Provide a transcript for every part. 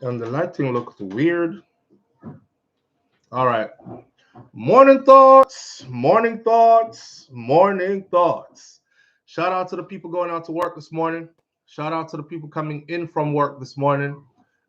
And the lighting looks weird. All right. Morning thoughts, morning thoughts, morning thoughts. Shout out to the people going out to work this morning. Shout out to the people coming in from work this morning.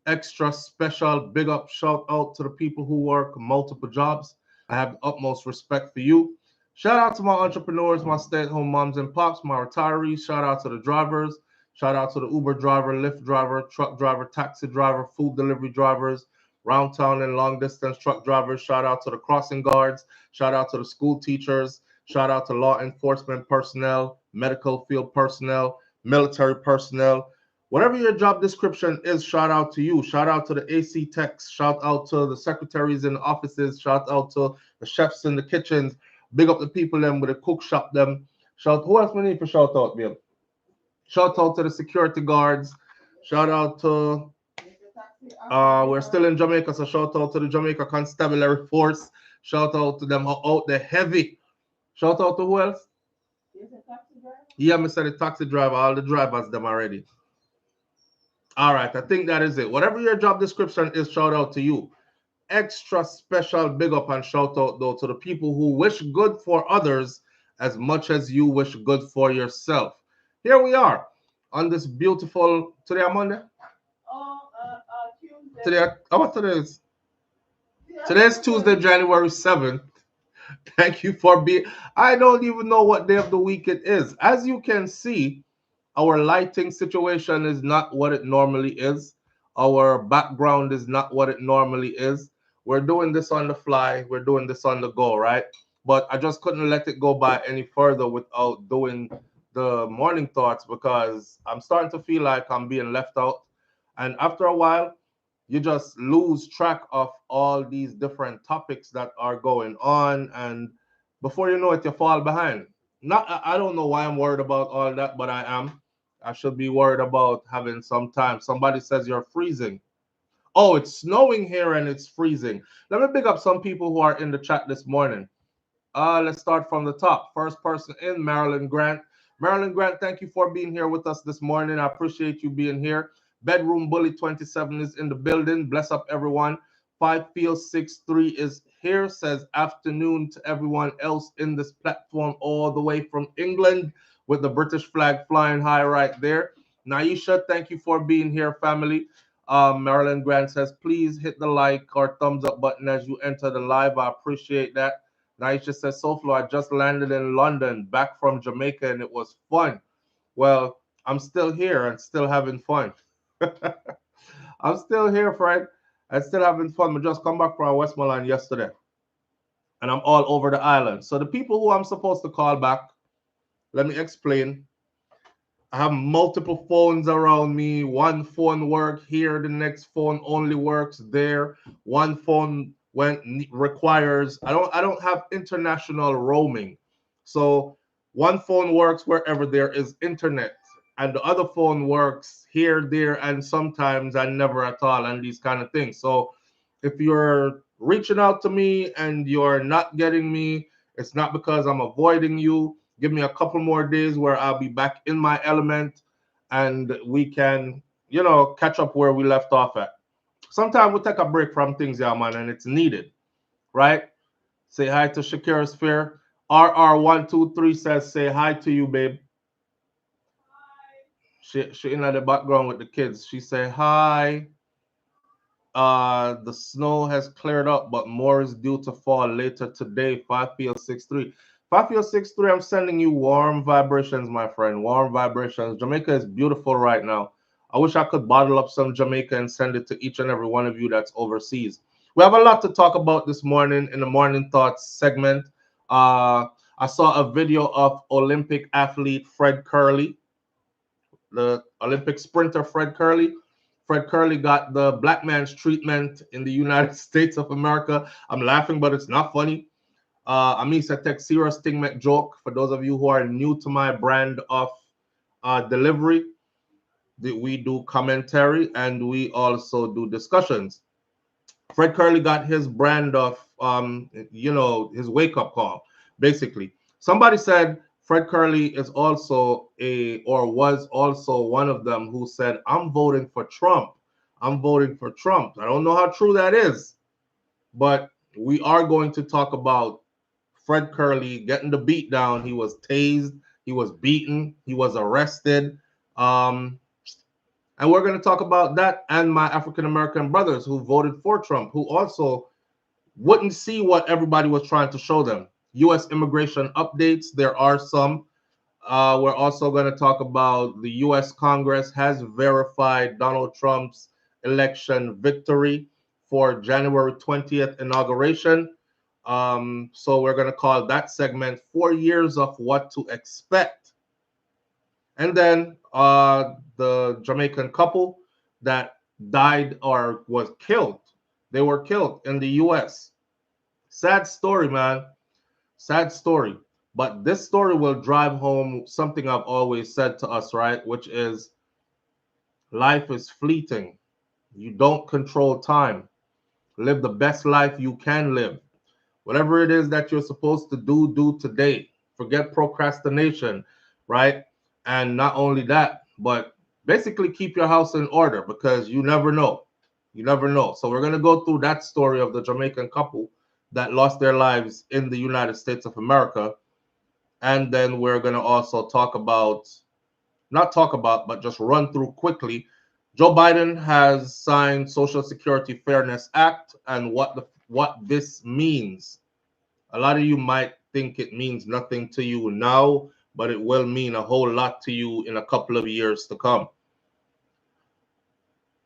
Extra special big up shout out to the people who work multiple jobs. I have the utmost respect for you. Shout out to my entrepreneurs, my stay at home moms and pops, my retirees. Shout out to the drivers. Shout out to the Uber driver, Lyft driver, truck driver, taxi driver, food delivery drivers, round town and long distance truck drivers. Shout out to the crossing guards. Shout out to the school teachers. Shout out to law enforcement personnel, medical field personnel, military personnel. Whatever your job description is, shout out to you. Shout out to the AC techs. Shout out to the secretaries in the offices. Shout out to the chefs in the kitchens. Big up the people them with the cook shop them. Shout who else we need for shout out, Bill? Shout out to the security guards. Shout out to we're still in Jamaica, so shout out to the Jamaica Constabulary Force. Shout out to them out there heavy. Shout out to who else? Yeah, Mr. The taxi driver, all the drivers them already. All right, I think that is it. Whatever your job description is, shout out to you. Extra special big up and shout out though to the people who wish good for others as much as you wish good for yourself. Here we are on this beautiful today on Monday. Today, what today is? Today's Tuesday, January 7th. Thank you for being. I don't even know what day of the week it is. As you can see, our lighting situation is not what it normally is. Our background is not what it normally is. We're doing this on the fly. We're doing this on the go, right? But I just couldn't let it go by any further without doing the morning thoughts because I'm starting to feel like I'm being left out. And after a while, you just lose track of all these different topics that are going on. And before you know it, you fall behind. Not, I don't know why I'm worried about all that, but I am. I should be worried about having some time. Somebody says you're freezing. Oh, it's snowing here and it's freezing. Let me pick up some people who are in the chat this morning. Let's start from the top. First person in, Marilyn Grant. Marilyn Grant, thank you for being here with us this morning. I appreciate you being here. Bedroom Bully 27 is in the building. Bless up everyone. 5Feel63 is here. Says afternoon to everyone else in this platform all the way from England with the British flag flying high right there. Naisha, thank you for being here, family. Marilyn Grant says, please hit the like or thumbs up button as you enter the live. I appreciate that. Naisha says, SouFlo, I just landed in London, back from Jamaica, and it was fun. Well, I'm still here and still having fun. I'm still here, Fred. I'm still having fun. I just come back from Westmoreland yesterday, and I'm all over the island. So the people who I'm supposed to call back, let me explain. I have multiple phones around me. One phone works here, the next phone only works there. One phone when requires I don't have international roaming. So one phone works wherever there is internet and the other phone works here, there, and sometimes and never at all and these kind of things. So if you're reaching out to me and you're not getting me, it's not because I'm avoiding you. Give me a couple more days where I'll be back in my element and we can, catch up where we left off at. Sometimes we take a break from things, yeah, man, and it's needed, right? Say hi to Shakira Sphere. RR123 says, say hi to you, babe. She in the background with the kids. She say hi. The snow has cleared up, but more is due to fall later today. 5Feel63. 5Feel63, I'm sending you warm vibrations, my friend. Warm vibrations. Jamaica is beautiful right now. I wish I could bottle up some Jamaica and send it to each and every one of you that's overseas. We have a lot to talk about this morning in the Morning Thoughts segment. I saw a video of Olympic athlete Fred Kerley, the Olympic sprinter Fred Kerley. Fred Kerley got the black man's treatment in the United States of America. I'm laughing, but it's not funny. Amisa Tech serious thing make joke. For those of you who are new to my brand of delivery, we do commentary and we also do discussions. Fred Kerley got his brand of, his wake up call, basically. Somebody said Fred Kerley is also was also one of them who said, I'm voting for Trump. I'm voting for Trump. I don't know how true that is, but we are going to talk about Fred Kerley getting the beat down. He was tased, he was beaten, he was arrested. And we're going to talk about that and my African American brothers who voted for Trump, who also wouldn't see what everybody was trying to show them. U.S. immigration updates, there are some. We're also going to talk about the U.S. Congress has verified Donald Trump's election victory for January 20th inauguration. So we're going to call that segment 4 years of what to expect. And then the Jamaican couple that died or was killed. They were killed in the U.S. Sad story, man. Sad story. But this story will drive home something I've always said to us, right? Which is life is fleeting. You don't control time. Live the best life you can live. Whatever it is that you're supposed to do, do today. Forget procrastination, right? And not only that, but basically keep your house in order because you never know. You never know. So we're going to go through that story of the Jamaican couple that lost their lives in the United States of America. And then we're going to also talk about, not talk about, but just run through quickly. Joe Biden has signed Social Security Fairness Act and what this means. A lot of you might think it means nothing to you now, but it will mean a whole lot to you in a couple of years to come.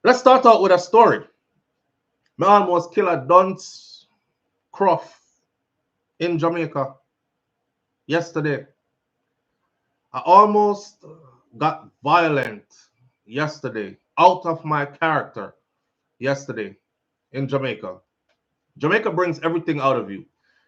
Let's start out with a story. I almost killed a dunce croft in Jamaica yesterday. I almost got violent yesterday, out of my character yesterday in Jamaica. Jamaica brings everything out of you.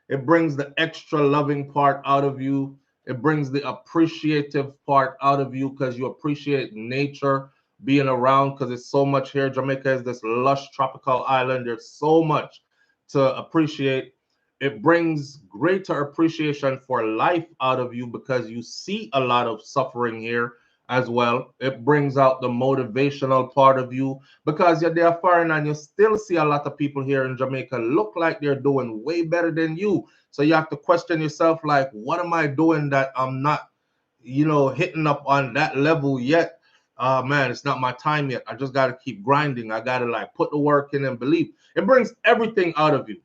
It brings the extra loving part out of you. It brings the appreciative part out of you because you appreciate nature, being around because it's so much here. Jamaica is this lush tropical island. There's so much to appreciate. It brings greater appreciation for life out of you because you see a lot of suffering here as well. It brings out the motivational part of you because you're there foreign and you still see a lot of people here in Jamaica look like they're doing way better than you. So you have to question yourself, like, what am I doing that I'm not, hitting up on that level yet? Man, it's not my time yet. I just got to keep grinding. I got to like put the work in and believe. It brings everything out of you.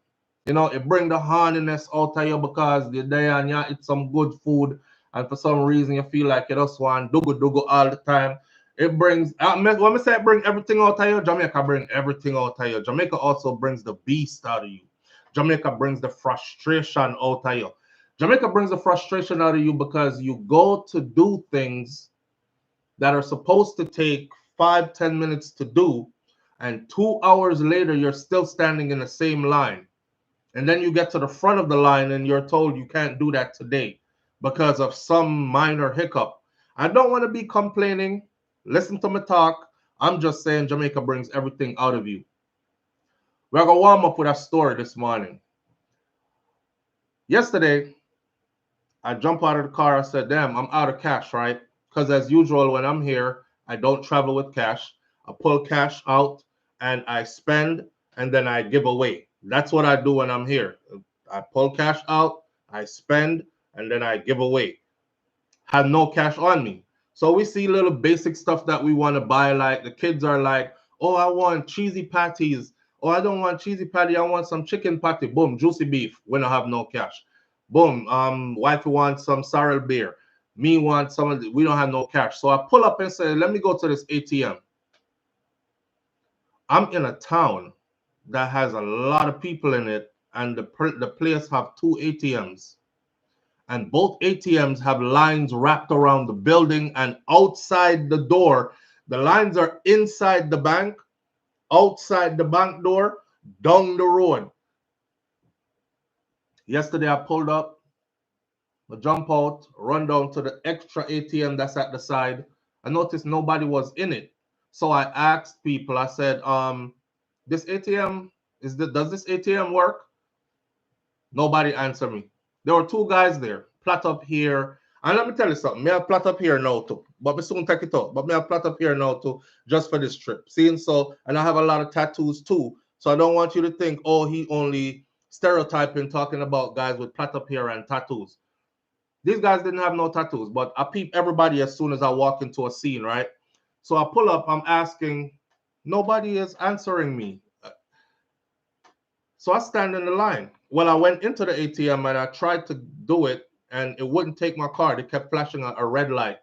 It brings the horniness out of you because you're there and you eat some good food and for some reason you feel like you just want dugu all the time. It brings, when I say it bring everything out of you, Jamaica bring everything out of you. Jamaica also brings the beast out of you. Jamaica brings the frustration out of you. Jamaica brings the frustration out of you because you go to do things that are supposed to take 5-10 minutes to do, and 2 hours later, you're still standing in the same line. And then you get to the front of the line and you're told you can't do that today because of some minor hiccup. I don't want to be complaining. Listen to me talk. I'm just saying Jamaica brings everything out of you. We're going to warm up with a story this morning. Yesterday, I jumped out of the car. I said, damn, I'm out of cash, right? Because as usual, when I'm here, I don't travel with cash. I pull cash out and I spend and then I give away. That's what I do when I'm here. I pull cash out, I spend, and then I give away. Have no cash on me. So we see little basic stuff that we want to buy. Like the kids are like, oh, I want cheesy patties. Oh, I don't want cheesy patty. I want some chicken patty. Boom, juicy beef. When I have no cash. Boom, wifey wants some sorrel beer. Me want some of the, we don't have no cash. So I pull up and say, let me go to this ATM. I'm in a town that has a lot of people in it, and the place have 2 ATMs. And both ATMs have lines wrapped around the building and outside the door. The lines are inside the bank, outside the bank door, down the road. Yesterday I pulled up, I jump out, run down to the extra ATM that's at the side. I noticed nobody was in it. So I asked people, I said, this ATM, does this ATM work? Nobody answered me. There were 2 guys there, plat up here, And let me tell you something. Me have plot up here now too. But we soon take it out. But me have plot up here now too, just for this trip. Seeing so, and I have a lot of tattoos too. So I don't want you to think, oh, he only stereotyping talking about guys with plot up here and tattoos. These guys didn't have no tattoos, but I peep everybody as soon as I walk into a scene, right? So I pull up, I'm asking, nobody is answering me. So I stand in the line. Well, I went into the ATM and I tried to do it, and it wouldn't take my card. It kept flashing a red light.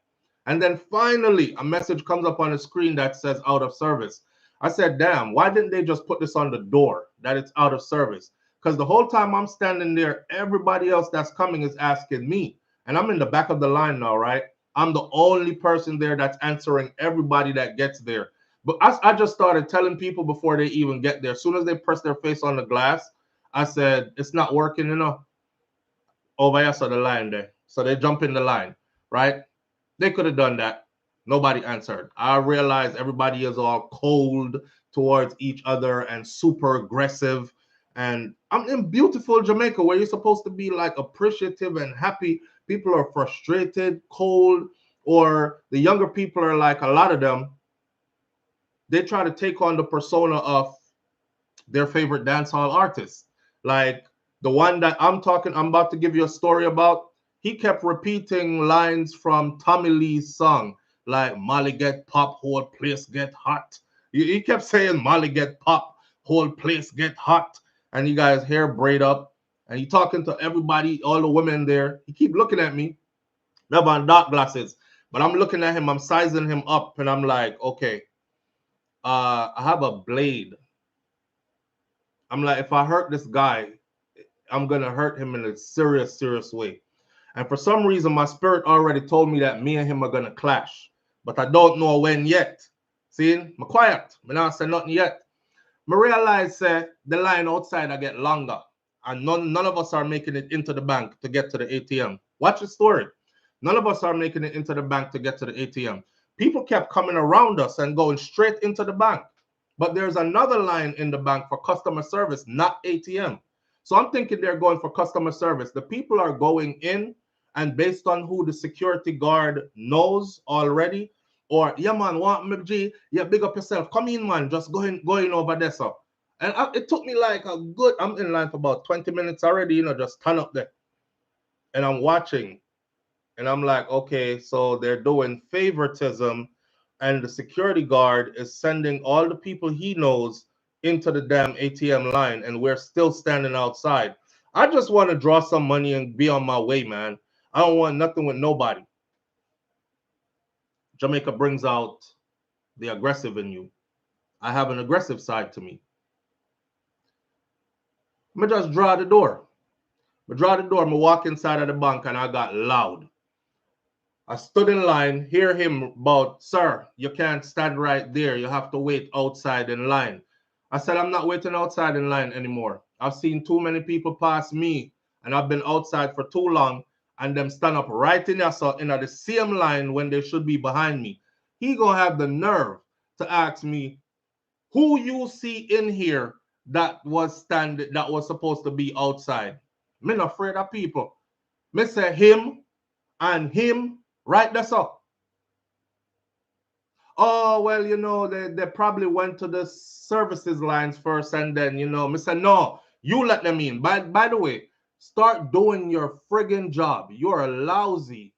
And then finally, a message comes up on the screen that says out of service. I said, damn, why didn't they just put this on the door that it's out of service? Because the whole time I'm standing there, everybody else that's coming is asking me. And I'm in the back of the line now, right? I'm the only person there that's answering everybody that gets there. But I just started telling people before they even get there. As soon as they press their face on the glass, I said, it's not working, you know. Over here, so the line there. So they jump in the line, right? They could have done that. Nobody answered. I realized everybody is all cold towards each other and super aggressive. And I'm in beautiful Jamaica where you're supposed to be like appreciative and happy. People are frustrated, cold, or the younger people are like a lot of them. They try to take on the persona of their favorite dancehall artist. Like the one that I'm about to give you a story about. He kept repeating lines from Tommy Lee's song, like Molly get pop, whole place get hot. He kept saying Molly get pop, whole place get hot. And he got his hair braid up. And he talking to everybody, all the women there. He keep looking at me. Never on dark glasses. But I'm looking at him, I'm sizing him up, and I'm like, okay, I have a blade. I'm like, if I hurt this guy, I'm gonna hurt him in a serious, serious way. And for some reason, my spirit already told me that me and him are gonna clash, but I don't know when yet. See, I'm quiet. I not say nothing yet. I realize the line outside I get longer, and none of us are making it into the bank to get to the ATM. Watch the story. None of us are making it into the bank to get to the ATM. People kept coming around us and going straight into the bank. But there's another line in the bank for customer service, not ATM. So I'm thinking they're going for customer service. The people are going in, and based on who the security guard knows already, or yeah man, want me G, yeah, big up yourself. Come in, man. Just going over there, so. And it took me like a good. I'm in line for about 20 minutes already. You know, just stand up there, and I'm watching, and I'm like, okay, so they're doing favoritism, and the security guard is sending all the people he knows into the damn ATM line, and we're still standing outside. I just want to draw some money and be on my way, man. I don't want nothing with nobody. Jamaica brings out the aggressive in you. I have an aggressive side to me. I just draw the door. I draw the door. I walk inside of the bank and I got loud. I stood in line, hear him about, sir, you can't stand right there. You have to wait outside in line. I said, I'm not waiting outside in line anymore. I've seen too many people pass me, and I've been outside for too long, and them stand up right in the same line when they should be behind me. He gonna have the nerve to ask me who you see in here that was supposed to be outside. Me not afraid of people. Me say him and him right that's up. Oh, well, you know, they probably went to the services lines first and then, you know, Mr. No, you let them in. By the way, start doing your friggin' job. You're a lousy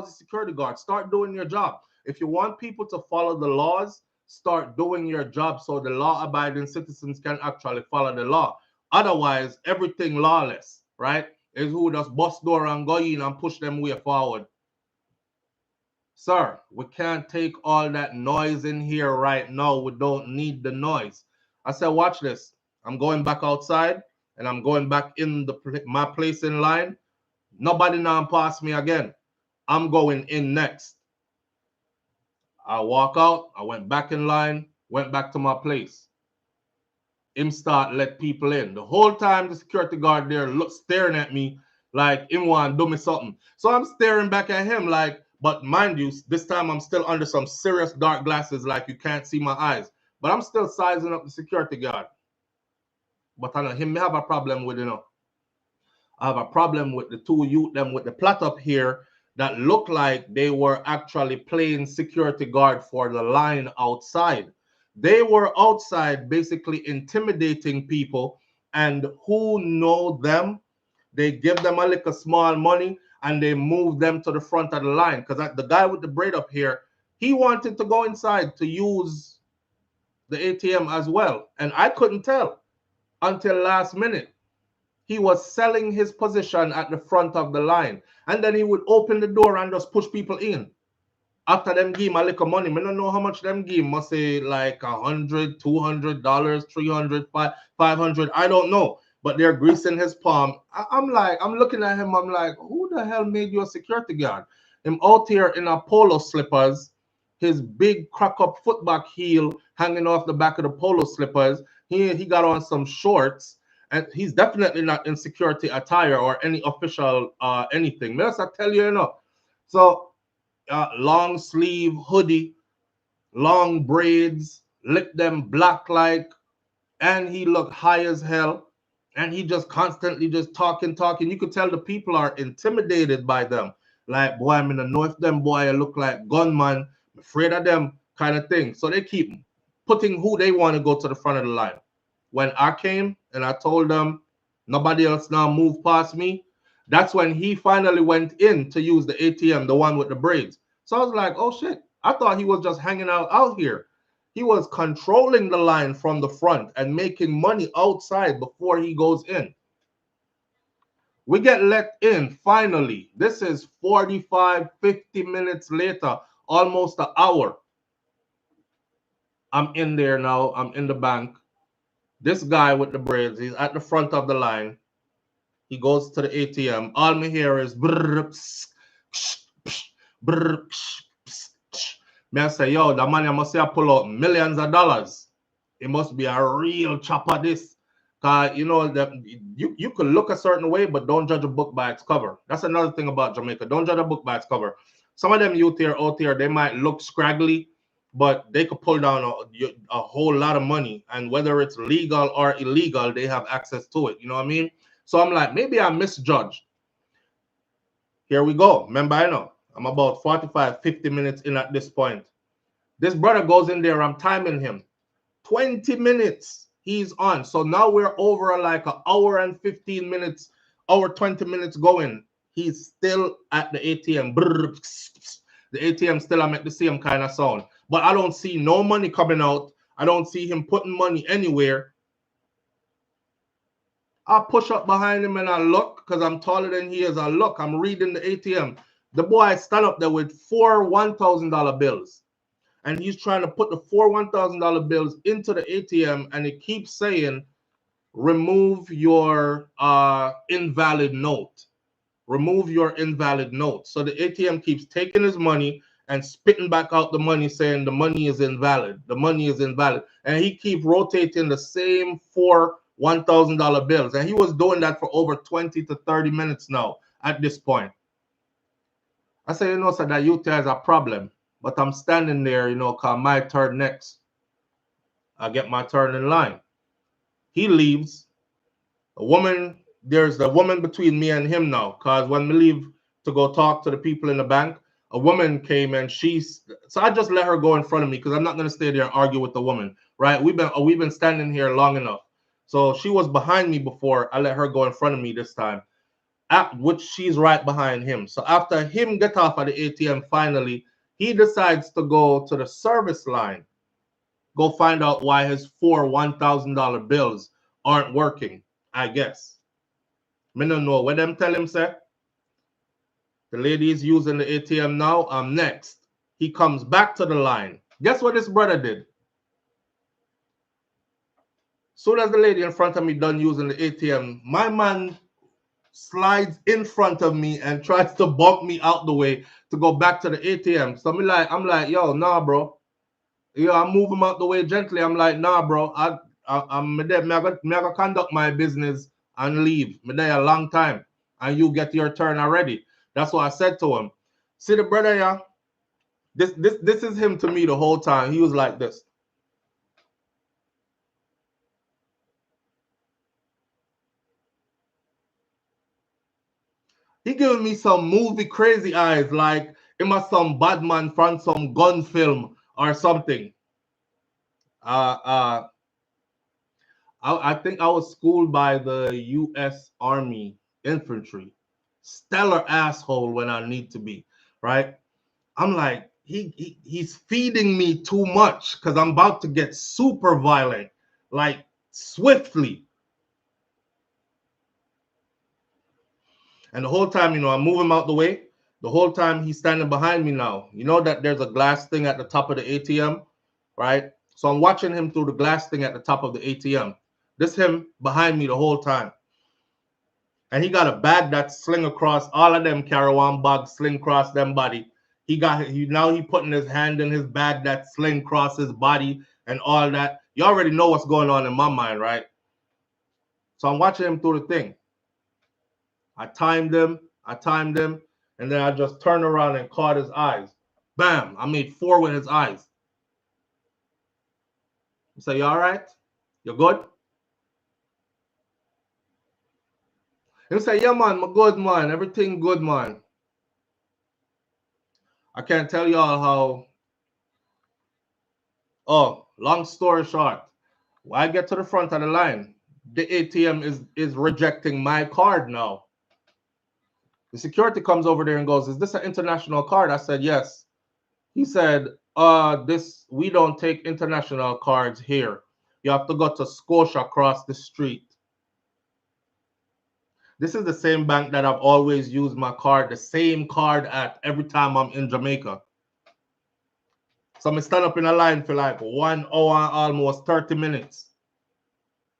security guard. Start doing your job. If you want people to follow the laws, start doing your job so the law-abiding citizens can actually follow the law. Otherwise, everything lawless, right? Is who just bust door and go in and push them way forward. Sir, we can't take all that noise in here right now. We don't need the noise. I said, watch this. I'm going back outside and I'm going back in my place in line. Nobody now pass me again. I'm going in next. I walk out. I went back in line, went back to my place. Him start let people in. The whole time the security guard there staring at me like him want to do me something. So I'm staring back at him like, but mind you, this time I'm still under some serious dark glasses like you can't see my eyes. But I'm still sizing up the security guard. But I know him have a problem with, you know. I have a problem with the two youth them with the plot up here that looked like they were actually playing security guard for the line outside. They were outside basically intimidating people, and who know them, they give them a little small money and they move them to the front of the line. Because the guy with the braid up here, he wanted to go inside to use the ATM as well. And I couldn't tell until last minute. He was selling his position at the front of the line. And then he would open the door and just push people in. After them give him a little money, I don't know how much them give him. Must say like $100, $200, 300, 500. I don't know. But they're greasing his palm. I'm looking at him. I'm like, who the hell made you a security guard? Him out here in a polo slippers, his big crack up foot back heel hanging off the back of the polo slippers. He got on some shorts, and he's definitely not in security attire or any official anything. May I tell you, So long sleeve hoodie, long braids, lick them black like, and he looked high as hell. And he just constantly just talking. You could tell the people are intimidated by them. Like, boy, I'm in the know if them boy look like gunman, I'm afraid of them kind of thing. So they keep putting who they want to go to the front of the line. When I came and I told them nobody else now move past me, that's when he finally went in to use the ATM, the one with the braids. So I was like, oh shit, I thought he was just hanging out here. He was controlling the line from the front and making money outside before he goes in. We get let in finally. This is 45, 50 minutes later, almost an hour. I'm in there now. I'm in the bank. This guy with the braids, he's at the front of the line. He goes to the ATM. All me hear is brrr, psh, psh, psh, brrr, psh, psh, psh. Me I say, yo, the man must have pull out millions of dollars. It must be a real chopper this. Cause you know that you could look a certain way, but don't judge a book by its cover. That's another thing about Jamaica. Don't judge a book by its cover. Some of them youth here out there, they might look scraggly, but they could pull down a whole lot of money. And whether it's legal or illegal, they have access to it. You know what I mean? So I'm like, maybe I misjudged. Here we go. Remember, I know I'm about 45, 50 minutes in at this point. This brother goes in there. I'm timing him. 20 minutes he's on. So now we're over like an hour and 15 minutes, hour 20 minutes going. He's still at the ATM. The ATM still I make the same kind of sound. But I don't see no money coming out. I don't see him putting money anywhere. I push up behind him and I look because I'm taller than he is. I look, I'm reading the ATM. The boy stand up there with 4 $1,000 bills. And he's trying to put the 4 $1,000 bills into the ATM, and it keeps saying, remove your invalid note. Remove your invalid note. So the ATM keeps taking his money and spitting back out the money, saying the money is invalid. The money is invalid. And he keeps rotating the same 4 $1,000 bills. And he was doing that for over 20 to 30 minutes now at this point. I say, you know, so that you has a problem. But I'm standing there, you know, cause my turn next. I get my turn in line. He leaves. There's the woman between me and him now. Cause when we leave to go talk to the people in the bank, a woman came and so I just let her go in front of me because I'm not gonna stay there and argue with the woman. Right? We've been standing here long enough. So she was behind me before. I let her go in front of me this time. Which she's right behind him. So after him get off at the ATM finally, he decides to go to the service line, go find out why his 4 $1,000 bills aren't working, I guess. Me don't know what them tell him, sir. The lady is using the ATM now. I'm next. He comes back to the line. Guess what this brother did? Soon as the lady in front of me done using the ATM, my man slides in front of me and tries to bump me out the way to go back to the ATM. So I'm like, yo, nah, bro. Yeah, I move him out the way gently. I'm like, nah, bro. I'm there. Me gonna conduct my business and leave. Me there a long time, and you get your turn already. That's what I said to him. See the brother, yeah. This is him to me the whole time. He was like this. He giving me some movie crazy eyes, like it must some bad man from some gun film or something. Uh, uh, I think I was schooled by the U.S. Army infantry. Stellar asshole when I need to be, right? I'm like, he's feeding me too much because I'm about to get super violent, like swiftly. And the whole time, I'm moving him out the way. The whole time he's standing behind me now. You know that there's a glass thing at the top of the ATM, right? So I'm watching him through the glass thing at the top of the ATM. This him behind me the whole time. And he got a bag that sling across all of them carry one bag, sling across them body. Now he putting his hand in his bag that sling across his body and all that. You already know what's going on in my mind, right? So I'm watching him through the thing. I timed him, and then I just turned around and caught his eyes. Bam! I made 4 with his eyes. I say, you all right? You good? He say, yeah, man, I'm good, man. Everything good, man. I can't tell y'all how. Oh, long story short, when I get to the front of the line, the ATM is rejecting my card now. The security comes over there and goes, is this an international card? I said, yes. He said, we don't take international cards here. You have to go to Scotia across the street. This is the same bank that I've always used my card, the same card at every time I'm in Jamaica. So I stand up in a line for like 1 hour, almost 30 minutes,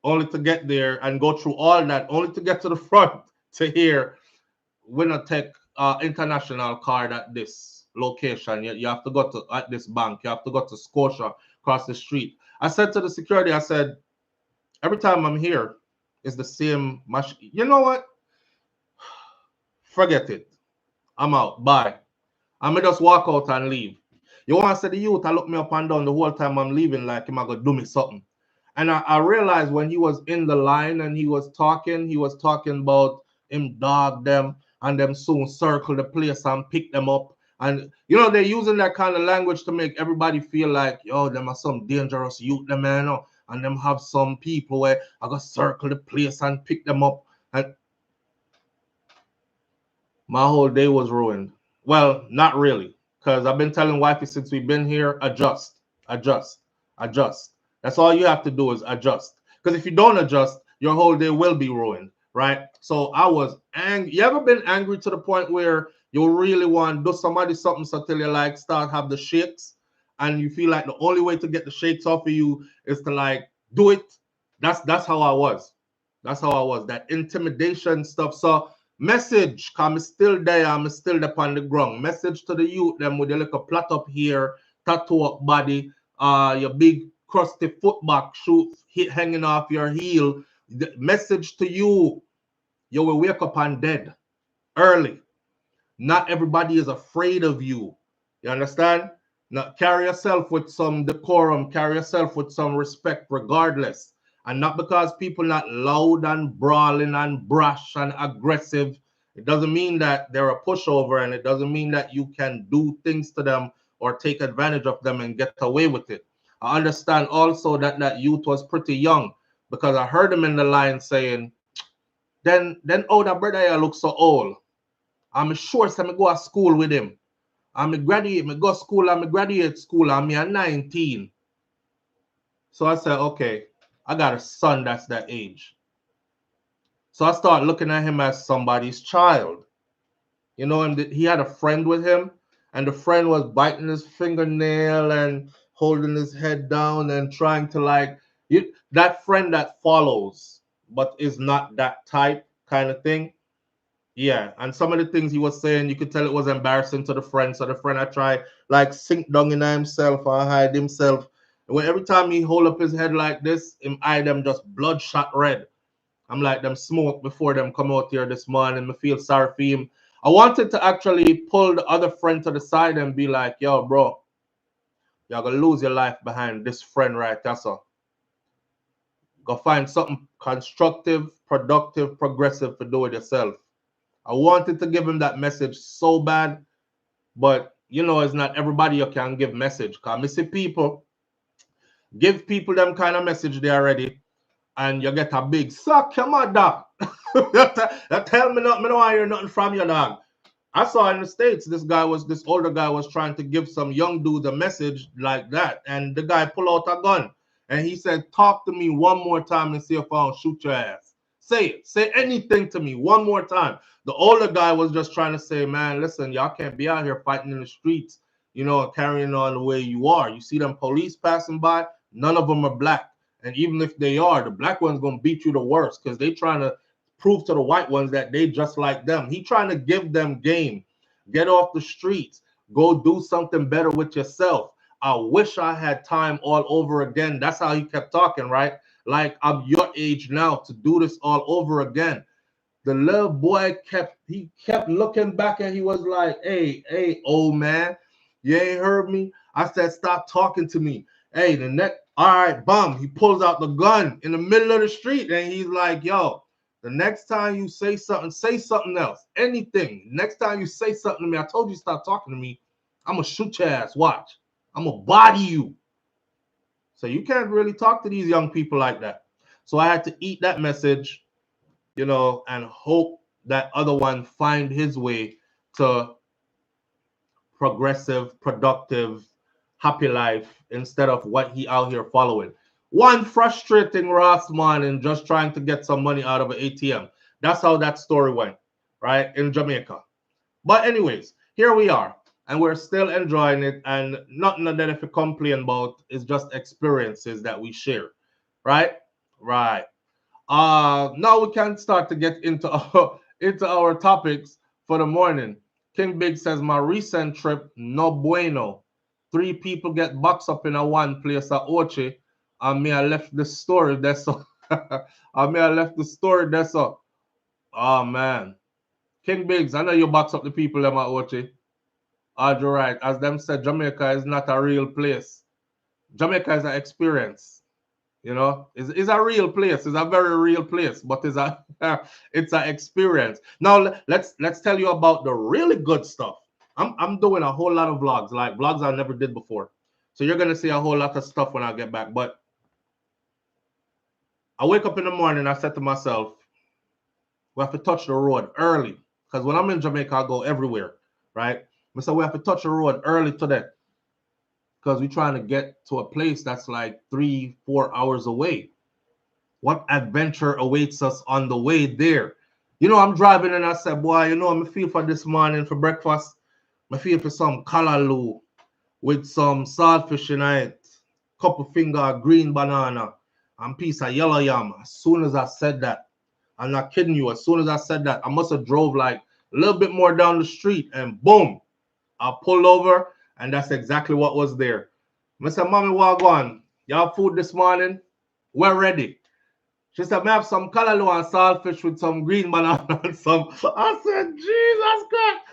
only to get there and go through all that, only to get to the front to hear, we not take international card at this location. You have to go to at this bank. You have to go to Scotia across the street. I said to the security, I said, every time I'm here, it's the same machine. You know what? Forget it. I'm out. Bye. I'm gonna just walk out and leave. You want to say the youth, I look me up and down the whole time I'm leaving, like him, I gonna do me something. And I realized when he was in the line and he was talking about him dog them and them soon circle the place and pick them up. And they're using that kind of language to make everybody feel like, yo, them are some dangerous youth, them man, and them have some people where I gotta circle the place and pick them up. And my whole day was ruined. Well, not really, because I've been telling wifey since we've been here, adjust, adjust, adjust. That's all you have to do is adjust. Because if you don't adjust, your whole day will be ruined, right? So I was angry. You ever been angry to the point where you really want to do somebody something so till you like start have the shakes, and you feel like the only way to get the shakes off of you is to like do it? That's how I was. That's how I was. That intimidation stuff. So message, cause I'm still there, I'm still up on the ground. Message to the youth, them with your little plot up here, tattoo up body, your big crusty footback shoot hanging off your heel. The message to you, you will wake up and dead early. Not everybody is afraid of you. You understand? Now carry yourself with some decorum, carry yourself with some respect regardless. And not because people not loud and brawling and brash and aggressive, it doesn't mean that they're a pushover, and it doesn't mean that you can do things to them or take advantage of them and get away with it. I understand also that that youth was pretty young, because I heard him in the line saying, then oh, that brother here looks so old. I'm sure so me go to school with him. I'm a graduate, me go to school, I'm a graduate school, I'm 19. So I said, okay, I got a son that's that age. So I start looking at him as somebody's child. And he had a friend with him, and the friend was biting his fingernail and holding his head down and trying to that friend that follows, but is not that type kind of thing. Yeah, and some of the things he was saying, you could tell it was embarrassing to the friend. So the friend I try sink down in himself or hide himself. And when every time he hold up his head like this, him eye them just bloodshot red. I'm like them smoke before them come out here this morning. I feel sorry for him. I wanted to actually pull the other friend to the side and be like, yo, bro, you're gonna lose your life behind this friend right there. So go find something constructive, productive, progressive to do with yourself. I wanted to give him that message so bad, but you know, it's not everybody you can give message. Cause I see people give people them kind of message they already, and you get a big suck your mother. That tell me nothing, me don't want to hear nothing from you, dog. I saw in the States this older guy was trying to give some young dude a message like that, and the guy pulled out a gun and he said, "Talk to me one more time and see if I don't shoot your ass. Say it, say anything to me one more time." The older guy was just trying to say, "Man, listen, y'all can't be out here fighting in the streets, you know, carrying on the way you are. You see them police passing by, none of them are black. And even if they are, the black one's gonna beat you the worst because they trying to prove to the white ones that they just like them." He trying to give them game. Get off the streets. Go do something better with yourself. I wish I had time all over again. That's how he kept talking, right? Like, I'm your age now to do this all over again. The little boy kept looking back and he was like, hey, old man, you ain't heard me? I said, stop talking to me. Hey, the next, all right, bum. He pulls out the gun in the middle of the street and he's like, yo, the next time you say something else. Anything. Next time you say something to me, I told you stop talking to me. I'm going to shoot your ass. Watch. I'm going to body you. So you can't really talk to these young people like that. So I had to eat that message, you know, and hope that other one find his way to progressive, productive, happy life instead of what he out here following. One frustrating Ross morning just trying to get some money out of an ATM. That's how that story went, right, in Jamaica. But anyways, here we are, and we're still enjoying it, and nothing that if you complain about is just experiences that we share, right? Right. Now we can start to get into into our topics for the morning. King Big says my recent trip no bueno. 3 people get boxed up in a one place at Ochi, and me I left the story there so. And me I left the story there so. Oh man, King Biggs, I know you box up the people them at Ochi. You're right. As them said, Jamaica is not a real place. Jamaica is an experience. You know, it's a real place. It's a very real place, but it's a it's an experience. Now let's tell you about the really good stuff. I'm doing a whole lot of vlogs, like vlogs I never did before. So you're gonna see a whole lot of stuff when I get back. But I wake up in the morning, I said to myself, we have to touch the road early. Because when I'm in Jamaica, I go everywhere, right? So we have to touch the road early today. Because we're trying to get to a place that's like 3-4 hours away. What adventure awaits us on the way there? You know, I'm driving and I said, boy, you know, I'm feel for this morning for breakfast. I feel for some callaloo with some saltfish in it, couple finger green banana, and piece of yellow yam. As soon as I said that, I'm not kidding you. As soon as I said that, I must have drove like a little bit more down the street and boom, I pulled over and that's exactly what was there. I said, Mommy, what going? Y'all food this morning? We're ready. She said, I have some callaloo and saltfish with some green banana and some. I said, Jesus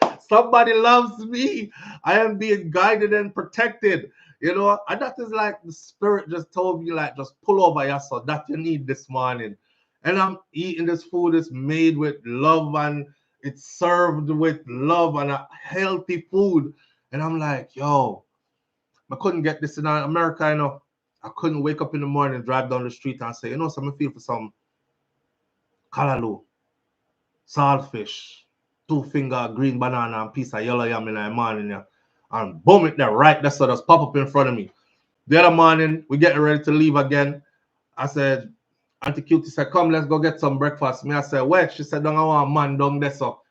Christ, somebody loves me. I am being guided and protected. You know, and that is like the spirit just told me, like, just pull over your son that you need this morning. And I'm eating this food. It's made with love and it's served with love and a healthy food. And I'm like, yo, I couldn't get this in America, you know. I couldn't wake up in the morning, drive down the street and say, you know, something feel for some callaloo, saltfish, 2-finger green banana and piece of yellow yam in the morning. Yeah. And boom, it there right there, so just pop up in front of me. The other morning, we getting ready to leave again. I said, Auntie Cutie said, come, let's go get some breakfast. Me, I said, wait. She said, don't I want a man down there, so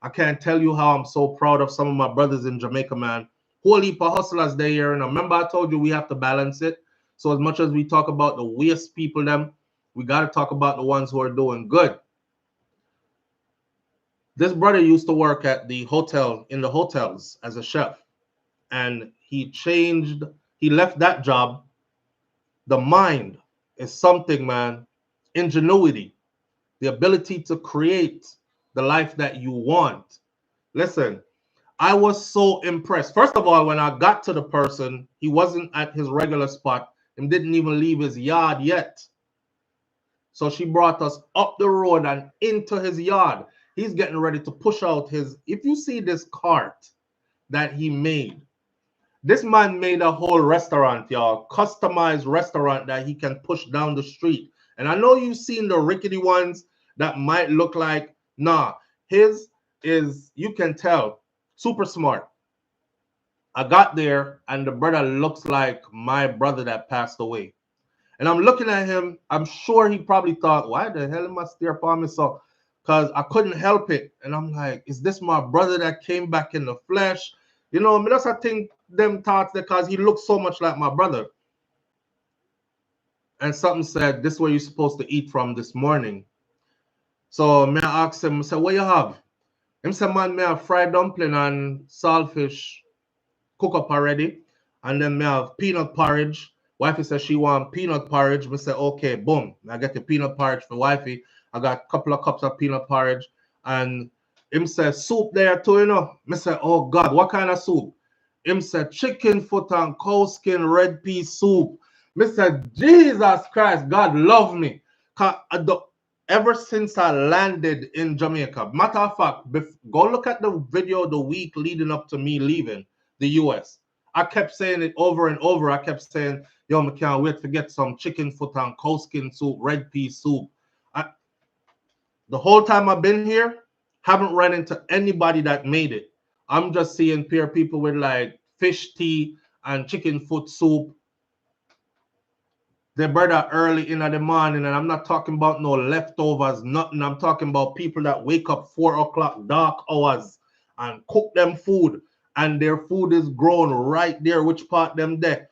I can't tell you how I'm so proud of some of my brothers in Jamaica, man. Whole heap of hustlers there here. And remember, I told you we have to balance it. So as much as we talk about the waste people, them, we got to talk about the ones who are doing good. This brother used to work at the hotel, in the hotels as a chef. And he left that job. The mind is something, man. Ingenuity, the ability to create the life that you want. Listen, I was so impressed. First of all, when I got to the person, he wasn't at his regular spot and didn't even leave his yard yet. So she brought us up the road and into his yard. He's getting ready to push out his. If you see this cart that he made, this man made a whole restaurant, y'all, customized restaurant that he can push down the street. And I know you've seen the rickety ones that might look like, nah, his is, you can tell, super smart. I got there and the brother looks like my brother that passed away. And I'm looking at him. I'm sure he probably thought, why the hell am I stare upon me? So, because I couldn't help it. And I'm like, is this my brother that came back in the flesh? You know, I mean, that's I think them thoughts because he looks so much like my brother. And something said, this is where you're supposed to eat from this morning. So me I asked him, I said, what you have? Him said, man, me have fried dumpling and saltfish cook up already. And then me have peanut porridge. Wifey said she want peanut porridge. Me say, okay, boom. I get the peanut porridge for wifey. I got a couple of cups of peanut porridge. And him said, soup there too, you know. Me say, oh God, what kind of soup? Him said, chicken foot and cow skin red pea soup. Me said, Jesus Christ, God love me. Ever since I landed in Jamaica, matter of fact, go look at the video the week leading up to me leaving the US. I kept saying it over and over. I kept saying, yo, I can't wait to get some chicken foot and cow skin soup, red pea soup. The whole time I've been here, haven't run into anybody that made it. I'm just seeing people with like fish tea and chicken foot soup. They brother early in the morning, and I'm not talking about no leftovers, nothing. I'm talking about people that wake up 4 o'clock, dark hours, and cook them food. And their food is grown right there, which part them there.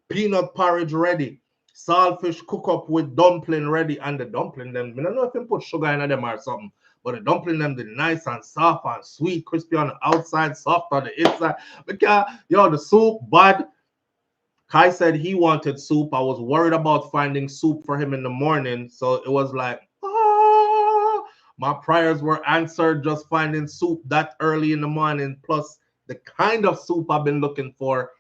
Peanut porridge ready. Saltfish cook up with dumpling ready. And the dumpling them, I don't know if you put sugar in them or something, but the dumpling them, the nice and soft and sweet, crispy on the outside, soft on the inside. Because, yo, the soup, bad. Kai said he wanted soup. I was worried about finding soup for him in the morning. So it was like, ah, my prayers were answered just finding soup that early in the morning, plus the kind of soup I've been looking for.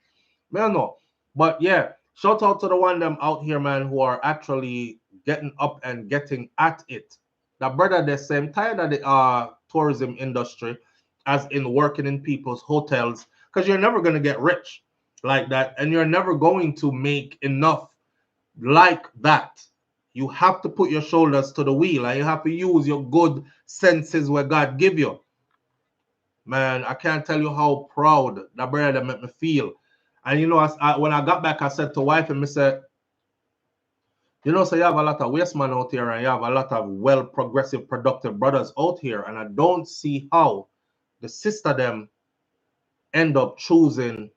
Man, no. But yeah, shout out to the one them out here, man, who are actually getting up and getting at it. That brother, the same tired of the tourism industry as in working in people's hotels, because you're never going to get rich like that, and you're never going to make enough like that. You have to put your shoulders to the wheel, and you have to use your good senses where God give you. Man, I can't tell you how proud that brother made me feel. And you know, when I got back, I said to wife and I said, you know, so you have a lot of waste man out here, and you have a lot of well progressive, productive brothers out here, and I don't see how the sister them end up choosing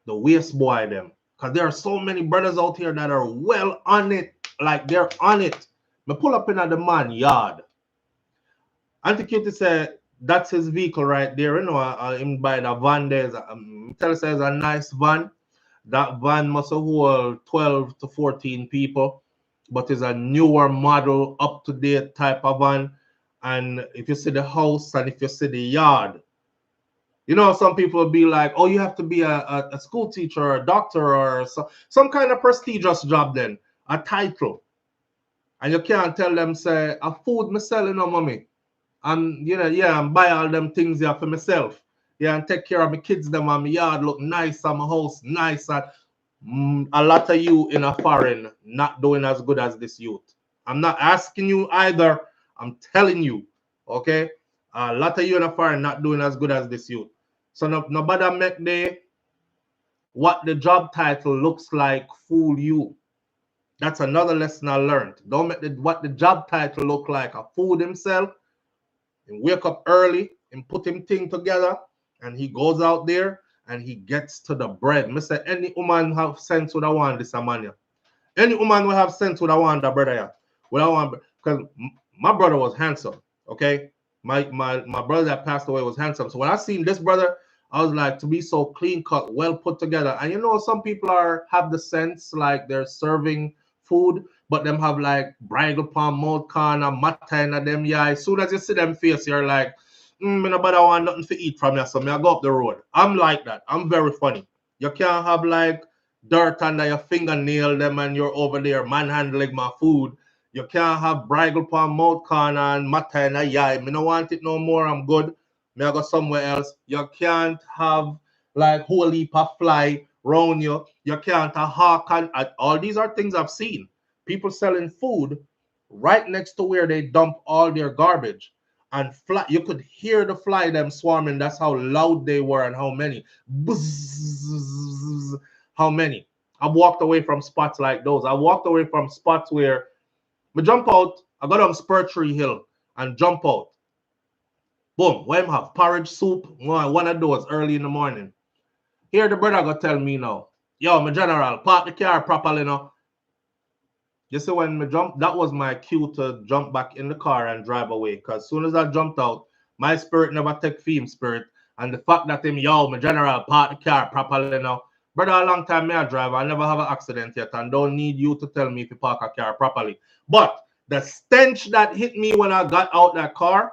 the waste boy them, because there are so many brothers out here that are well on it, like they're on it. Me pull up in at the man yard. Auntie Cutie said that's his vehicle right there. You know, him by the van there's tell us there's a nice van. That van must hold 12 to 14 people, but it's a newer model, up to date type of van. And if you see the house and if you see the yard, you know, some people will be like, oh, you have to be a school teacher or a doctor or some kind of prestigious job then, a title. And you can't tell them, say, a food me selling, no, mommy. And, you know, yeah, and buy all them things here for myself. Yeah, and take care of my kids, them, and my yard look nice, and my house nice. And a lot of you in a foreign not doing as good as this youth. I'm not asking you either. I'm telling you, okay? A lot of you in a foreign not doing as good as this youth. So nobody make what the job title looks like fool you. That's another lesson I learned. Don't make what the job title look like a fool himself. And wake up early and put him thing together, and he goes out there and he gets to the bread. Mr. Any woman have sense would I want this man. Any woman will have sense would I want that brother. Yeah. Would I want, because my brother was handsome. Okay. My brother that passed away was handsome. So when I seen this brother, I was like, to be so clean cut, well put together. And you know, some people have the sense like they're serving food, but them have like bridle palm mouth corner, matta in them. Yeah, as soon as you see them face, you're like, nobody want nothing to eat from you, so me I go up the road. I'm like that. I'm very funny. You can't have like dirt under your fingernail them and you're over there manhandling my food. You can't have bridle pan mouth corn and matter in a yai. Me no want it no more. I'm good. Me I go somewhere else. You can't have like whole heap of fly round you. You can't have hawk and all these are things I've seen. People selling food right next to where they dump all their garbage. And fly, you could hear the fly them swarming. That's how loud they were and how many. Buzz, how many. I walked away from spots like those. I walked away from spots where I jump out, I got on Spur Tree Hill and jump out. Boom, what him have? Porridge soup, one of those early in the morning. Here the brother go tell me now, yo, my general, park the car properly now. You see, when me jump, that was my cue to jump back in the car and drive away. Because as soon as I jumped out, my spirit never take theme spirit. And the fact that him, yo, my general, park the car properly now. Brother, a long time me a drive, I never have an accident yet and don't need you to tell me if you park a car properly. But the stench that hit me when I got out that car,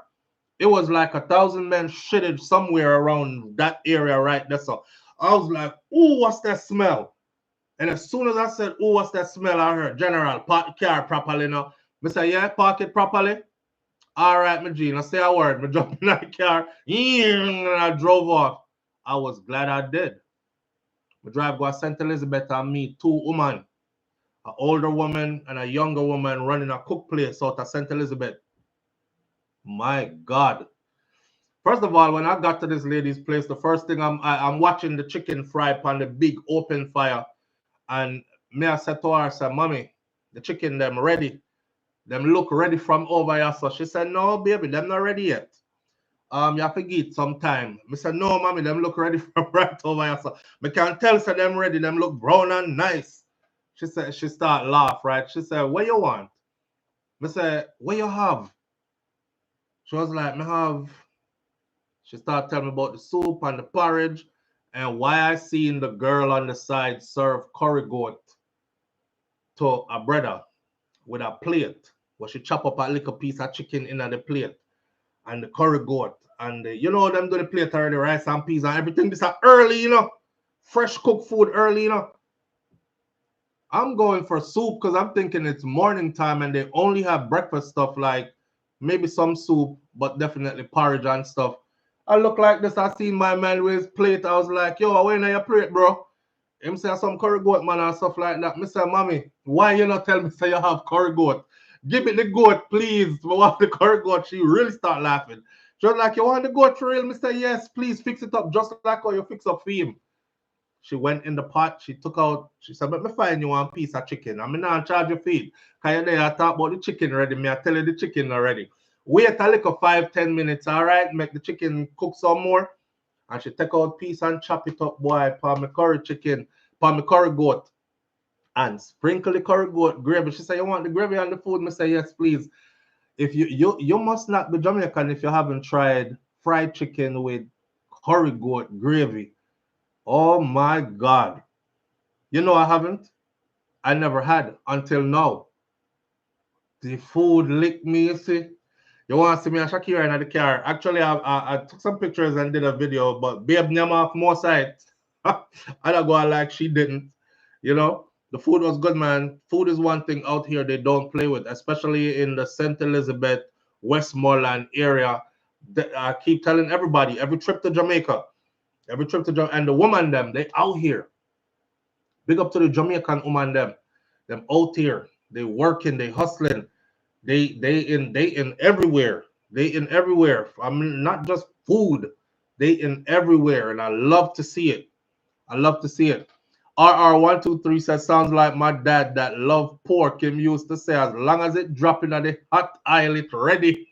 it was like 1,000 men shitted somewhere around that area right there. So I was like, ooh, what's that smell? And as soon as I said, oh, what's that smell? I heard, General, park the car properly now. I said, yeah, park it properly. All right, my Gene, I say a word. I jumped in that car and I drove off. I was glad I did. I drive go to St. Elizabeth and meet two women, an older woman and a younger woman running a cook place out of St. Elizabeth. My God. First of all, when I got to this lady's place, the first thing I'm watching the chicken fry on the big open fire. And me I said to her, I said, Mommy, the chicken them ready. Them look ready from over here. So she said, no, baby, them not ready yet. You have to get some time. I said, no, Mommy, them look ready from right over here. So I can tell so them ready, them look brown and nice. She said, she start laugh, right? She said, what you want? I said, what you have? She was like, me have. She started telling me about the soup and the porridge and why I seen the girl on the side serve curry goat to a brother with a plate where she chop up a little piece of chicken in the plate and the curry goat and you know them do the plate already, rice and peas and everything. This is early, you know, fresh cooked food early, you know. I'm going for soup because I'm thinking it's morning time and they only have breakfast stuff like maybe some soup, but definitely porridge and stuff. I look like this. I seen my man with his plate. I was like, yo, where are your plate, bro? Him say some curry goat, man, and stuff like that. Me say, Mommy, why you not tell me say you have curry goat? Give me the goat, please. I want the curry goat. She really start laughing. She was like, you want the goat for real? Me say, yes, please fix it up just like how you fix up for him. She went in the pot. She took out, she said, let me find you one piece of chicken. I'm not charge your feed. Because you're there, I talk about the chicken already. Me, I tell you the chicken already. Wait a little 5-10 minutes, all right? Make the chicken cook some more. And she take out piece and chop it up, boy, for my curry chicken, for my curry goat. And sprinkle the curry goat gravy. She said, you want the gravy on the food? I say, yes, please. If you must not be Jamaican if you haven't tried fried chicken with curry goat gravy. Oh my God. You know I haven't. I never had until now. The food licked me, you see. You want to see me and Shakira in the car? Actually, I took some pictures and did a video, but babe never off more sight. I don't go like she didn't. You know, the food was good, man. Food is one thing out here they don't play with, especially in the St. Elizabeth, Westmoreland area. I keep telling everybody, every trip to Jamaica, and the woman them, they out here. Big up to the Jamaican woman them out here. They working, they hustling. They in everywhere. They in everywhere. I mean, not just food. They in everywhere, and I love to see it. I love to see it. RR123 says, sounds like my dad that love pork. Him used to say, as long as it dropping at the hot aisle, it ready.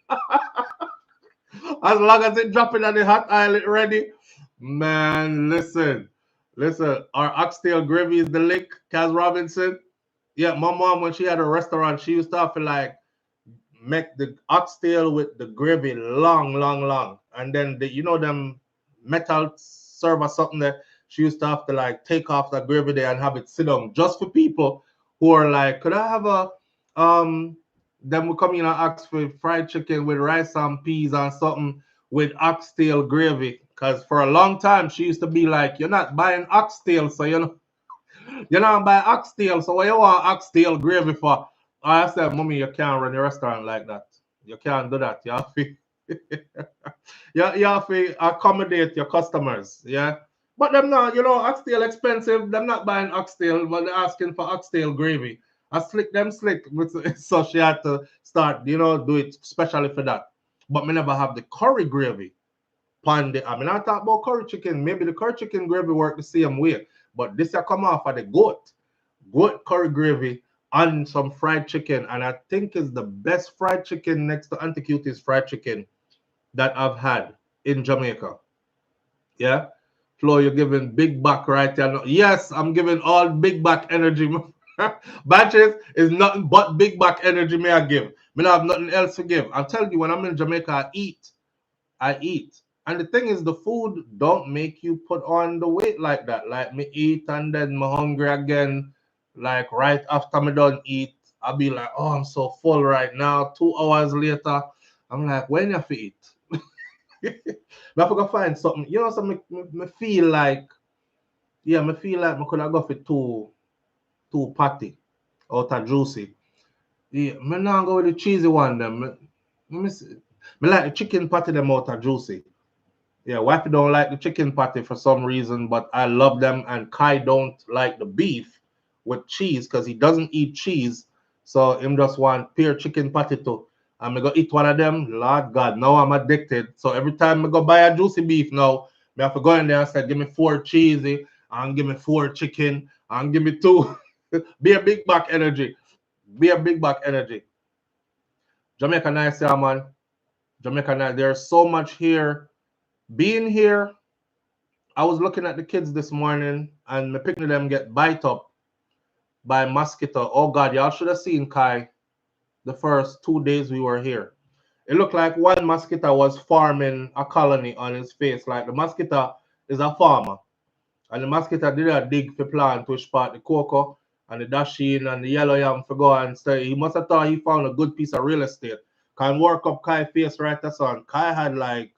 As long as it dropping at the hot aisle, it ready. Man, listen. Our oxtail gravy is the lick, Kaz Robinson. Yeah, my mom, when she had a restaurant, she used to have to like make the oxtail with the gravy long. And then, you know, them metal serve or something that she used to have to like take off the gravy there and have it sit down just for people who are like, could I have a, then we come in and ask for fried chicken with rice and peas and something with oxtail gravy. Because for a long time, she used to be like, you're not buying oxtail, so you're not buying oxtail, so what you want oxtail gravy for? I said, mommy, you can't run a restaurant like that. You can't do that. You have to, you have to accommodate your customers. Yeah. But them not, oxtail expensive. Them not buying oxtail, but they're asking for oxtail gravy. I slick them slick. So she had to start, do it specially for that. But me never have the curry gravy. I mean, I talk about curry chicken. Maybe the curry chicken gravy work the same way. But this I come off of the goat curry gravy and some fried chicken. And I think it's the best fried chicken next to Auntie Cutie's fried chicken that I've had in Jamaica. Yeah. Flo, you're giving big back right there. Yes, I'm giving all big back energy. Batches is nothing but big back energy may I give. Me not have nothing else to give. I'm telling you, when I'm in Jamaica, I eat. I eat. And the thing is, the food don't make you put on the weight like that. Like me eat and then me hungry again. Like right after me done eat, I'll be like, oh, I'm so full right now. 2 hours later, I'm like, when you eat? But I forgot find something. So me feel like, yeah, me feel like me could have got for two patty out of juicy. Yeah, me not go with the cheesy one them. Me like the chicken patty them out of juicy. Yeah, wifey don't like the chicken patty for some reason, but I love them. And Kai don't like the beef with cheese because he doesn't eat cheese. So him just want pure chicken patty too. And I go eat one of them. Lord God, now I'm addicted. So every time I go buy a juicy beef now, I have to go in there and say, give me 4 cheesy and give me 4 chicken and give me 2. Be a big back energy. Be a big back energy. Jamaica nice, yeah, man. Jamaica nice. There's so much here. Being here, I was looking at the kids this morning and my picking them get bite up by mosquito. Oh God, y'all should have seen Kai the first 2 days we were here. It looked like one mosquito was farming a colony on his face. Like the mosquito is a farmer. And the mosquito did a dig for plant which part the cocoa and the dasheen and the yellow yam for go and stay. He must have thought he found a good piece of real estate. Can work up Kai face right there, son. Kai had like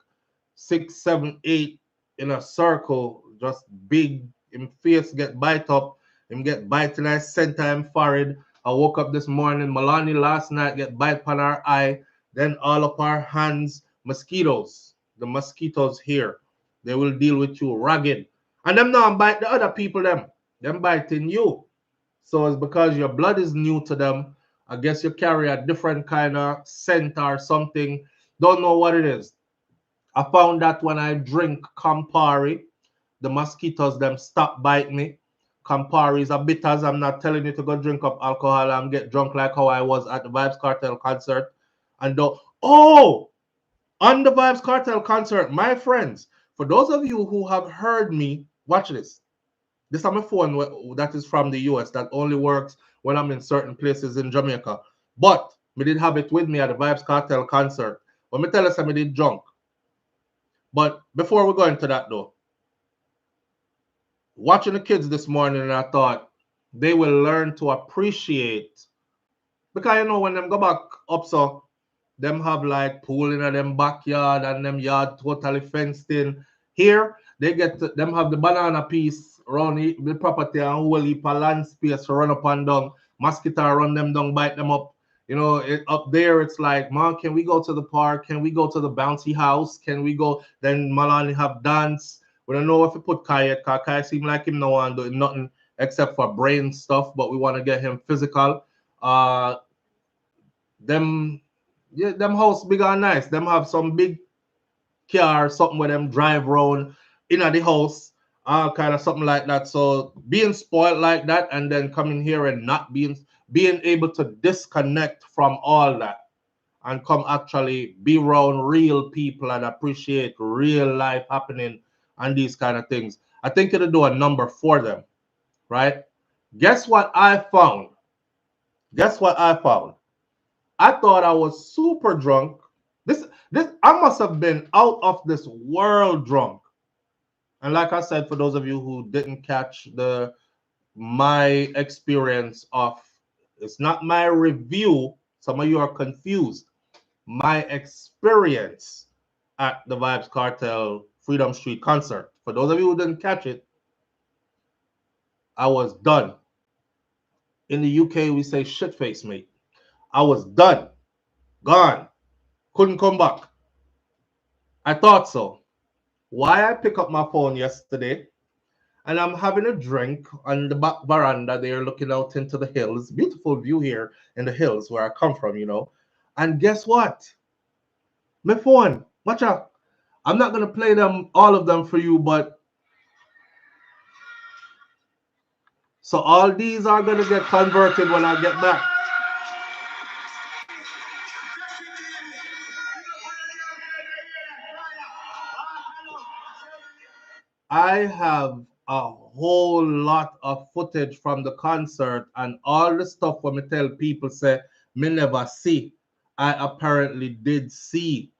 6, 7, 8 in a circle, just big. Him face get bite up. Him get bite in his center him forehead. I woke up this morning. Milani last night get bite on her eye. Then all up our hands. Mosquitoes. The mosquitoes here. They will deal with you ragged. And them not bite the other people them. Them biting you. So it's because your blood is new to them. I guess you carry a different kind of scent or something. Don't know what it is. I found that when I drink Campari, the mosquitoes them stop bite me. Campari is a bitters. I'm not telling you to go drink up alcohol and get drunk like how I was at the Vibes Cartel concert. And on the Vibes Cartel concert, my friends, for those of you who have heard me, watch this. This is my phone that is from the US that only works when I'm in certain places in Jamaica. But me did have it with me at the Vibes Cartel concert. When me tell us I did drunk. But before we go into that though, watching the kids this morning, and I thought they will learn to appreciate because when them go back up so them have like pool in them backyard and them yard totally fenced in. Here they them have the banana piece around the property and whole heap of land space to run up and down. Mosquito run them down, bite them up. Up there it's like, man, can we go to the park? Can we go to the bouncy house? Can we go? Then Malani have dance. We don't know if we put Kai yet. Kai seem like him no one doing nothing except for brain stuff, but we want to get him physical. Them them house big and nice. Them have some big car, something where them drive around in the house, all kind of something like that. So being spoiled like that and then coming here and not being able to disconnect from all that and come actually be around real people and appreciate real life happening and these kind of things. I think it'll do a number for them, right? Guess what I found? Guess what I found? I thought I was super drunk. This I must have been out of this world drunk. And like I said, for those of you who didn't catch my experience of, it's not my review. Some of you are confused. My experience at the Vibes Cartel Freedom Street concert. For those of you who didn't catch it, I was done. In the UK, we say shit face, mate. I was done, gone, couldn't come back. I thought so. Why I pick up my phone yesterday and I'm having a drink on the back veranda there looking out into the hills. Beautiful view here in the hills where I come from, you know. And guess what? My phone, watch out. I'm not gonna play them all of them for you, but so all these are gonna get converted when I get back. I have a whole lot of footage from the concert and all the stuff when me tell people say me never see. I apparently did see.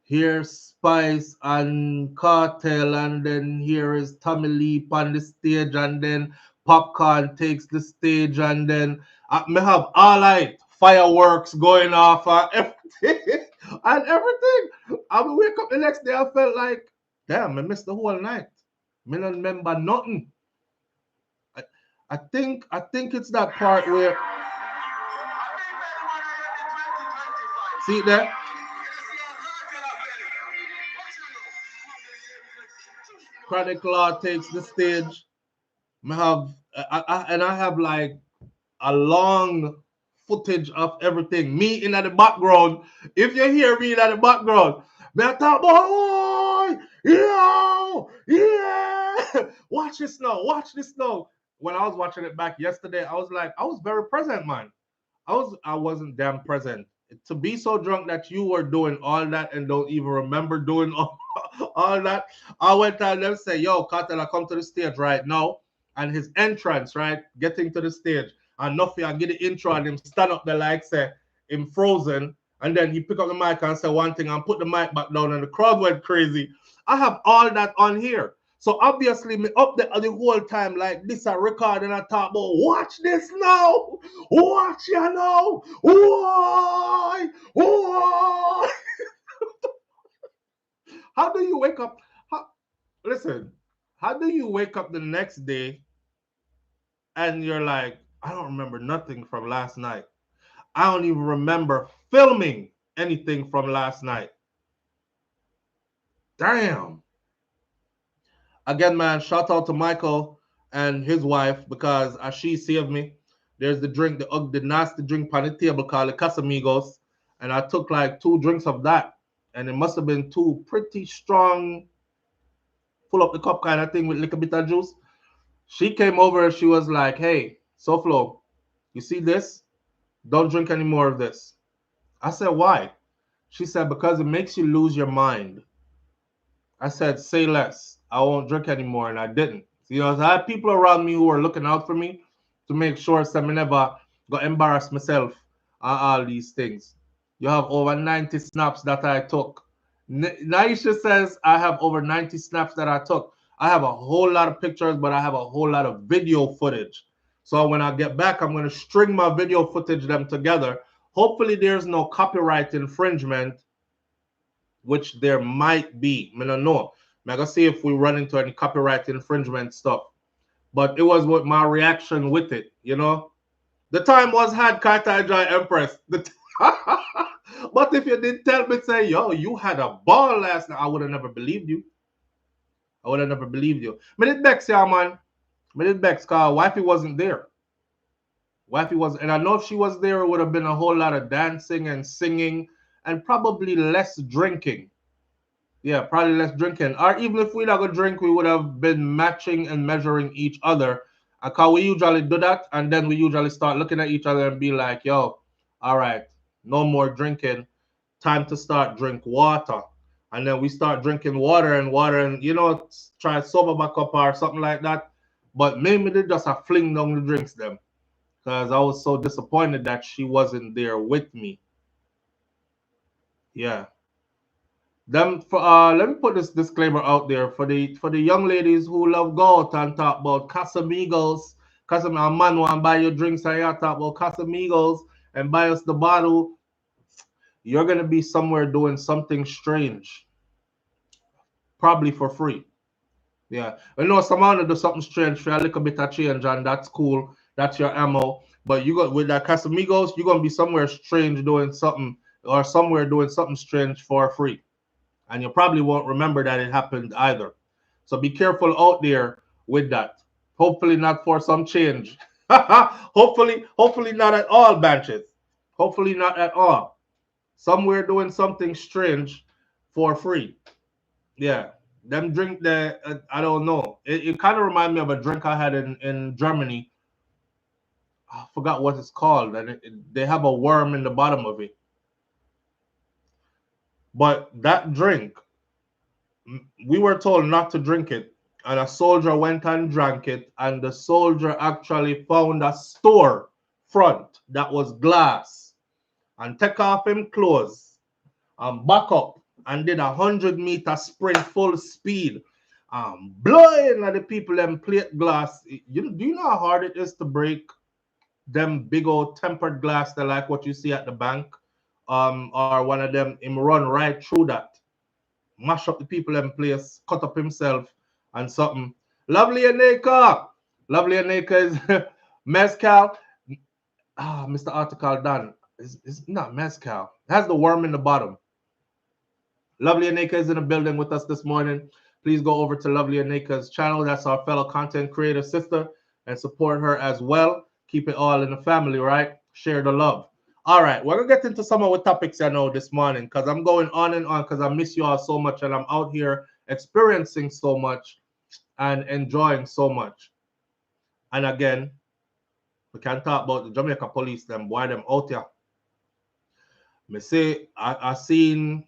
Here's Spice and Cartel, and then here is Tommy Lee on the stage, and then Popcorn takes the stage, and then me have all right fireworks going off and everything, and everything. I will wake up the next day. I felt like, damn, I missed the whole night. Me don't remember nothing. I, I think it's that part where see it there. Chronic Law takes the stage. I have and I have like a long footage of everything. Me in the background. If you hear me in the background, me I talk, boy, yeah. Watch this now. Watch this now. When I was watching it back yesterday, I was like, I was very present, man. I wasn't damn present. To be so drunk that you were doing all that and don't even remember doing all that. I went down there and say, yo, Cartel, come to the stage right now. And his entrance, right? Getting to the stage. And nothing, I get the intro and him stand up there like say him frozen. And then he pick up the mic and say one thing and put the mic back down and the crowd went crazy. I have all that on here. So obviously me up there the whole time like this a record and I talk about watch this now. Watch you now. Why? Why? How do you wake up? Listen, how do you wake up the next day and you're like, I don't remember nothing from last night. I don't even remember filming anything from last night. Damn. Again, man, shout out to Michael and his wife because as she saved me. There's the drink, the nasty drink on the table called the Casamigos. And I took like 2 drinks of that. And it must have been 2 pretty strong, full up the cup kind of thing with a little bit of juice. She came over and she was like, hey, SouFlo, you see this? Don't drink any more of this. I said, why? She said, because it makes you lose your mind. I said, say less. I won't drink anymore. And I didn't. You know, I had people around me who were looking out for me to make sure that I never got embarrassed myself on all these things. You have over 90 snaps that I took. Naisha says I have over 90 snaps that I took. I have a whole lot of pictures, but I have a whole lot of video footage. So when I get back, I'm going to string my video footage them together. Hopefully there's no copyright infringement, which there might be. I don't know. I'm going to see if we run into any copyright infringement stuff. But it was what my reaction with it, you know. The time was had, Carter Joy Empress. But if you didn't tell me, say, yo, you had a ball last night, I would have never believed you. I would have never believed you. I did Bex, yeah, man. I did Bex, because wifey wasn't there. Wifey was, and I know if she was there, it would have been a whole lot of dancing and singing and probably less drinking. Yeah, probably less drinking. Or even if we not go drink, we would have been matching and measuring each other. Because we usually do that, and then we usually start looking at each other and be like, yo, all right, no more drinking. Time to start drink water. And then we start drinking water, and you know, try sober back up or something like that. But maybe they just have fling down the drinks them. Because I was so disappointed that she wasn't there with me. Yeah. Them for let me put this disclaimer out there for the young ladies who love go out and talk about Casamigos. A man want buy you drinks and you talk about Casamigos and buy us the bottle. You're gonna be somewhere doing something strange, probably for free. Yeah, I know someone to do something strange for a little bit of change, and that's cool. That's your ammo. But you got with that Casamigos, you're gonna be somewhere strange doing something, or somewhere doing something strange for free, and you probably won't remember that it happened either. So be careful out there with that. Hopefully not for some change. Hopefully not at all, Banches. Hopefully not at all. Somewhere doing something strange for free. Yeah. Them drink the I don't know. It kind of reminds me of a drink I had in Germany. I forgot what it's called, and they have a worm in the bottom of it. But that drink, we were told not to drink it, and a soldier went and drank it, and the soldier actually found a store front that was glass, and take off him clothes and back up and did 100-meter sprint full speed, blowing at the people them plate glass. Do you know how hard it is to break them big old tempered glass that like what you see at the bank? Or one of them him run right through that, mash up the people in place, cut up himself and something. Lovely Aneka. Lovely Aneka is mezcal. Mr. Article done. It's not mezcal. It has the worm in the bottom. Lovely Aneka is in the building with us this morning. Please go over to Lovely Aneka's channel. That's our fellow content creator sister, and support her as well. Keep it all in the family, right? Share the love. All right, we're gonna get into some of the topics I know this morning, because I'm going on and on because I miss you all so much, and I'm out here experiencing so much and enjoying so much. And again, we can talk about the Jamaica police, them boy them out here. Me say I seen,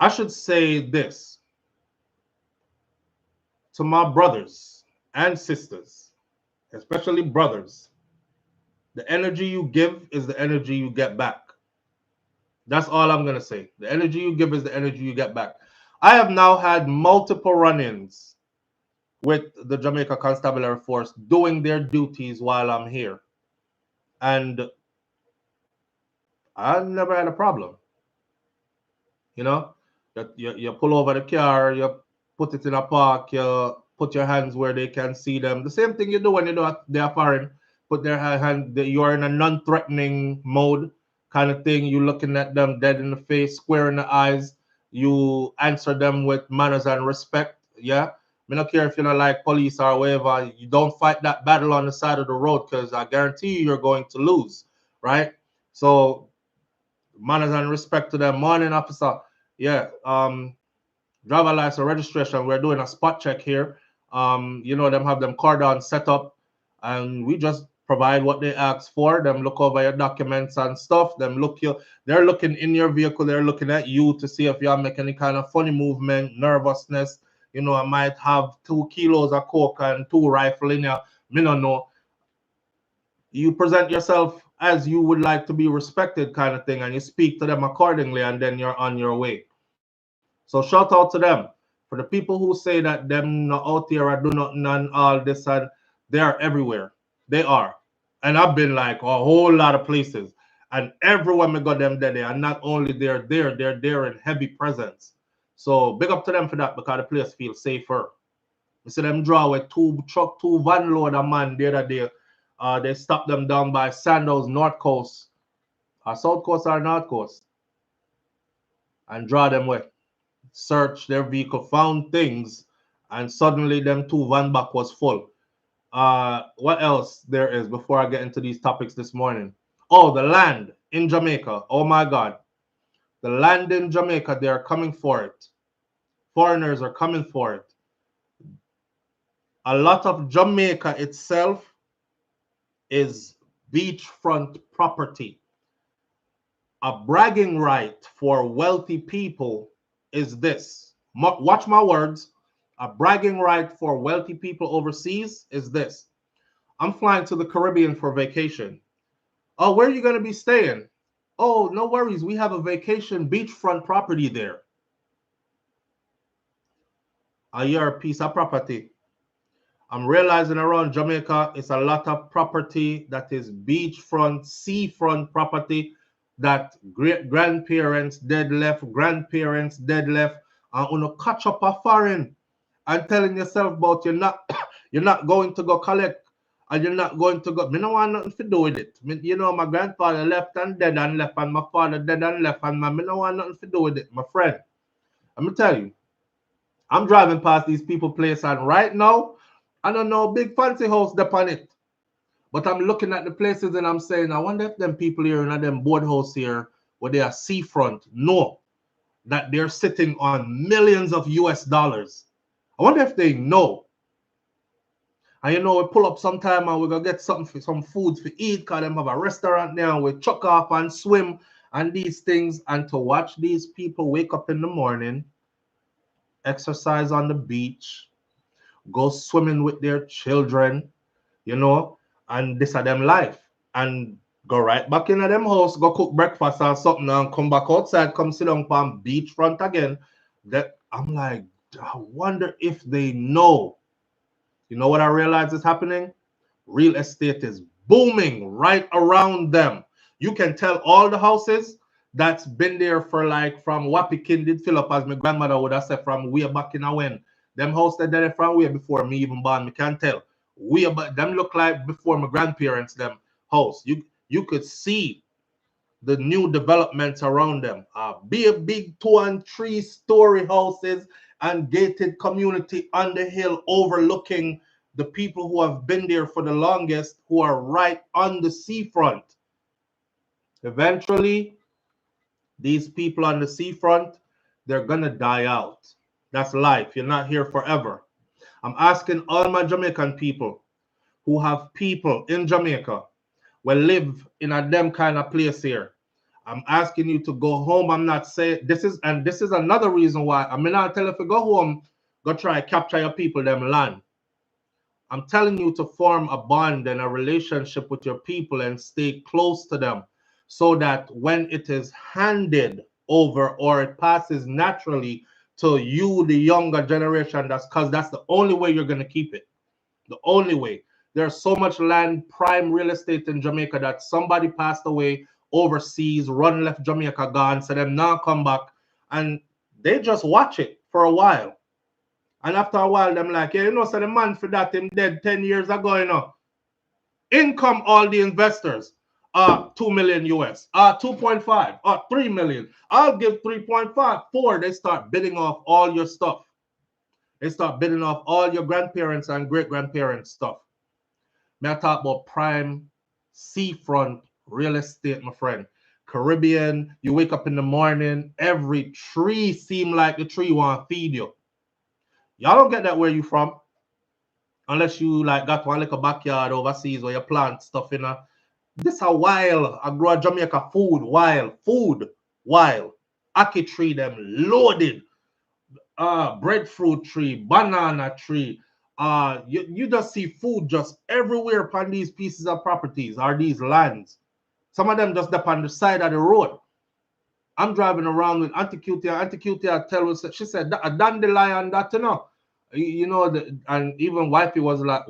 I should say this to my brothers and sisters, especially brothers. The energy you give is the energy you get back. That's all I'm going to say. The energy you give is the energy you get back. I have now had multiple run-ins with the Jamaica Constabulary Force doing their duties while I'm here. And I never had a problem. You know, you pull over the car, you put it in a park, you put your hands where they can see them. The same thing you do when they are foreign. Put their hand, you're in a non-threatening mode kind of thing. You're looking at them dead in the face, square in the eyes. You answer them with manners and respect. Yeah. I don't care if you're not like police or whatever. You don't fight that battle on the side of the road, because I guarantee you're going to lose. Right? So manners and respect to them. Morning, officer. Yeah. Driver license registration. We're doing a spot check here. Them have them cordon set up, and we just provide what they ask for. Them look over your documents and stuff. They're looking in your vehicle. They're looking at you to see if you make any kind of funny movement, nervousness. I might have 2 kilos of coke and 2 rifle in you. Me don't know. You present yourself as you would like to be respected, kind of thing, and you speak to them accordingly, and then you're on your way. So shout out to them. For the people who say that them not out here or do not none all this, and they are everywhere. They are. And I've been like a whole lot of places. And everywhere we got them there. And not only they're there in heavy presence. So big up to them for that, because the place feels safer. You see them draw with 2 van load of man the other day. They stopped them down by Sandals North Coast. South Coast or North Coast. And draw them with. Search their vehicle, found things, and suddenly them 2 van back was full. What else there is before I get into these topics this morning? Oh, the land in Jamaica. Oh my God. The land in Jamaica, they are coming for it. Foreigners are coming for it. A lot of Jamaica itself is beachfront property. A bragging right for wealthy people is this. Watch my words. A bragging right for wealthy people overseas is this. I'm flying to the Caribbean for vacation. Oh, where are you going to be staying? Oh, no worries. We have a vacation beachfront property there. You're a piece of property. I'm realizing around Jamaica, it's a lot of property that is beachfront, seafront property that great grandparents dead left, grandparents dead left, and you catch up a foreign and telling yourself about you're not going to go collect and you're not going to go. Me no want nothing to do with it. You know, my grandfather left and dead and left, and my father dead and left, and me no want nothing to do with it, my friend. I'm gonna tell you, I'm driving past these people place, and right now, I don't know big fancy house up on it. But I'm looking at the places and I'm saying, I wonder if them people here in them board house here where they are seafront know that they're sitting on millions of US dollars. I wonder if they know. And you know, we pull up sometime and we're gonna get something for some food to eat, because them have a restaurant there and we chuck off and swim and these things, and to watch these people wake up in the morning, exercise on the beach, go swimming with their children, you know, and this are them life. And go right back in them house, go cook breakfast or something, and come back outside, come sit down on beachfront again. That I'm like, I wonder if they know. You know what I realize is happening? Real estate is booming right around them. You can tell all the houses that's been there for like from Wapikin did fill up, as my grandmother would have said, from way back in a when. Them houses that did it from way before me even born, me can't tell. Way but them look like before my grandparents them house. You could see the new developments around them. Be a big 2 and 3 story houses and gated community on the hill overlooking the people who have been there for the longest, who are right on the seafront. Eventually, these people on the seafront, they're gonna die out. That's life. You're not here forever. I'm asking all my Jamaican people who have people in Jamaica will live in a them kind of place here. I'm asking you to go home. I'm not saying this is another reason why I mean not tell if you go home, go try capture your people, them land. I'm telling you to form a bond and a relationship with your people and stay close to them, so that when it is handed over or it passes naturally to you, the younger generation, that's the only way you're gonna keep it. The only way. There's so much land, prime real estate in Jamaica, that somebody passed away overseas, run left Jamaica, gone, so them now come back and they just watch it for a while. And after a while, them like, yeah, you know, so the man for that him dead 10 years ago, you know. In come all the investors. 2 million US, 2.5, 3 million. I'll give 3.5, 4. They start bidding off all your stuff. They start bidding off all your grandparents and great-grandparents stuff. May I talk about prime seafront real estate, my friend. Caribbean, you wake up in the morning, every tree seem like the tree want to feed you. Y'all don't get that where you from. Unless you like got one like a backyard overseas where you plant stuff in a. This a wild. I grow Jamaica food, wild. Ackee tree them loaded. Breadfruit tree, banana tree. You just see food just everywhere upon these pieces of properties or these lands. Some of them just up on the side of the road. I'm driving around with Auntie Cutie. Auntie Cutie, I tell her, she said, a dandelion, that, you know. You know, and even Wifey was like,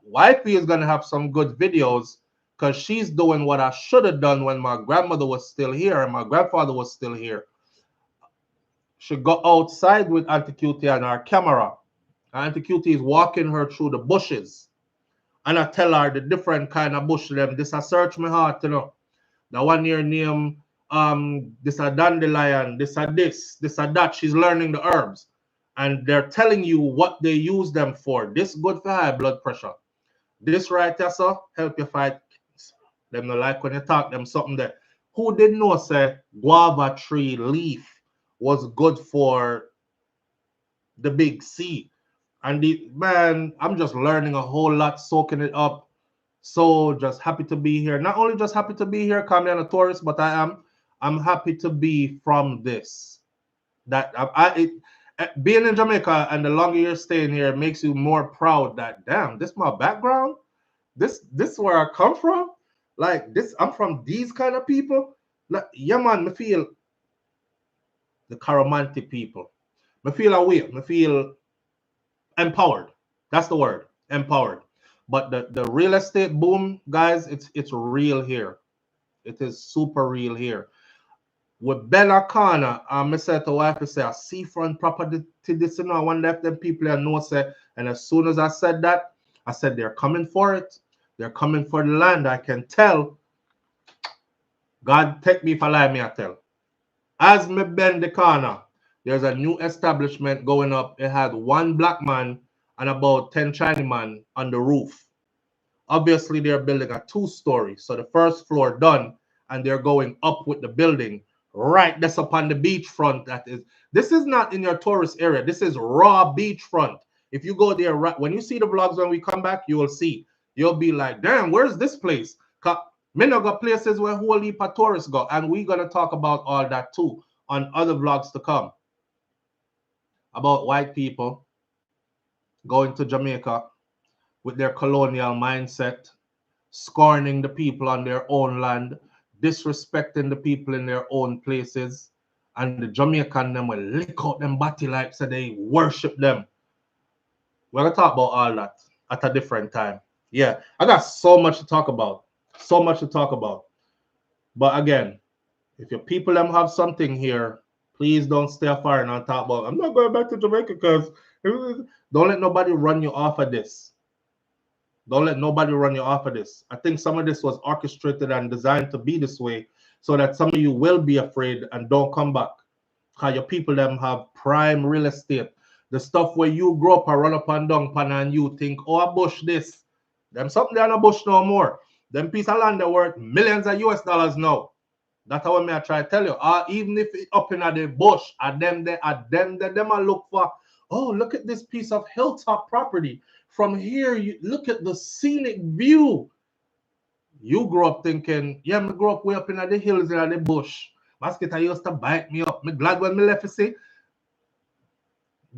Wifey is going to have some good videos, because she's doing what I should have done when my grandmother was still here and my grandfather was still here. She go outside with Auntie Cutie and her camera. Auntie Cutie is walking her through the bushes. And I tell her the different kind of bush them. This a search my heart, you know. The one here name, this a dandelion, this a that. She's learning the herbs. And they're telling you what they use them for. This good for high blood pressure. This right here, so help you fight. Them no like when you talk them something that. Who didn't know, say, guava tree leaf was good for the big C? And man, I'm just learning a whole lot, soaking it up. So just happy to be here. Not only just happy to be here, coming on a tourist, but I'm happy to be from this. That being in Jamaica and the longer you're staying here makes you more proud that damn, this is my background. This is where I come from. Like this, I'm from these kind of people. Like, yeah, man, me feel the Caramanti people. Me feel aware. Me feel empowered. That's the word, empowered. But the real estate boom, guys, it's real here. It is super real here. With Bella Corner, I said to wife, I say, a seafront property to this, you know, I wonder if them people I know say, and as soon as I said that, I said they're coming for it. They're coming for the land. I can tell. God take me if I lie, me I tell. As me bend the corner, there's a new establishment going up. It had one black man and about 10 Chinaman on the roof. Obviously, they're building a two-story. So the first floor done, and they're going up with the building right that's upon the beachfront. This is not in your tourist area. This is raw beachfront. If you go there, when you see the vlogs when we come back, you will see. You'll be like, damn, where's this place? Many got places where whole heap of tourists go, and we're gonna talk about all that too on other vlogs to come about white people going to Jamaica with their colonial mindset, scorning the people on their own land, disrespecting the people in their own places, and the Jamaican them will lick out them body like so they worship them. We're gonna talk about all that at a different time. Yeah, I got so much to talk about. So much to talk about. But again, if your people them have something here, please don't stay afar and talk about I'm not going back to Jamaica because don't let nobody run you off of this. Don't let nobody run you off of this. I think some of this was orchestrated and designed to be this way so that some of you will be afraid and don't come back. Because your people them have prime real estate. The stuff where you grow up and run up and down pan and you think, oh, a bush this. Them something they are not bush no more. Them piece of land that worth millions of US dollars now. That's how I try to tell you. Even if it up in the bush, them I look for, oh, look at this piece of hilltop property. From here, you look at the scenic view. You grow up thinking, yeah, me grow up way up in the hills in the bush. Mosquito used to bite me up. Me glad when me left to see.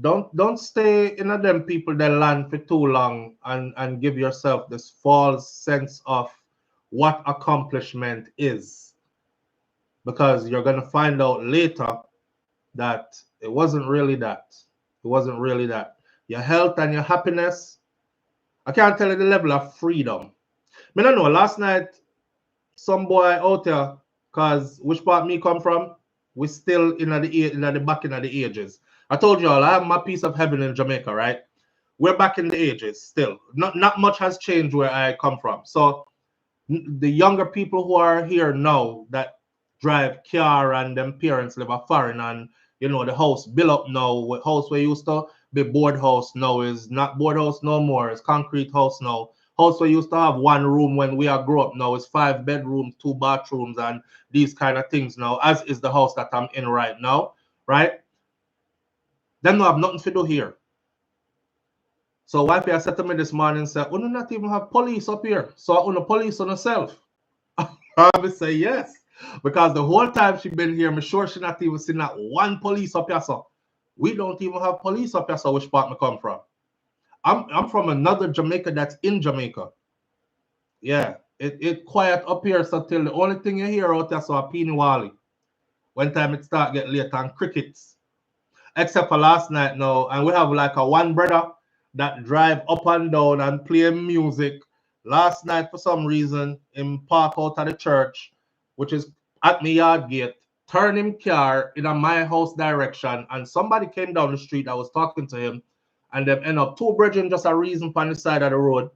Don't stay in them people that land for too long and give yourself this false sense of what accomplishment is. Because you're going to find out later that it wasn't really that. It wasn't really that. Your health and your happiness, I can't tell you the level of freedom. I don't know, last night, some boy out there, because which part me come from, we still in the back in the ages. I told you all, I have my piece of heaven in Jamaica, right? We're back in the ages still. Not much has changed where I come from. So the younger people who are here now that drive car and them parents live a foreign and you know the house built up now, house where used to be board house now is not board house no more, it's concrete house now. House where used to have one room when we are grow up now is 5 bedrooms, 2 bathrooms and these kind of things now, as is the house that I'm in right now, right? Them no have nothing to do here. So wifey I said to me this morning, said, "Oh, not even have police up here. So I own police on herself." I would say yes. Because the whole time she been here, I'm sure she not even seen that one police up here. So we don't even have police up here. So which part me come from? I'm from another Jamaica that's in Jamaica. Yeah, it quiet up here. So till the only thing you hear out there so a peeny wally. When time it start get late and crickets. Except for last night now, and we have like a one brother that drive up and down and play music. Last night, for some reason, him park out of the church, which is at my yard gate, turn him car in a my house direction, and somebody came down the street. I was talking to him, and them end up two brethren just a reason on the side of the road.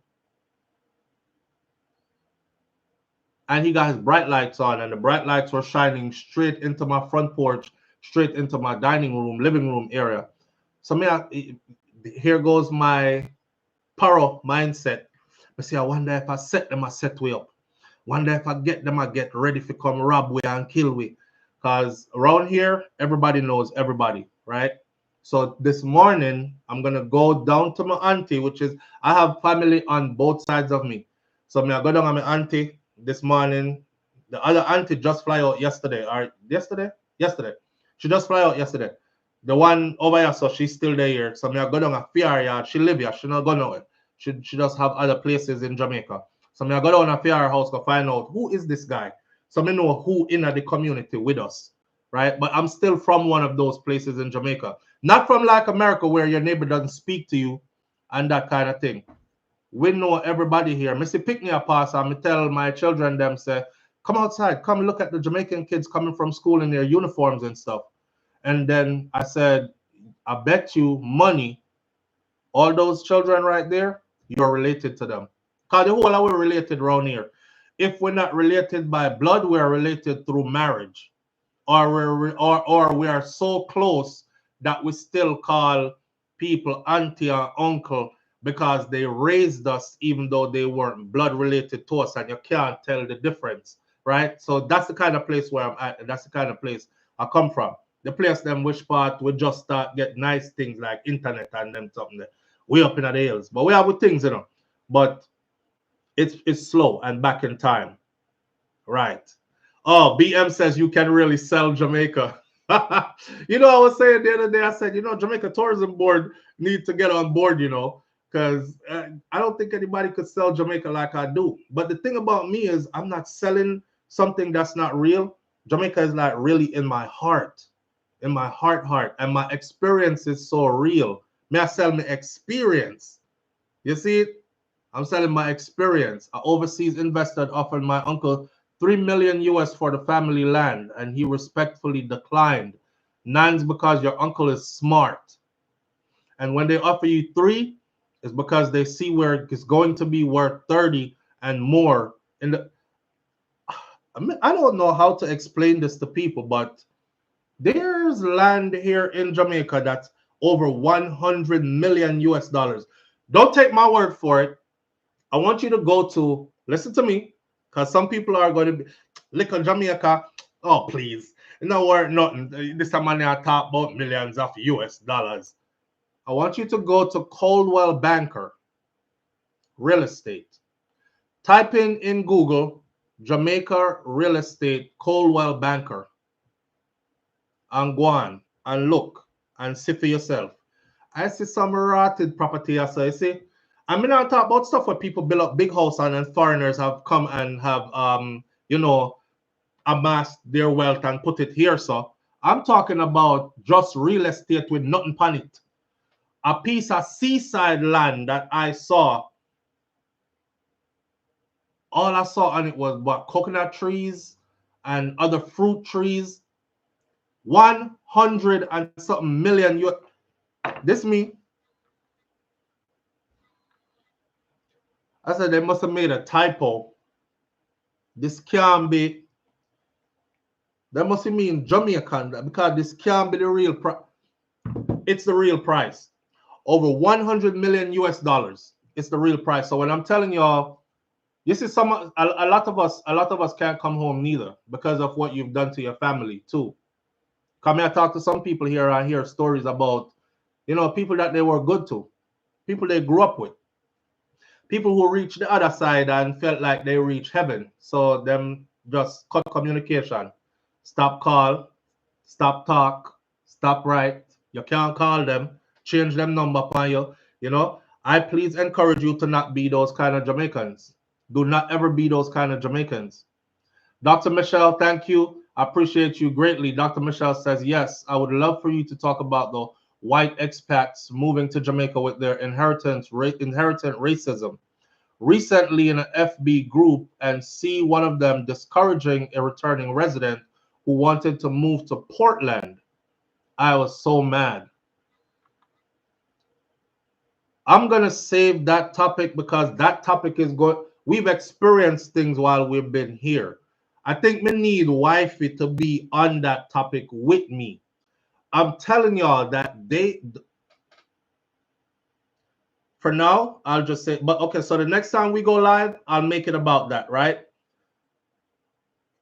And he got his bright lights on, and the bright lights were shining straight into my front porch, straight into my dining room, living room area. So here goes my paro mindset. I say, I wonder if I set them, I set way up. Wonder if I get them, I get ready to come rob we and kill we. Because around here, everybody knows everybody, right? So this morning, I'm going to go down to my auntie, which is, I have family on both sides of me. So I go down to my auntie this morning. The other auntie just fly out yesterday. Or yesterday? Yesterday. She just fly out yesterday. The one over here, so she's still there. So I go down to Fiar yard. She live here. She not go nowhere. She just have other places in Jamaica. So I go down to Fiar house to find out who is this guy. So I know who in the community with us, right? But I'm still from one of those places in Jamaica. Not from like America where your neighbor doesn't speak to you and that kind of thing. We know everybody here. Missy pick me a pass and me tell my children them say, come outside, come look at the Jamaican kids coming from school in their uniforms and stuff. And then I said, I bet you money, all those children right there, you're related to them. Because the whole of we're related around here. If we're not related by blood, we're related through marriage. Or we are so close that we still call people auntie or uncle because they raised us even though they weren't blood related to us, and you can't tell the difference, right? So that's the kind of place where I'm at, and that's the kind of place I come from. The place them which part we just start get nice things like internet and them something that we up in the hills, but we have good things, but it's slow and back in time. Right. Oh, BM says you can really sell Jamaica. I was saying the other day, I said, Jamaica Tourism Board need to get on board, because I don't think anybody could sell Jamaica like I do. But the thing about me is I'm not selling something that's not real. Jamaica is like really in my heart, and my experience is so real. May I sell my experience? You see it? I'm selling my experience. An overseas investor offered my uncle 3 million US for the family land, and he respectfully declined. Nine's because your uncle is smart. And when they offer you 3, it's because they see where it's going to be worth 30 and more. I don't know how to explain this to people, but there's land here in Jamaica that's over 100 million US dollars. Don't take my word for it. I want you to go to, listen to me, because some people are going to be, look on Jamaica, oh, please. No word, nothing. This time I talk about millions of US dollars. I want you to go to Coldwell Banker, real estate. Type in Google, Jamaica real estate, Coldwell Banker, and go on and look and see for yourself. I see some rotted property, so you see. I mean, I talk about stuff where people build up big house and foreigners have come and have, amassed their wealth and put it here. So I'm talking about just real estate with nothing on it. A piece of seaside land that I saw. All I saw on it was what coconut trees and other fruit trees. 100 and something million. This me. I said they must have made a typo. This can't be. That must mean Jamaican, because this can't be the real price. It's the real price. Over 100 million US dollars. It's the real price. So when I'm telling y'all, this is a lot of us can't come home neither because of what you've done to your family too. Come here, talk to some people here. I hear stories about, people that they were good to, people they grew up with, people who reached the other side and felt like they reached heaven. So them just cut communication. Stop call, stop talk, stop write. You can't call them, change them number upon you. I please encourage you to not be those kind of Jamaicans. Do not ever be those kind of Jamaicans. Dr. Michelle, thank you. I appreciate you greatly. Dr. Michelle says, yes, I would love for you to talk about the white expats moving to Jamaica with their inherent racism. Recently in an FB group, and see one of them discouraging a returning resident who wanted to move to Portland. I was so mad. I'm going to save that topic because that topic is good. We've experienced things while we've been here. I think we need wifey to be on that topic with me. I'm telling y'all that for now, I'll just say, but okay, so the next time we go live, I'll make it about that, right?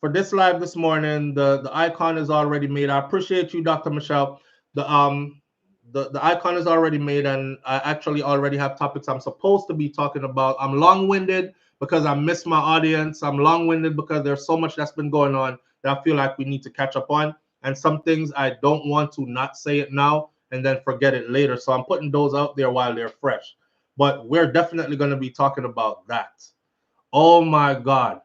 For this live this morning, the icon is already made. I appreciate you, Dr. Michelle. The icon is already made, and I actually already have topics I'm supposed to be talking about. I'm long-winded because I miss my audience. I'm long-winded because there's so much that's been going on that I feel like we need to catch up on. And some things I don't want to not say it now and then forget it later. So I'm putting those out there while they're fresh. But we're definitely going to be talking about that. Oh my God.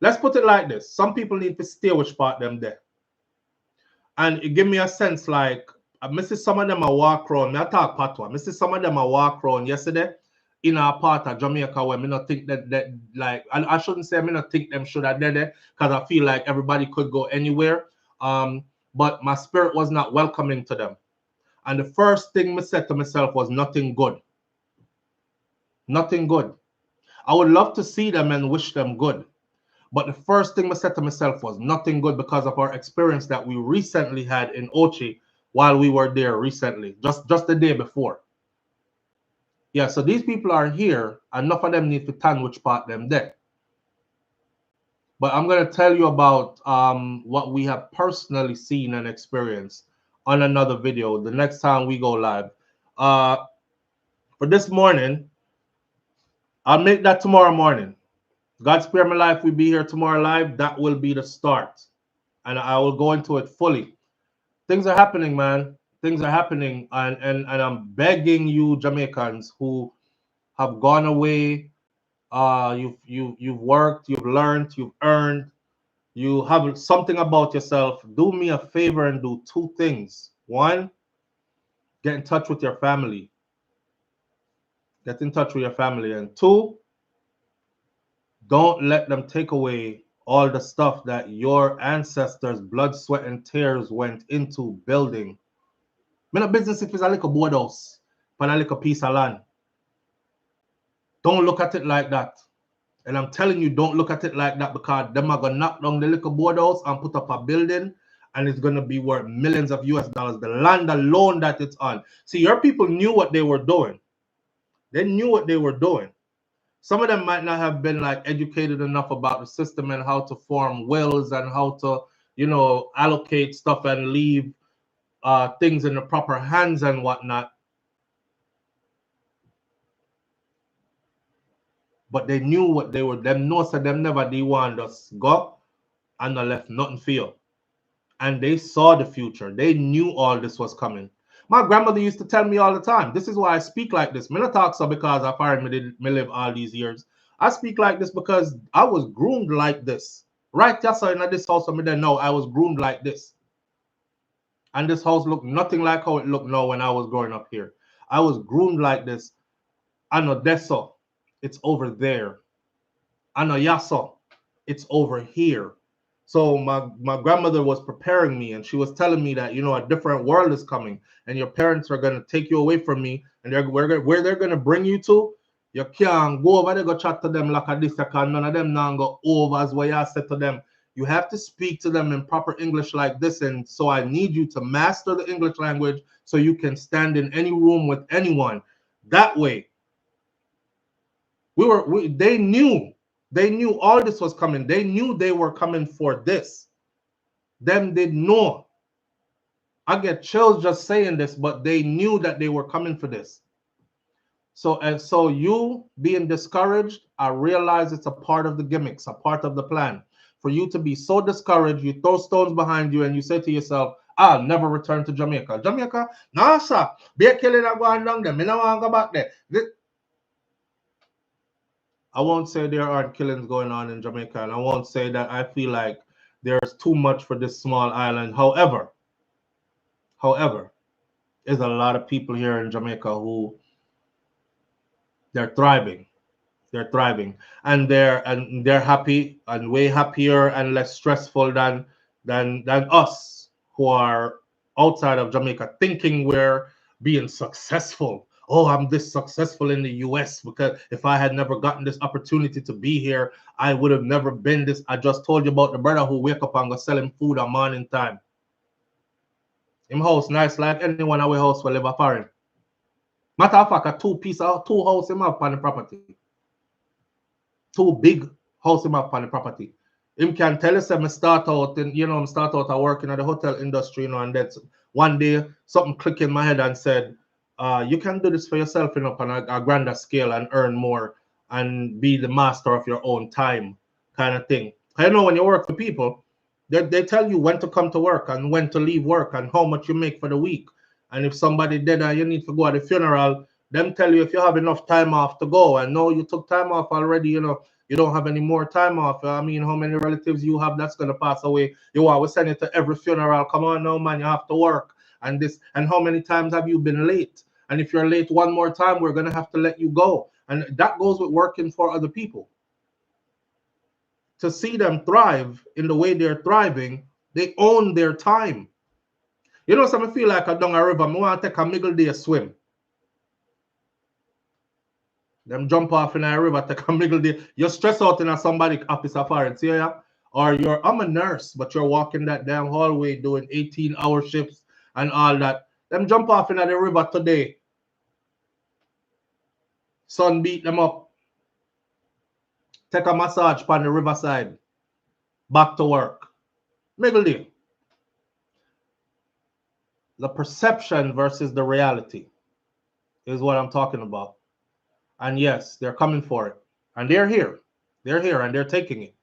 Let's put it like this. Some people need to stay with spot them there. And it give me a sense like, I see some of them a walk around. I talk patois. I see some of them a walk around yesterday in a part of Jamaica where I not think that like, I shouldn't say I not think them should have done it because I feel like everybody could go anywhere. But my spirit was not welcoming to them. And the first thing I said to myself was nothing good. Nothing good. I would love to see them and wish them good. But the first thing I said to myself was nothing good because of our experience that we recently had in Ochi while we were there recently, just the day before. Yeah, so these people are here, enough of them need to tan which part them there. But I'm going to tell you about what we have personally seen and experienced on another video the next time we go live. For this morning, I'll make that tomorrow morning. God spare my life, we be here tomorrow live. That will be the start. And I will go into it fully. Things are happening, man. Things are happening. And I'm begging you, Jamaicans who have gone away, you've worked, you've learned, you've earned, you have something about yourself. Do me a favor and do two things. One, get in touch with your family. Get in touch with your family. And two, don't let them take away all the stuff that your ancestors' blood, sweat, and tears went into building. Me no business if it's a little board house, but a little piece of land. Don't look at it like that. And I'm telling you, don't look at it like that because them are going to knock down the little board house and put up a building and it's going to be worth millions of US dollars. The land alone that it's on. See, your people knew what they were doing. They knew what they were doing. Some of them might not have been like educated enough about the system and how to form wills and how to, you know, allocate stuff and leave things in the proper hands and whatnot. But they knew what they were. Them know so them never they want us go and not left nothing for you. And they saw the future. They knew all this was coming. My grandmother used to tell me all the time, this is why I speak like this. Me not talk so because I fired me live all these years. I speak like this because I was groomed like this. Right, yes, in this house, I didn't know I was groomed like this. And this house looked nothing like how it looked now when I was growing up here. I was groomed like this. Ano deso, it's over there. Ano yaso, it's over here. So my grandmother was preparing me and she was telling me that, you know, a different world is coming and your parents are going to take you away from me and where they're going to bring you to, you can't go over there, go chat to them like this, because none of them now go over as what I said to them. You have to speak to them in proper English like this. And so I need you to master the English language so you can stand in any room with anyone. That way, they knew all this was coming. They knew they were coming for this. Them did know. I get chills just saying this, but they knew that they were coming for this. So you being discouraged, I realize it's a part of the gimmicks, a part of the plan. For you to be so discouraged, you throw stones behind you and you say to yourself, I'll never return to Jamaica. Jamaica? No, sir. Be a killing that going down there. Me no want to go back there. I won't say there aren't killings going on in Jamaica, and I won't say that I feel like there's too much for this small island. However, there's a lot of people here in Jamaica who they're thriving. They're thriving, and they're happy and way happier and less stressful than us who are outside of Jamaica, thinking we're being successful. Oh, I'm this successful in the US because if I had never gotten this opportunity to be here, I would have never been this. I just told you about the brother who wake up and go sell him food at morning time. Him house nice like anyone away house will live a foreign. Matter of fact, a two house him have on the property. Two big house him have on the property. Him can tell us that I start out and start out working at the hotel industry, and that's one day something clicked in my head and said, you can do this for yourself, on a grander scale and earn more and be the master of your own time kind of thing. I know when you work for people, they tell you when to come to work and when to leave work and how much you make for the week. And if somebody dead and you need to go at the funeral, them tell you if you have enough time off to go. And no, you took time off already, you don't have any more time off. I mean, how many relatives you have that's going to pass away? You always send it to every funeral. Come on now, man, you have to work. And how many times have you been late? And if you're late one more time, we're going to have to let you go. And that goes with working for other people. To see them thrive in the way they're thriving, they own their time. You know, some feel like I down a river, I want to take a middle day swim. Them jump off in a river, take a middle day. You're stressed out in a somebody office of see ya? Or I'm a nurse, but you're walking that damn hallway doing 18-hour shifts and all that. Them jump off in the river today. Sun beat them up. Take a massage on the riverside. Back to work. Middle day. The perception versus the reality is what I'm talking about. And yes, they're coming for it. And they're here. They're here and they're taking it.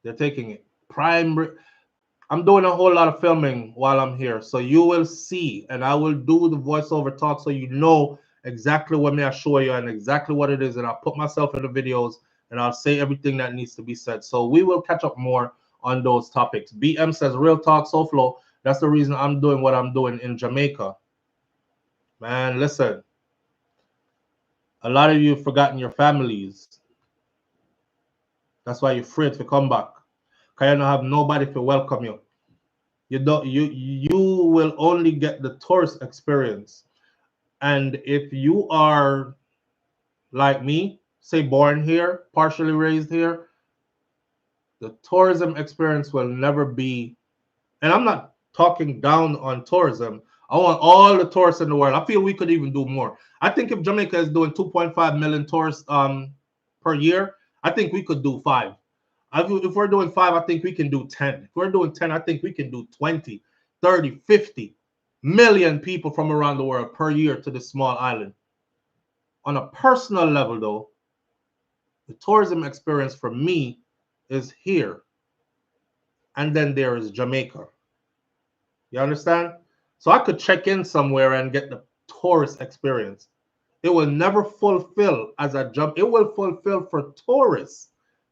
They're taking it. I'm doing a whole lot of filming while I'm here. So you will see, and I will do the voiceover talk so you know exactly what I show you and exactly what it is. And I'll put myself in the videos and I'll say everything that needs to be said. So we will catch up more on those topics. BM says, real talk, SouFlo. That's the reason I'm doing what I'm doing in Jamaica. Man, listen. A lot of you have forgotten your families. That's why you're afraid to come back. Because you don't have nobody to welcome you. You will only get the tourist experience. And if you are like me, say born here, partially raised here, the tourism experience will never be, and I'm not talking down on tourism. I want all the tourists in the world. I feel we could even do more. I think if Jamaica is doing 2.5 million tourists per year, I think we could do 5. If we're doing 5, I think we can do 10. If we're doing 10, I think we can do 20, 30, 50 million people from around the world per year to this small island. On a personal level, though, the tourism experience for me is here. And then there is Jamaica. You understand? So I could check in somewhere and get the tourist experience. It will never fulfill as a job. It will fulfill for tourists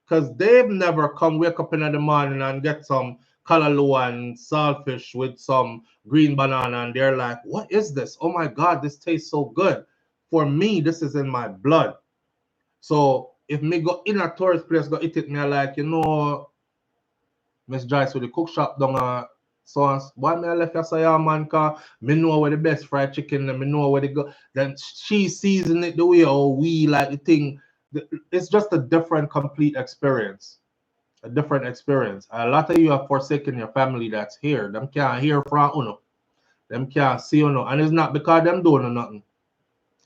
because they've never come wake up in the morning and get some kalaloo and saltfish with some green banana and they're like, what is this? Oh my God, this tastes so good. For me, this is in my blood. So if me go in a tourist place, go eat it, me like, Miss Joyce with the cook shop down so why me I left you say yeah man, cause me know where the best fried chicken and me know where they go. Then she season it the way or we like the thing. It's just a different complete experience. A different experience. A lot of you have forsaken your family that's here. Them can't hear from uno. Them can't see uno. And it's not because them doing nothing.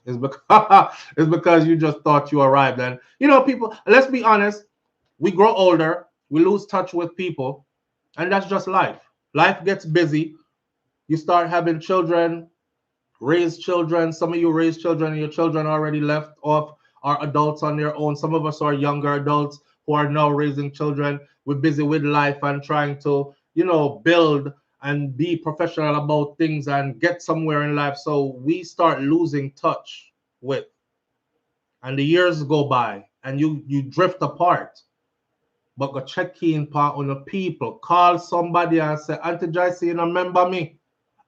It's because it's because you just thought you arrived. And people, let's be honest, we grow older, we lose touch with people, and that's just life. Life gets busy. You start having children, raise children. Some of you raise children and your children already left off, are adults on their own. Some of us are younger adults who are now raising children. We're busy with life and trying to, build and be professional about things and get somewhere in life. So we start losing touch with. And the years go by and you drift apart. But go check in on the people. Call somebody and say, Auntie Joyce, you remember me?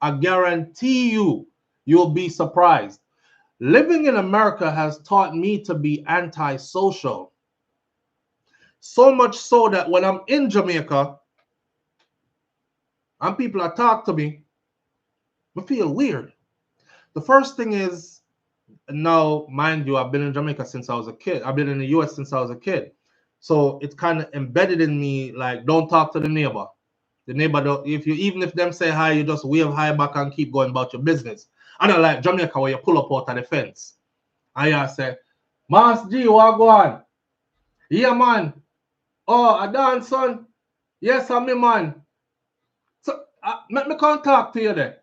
I guarantee you'll be surprised. Living in America has taught me to be antisocial. So much so that when I'm in Jamaica and people are talk to me, I feel weird. The first thing is, now, mind you, I've been in Jamaica since I was a kid. I've been in the US since I was a kid. So it's kind of embedded in me, like, don't talk to the neighbor. The neighbor, don't, even if them say hi, you just wave hi back and keep going about your business. I don't like Jamaica where you pull up out of the fence. And you say, Mas G, what go on? Yeah, man. Oh, I dance, son. Yes, I'm me, man. So, let me come talk to you there.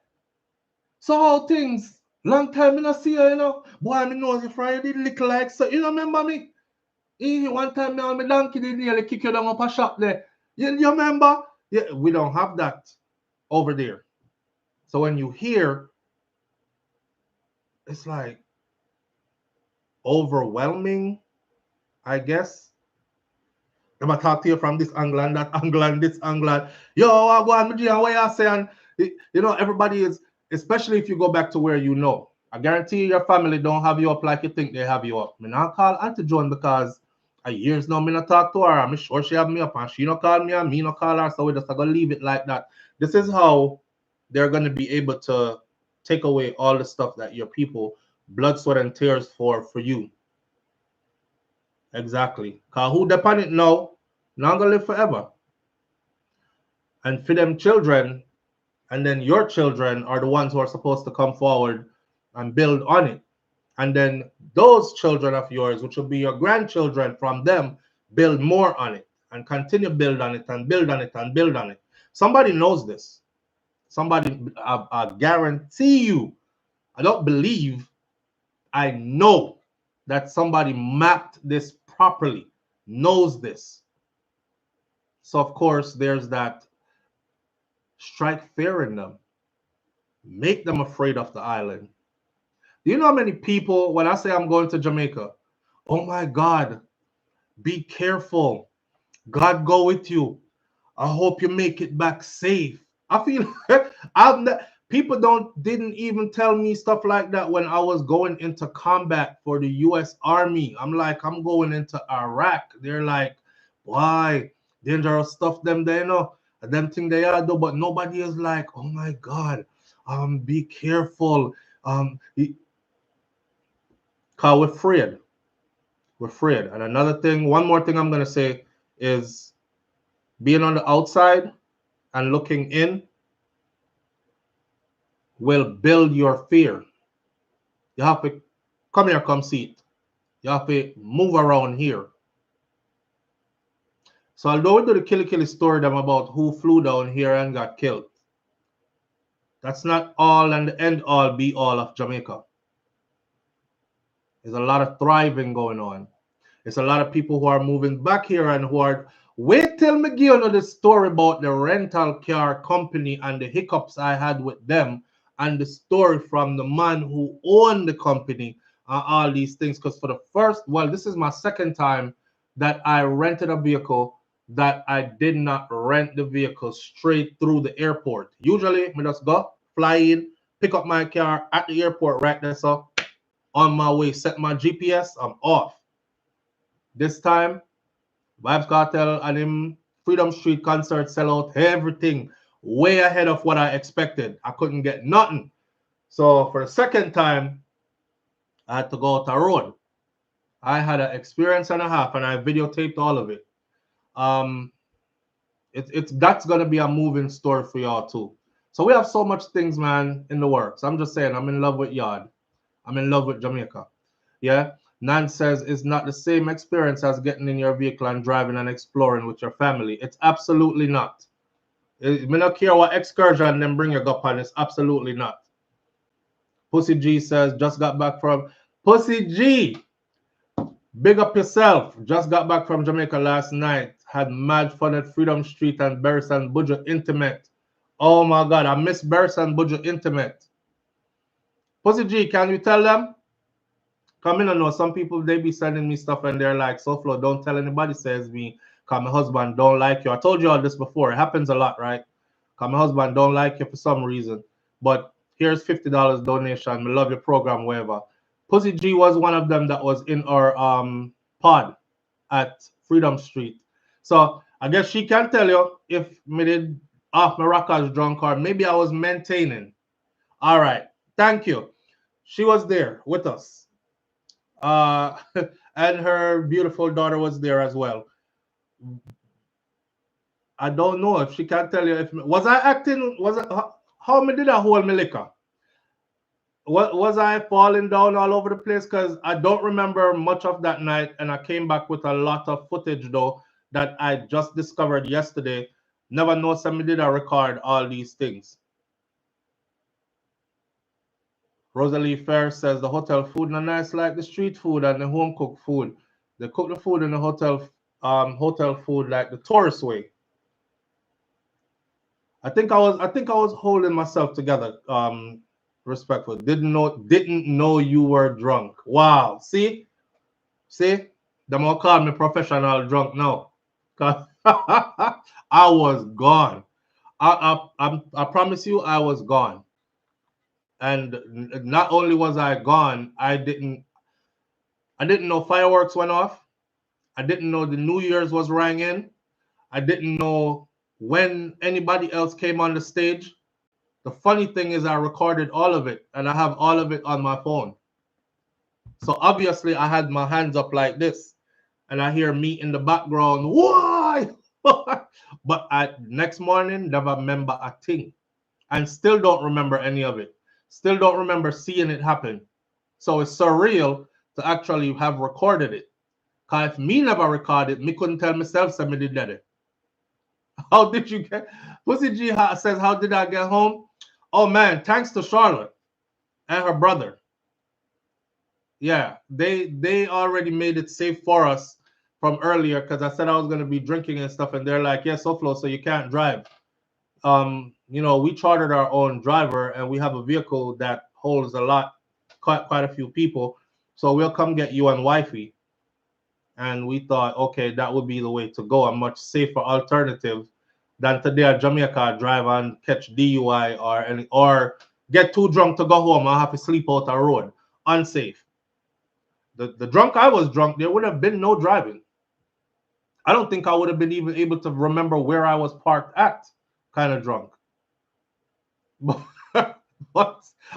So how things? Long time I not see you, Boy, I know you Friday, little like so. You remember me? One time me on my donkey did nearly kick you down up a shop there. You remember? Yeah, we don't have that over there. So when you hear, it's like overwhelming, I guess. I'm gonna talk to you from this angle and that angle and this angle. Yo, I go on, what you saying? Everybody is, especially if you go back to where you know. I guarantee your family don't have you up like you think they have you up. I not call Auntie Joan because years now me not talk to her. I'm sure she have me up and she not call me and me not call her. So we just gonna leave it like that. This is how they're gonna be able to take away all the stuff that your people blood, sweat, and tears for you. Exactly. Because who depend it now, not gonna live forever. And for them children, and then your children are the ones who are supposed to come forward and build on it. And then those children of yours, which will be your grandchildren from them, build more on it and continue build on it and build on it and build on it. Somebody knows this. Somebody, I guarantee you, I don't believe, I know that somebody mapped this properly, knows this. So, of course, there's that strike fear in them, make them afraid of the island. Do you know how many people, when I say I'm going to Jamaica, oh my God, be careful. God go with you. I hope you make it back safe. I feel I'm not, people didn't even tell me stuff like that when I was going into combat for the US Army. I'm like, I'm going into Iraq. They're like, why? Dangerous stuff them they know. Them thing they are do, but nobody is like, oh my God, be careful. Cause we're afraid. We're afraid. And another thing, one more thing I'm gonna say is being on the outside and looking in will build your fear. You have to come here, come see it. You have to move around here. So although we do the killy story them about who flew down here and got killed, that's not all and the end all be all of Jamaica. There's a lot of thriving going on. There's a lot of people who are moving back here and who are wait till me give you the story about the rental car company and the hiccups I had with them and the story from the man who owned the company and all these things. Because for the first, well, this is my second time that I rented a vehicle that I did not rent the vehicle straight through the airport. Usually, I just go, fly in, pick up my car at the airport right there. So on my way, set my GPS, I'm off. This time, Vibes Cartel and him Freedom Street concert sell out everything way ahead of what I expected. I couldn't get nothing. So for the second time, I had to go out the road. I had an experience and a half and I videotaped all of it. It's that's gonna be a moving story for y'all too. So we have so much things, man, in the works. I'm just saying, I'm in love with Yard. I'm in love with Jamaica. Yeah. Nan says it's not the same experience as getting in your vehicle and driving and exploring with your family. It's absolutely not. I don't care what excursion them bring you up on. It's absolutely not. Pussy G says just got back from Pussy G. Big up yourself. Just got back from Jamaica last night. Had mad fun at Freedom Street and Beres and Budget Intimate. Oh my God, I miss Beres and Budget Intimate. Pussy G, can you tell them? Come in and know some people they be sending me stuff and they're like, SouFlo, don't tell anybody, says me, cause my husband don't like you. I told you all this before. It happens a lot, right? Cause my husband don't like you for some reason. But here's $50 donation. We love your program, wherever. Pussy G was one of them that was in our pod at Freedom Street. So I guess she can tell you if me did off my rockers drunk or maybe I was maintaining. All right. Thank you. She was there with us. And her beautiful daughter was there as well. I don't know if she can tell you if was I acting. Was it how me did I hold my liquor? Was I falling down all over the place? Because I don't remember much of that night, and I came back with a lot of footage though that I just discovered yesterday. Never know somebody did I record all these things. Rosalie Fair says the hotel food not nice like the street food and the home cooked food. They cook the food in the hotel food like the tourist way. I think I was holding myself together. Respectful. Didn't know you were drunk. Wow. See, the more call me professional drunk now. Cause I was gone. I promise you, I was gone. And not only was I gone, I didn't know fireworks went off. I didn't know the New Year's was ringing. I didn't know when anybody else came on the stage. The funny thing is I recorded all of it and I have all of it on my phone. So obviously I had my hands up like this and I hear me in the background. Why? But next morning, never remember a thing, and still don't remember any of it. Still don't remember seeing it happen. So it's surreal to actually have recorded it. Cause if me never recorded, me couldn't tell myself somebody did it. How did you get? Pussy G says, how did I get home? Oh man, thanks to Charlotte and her brother. Yeah, they already made it safe for us from earlier because I said I was gonna be drinking and stuff, and they're like, yeah, SouFLo, so you can't drive. We chartered our own driver, and we have a vehicle that holds quite a few people. So we'll come get you and wifey. And we thought, okay, that would be the way to go, a much safer alternative than today at Jamaica drive and catch DUI or get too drunk to go home and have to sleep out the road. Unsafe. The drunk I was drunk, there would have been no driving. I don't think I would have been even able to remember where I was parked at, kind of drunk. But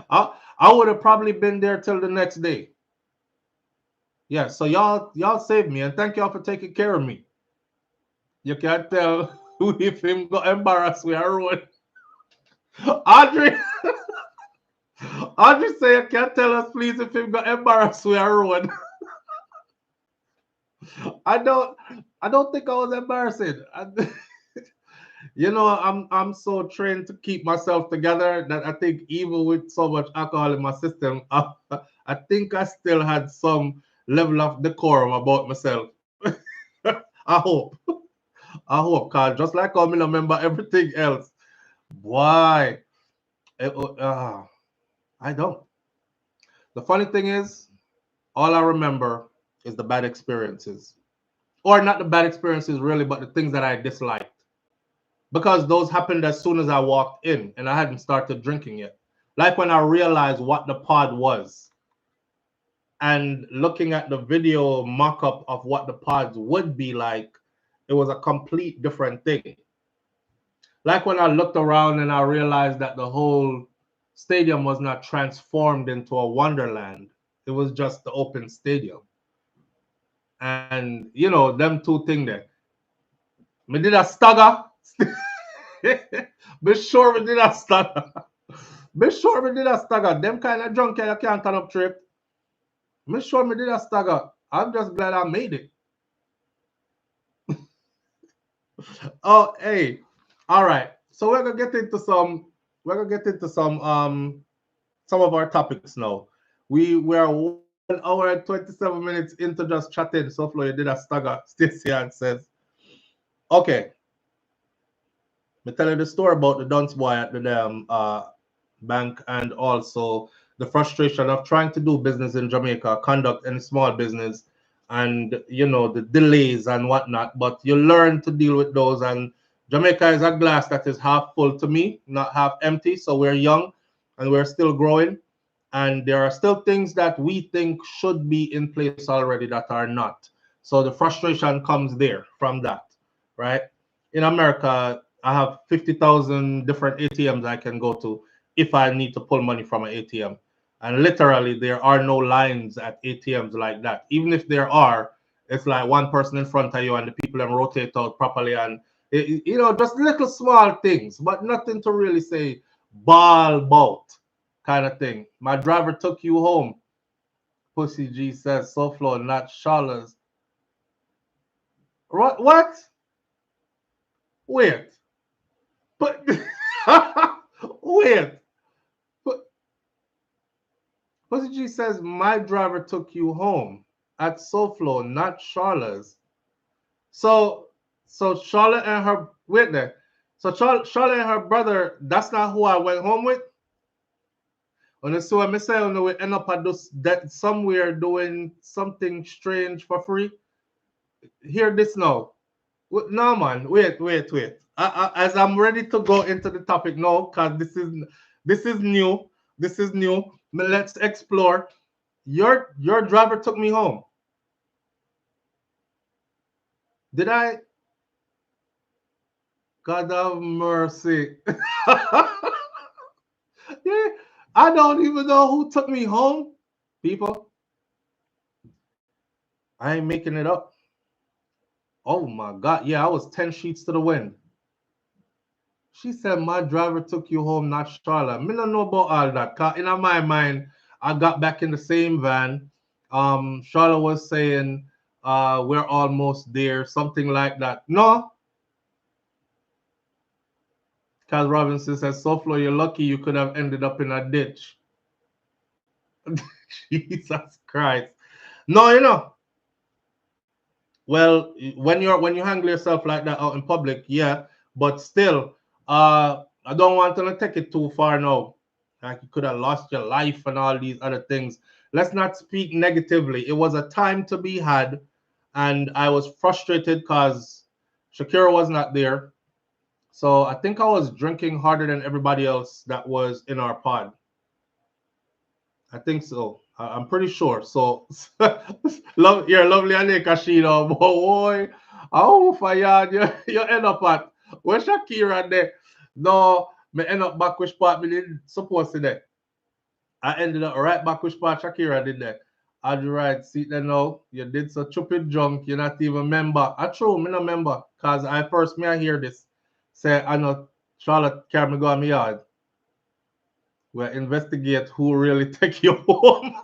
I would have probably been there till the next day. Yeah, so y'all saved me, and thank y'all for taking care of me. You can't tell if him got embarrassed with her road. Audrey, Audrey say you can't tell us please if him got embarrassed with her road. I don't think I was embarrassing. I'm so trained to keep myself together that I think even with so much alcohol in my system, I think I still had some level of decorum about myself. I hope. I hope, cause just like I remember everything else. Why? I don't. The funny thing is, all I remember is the bad experiences. Or not the bad experiences really, but the things that I disliked. Because those happened as soon as I walked in and I hadn't started drinking yet. Like when I realized what the pod was and looking at the video mock-up of what the pods would be like, it was a complete different thing. Like when I looked around and I realized that the whole stadium was not transformed into a wonderland. It was just the open stadium. And, them two things there. Me did a stagger. Be sure we did a stagger. Be sure we did a stagger. Them kind of drunk you can't turn up trip. Be sure we did a stagger. I'm just glad I made it. Oh, hey. All right. So we're gonna get into some some of our topics now. We're 1 hour and 27 minutes into just chatting. SouFLo, you did a stagger. Stacey Ann says. Okay. Me tell you the story about the dunce boy at the damn bank, and also the frustration of trying to do business in Jamaica, conduct any small business, and the delays and whatnot. But you learn to deal with those. And Jamaica is a glass that is half full to me, not half empty. So we're young and we're still growing. And there are still things that we think should be in place already that are not. So the frustration comes there from that, right? In America, I have 50,000 different ATMs I can go to if I need to pull money from an ATM. And literally, there are no lines at ATMs like that. Even if there are, it's like one person in front of you and the people then rotate out properly. And, just little small things, but nothing to really say ball bout kind of thing. My driver took you home. Pussy G says SouFLo, not Charlotte's. What? Wait. But wait. Pussy G says my driver took you home at SouFLo, not Charlotte's. So Charlotte and her wait there. So Charlotte and her brother, that's not who I went home with. And so I say we end up at that somewhere doing something strange for free. Hear this now. No man, wait. As I'm ready to go into the topic now, because this is new. This is new. Let's explore. Your driver took me home. Did I? God have mercy. Yeah, I don't even know who took me home, people. I ain't making it up. Oh my God. Yeah, I was 10 sheets to the wind. She said, my driver took you home, not Charlotte. Me don't know about all that. Cause in my mind, I got back in the same van. Charlotte was saying, we're almost there, something like that. No, because Robinson says, SouFlo, you're lucky you could have ended up in a ditch. Jesus Christ. No, well, when you handle yourself like that out in public, yeah, but still, I don't want to take it too far now. Like you could have lost your life and all these other things. Let's not speak negatively. It was a time to be had, and I was frustrated because Shakira was not there. So I think I was drinking harder than everybody else that was in our pod. I think so. I'm pretty sure. So, love, you're lovely, Anika Shino, boy. Oh, for you end up at where Shakira there? No, me end up back which part me did supposed to there. I ended up right back which part Shakira did there. I'd right, see then now. You did so stupid drunk, you're not even member. I true, me no member. Cause I first me I hear this. Say I know Charlotte carry me go on me yard. We'll investigate who really take you home.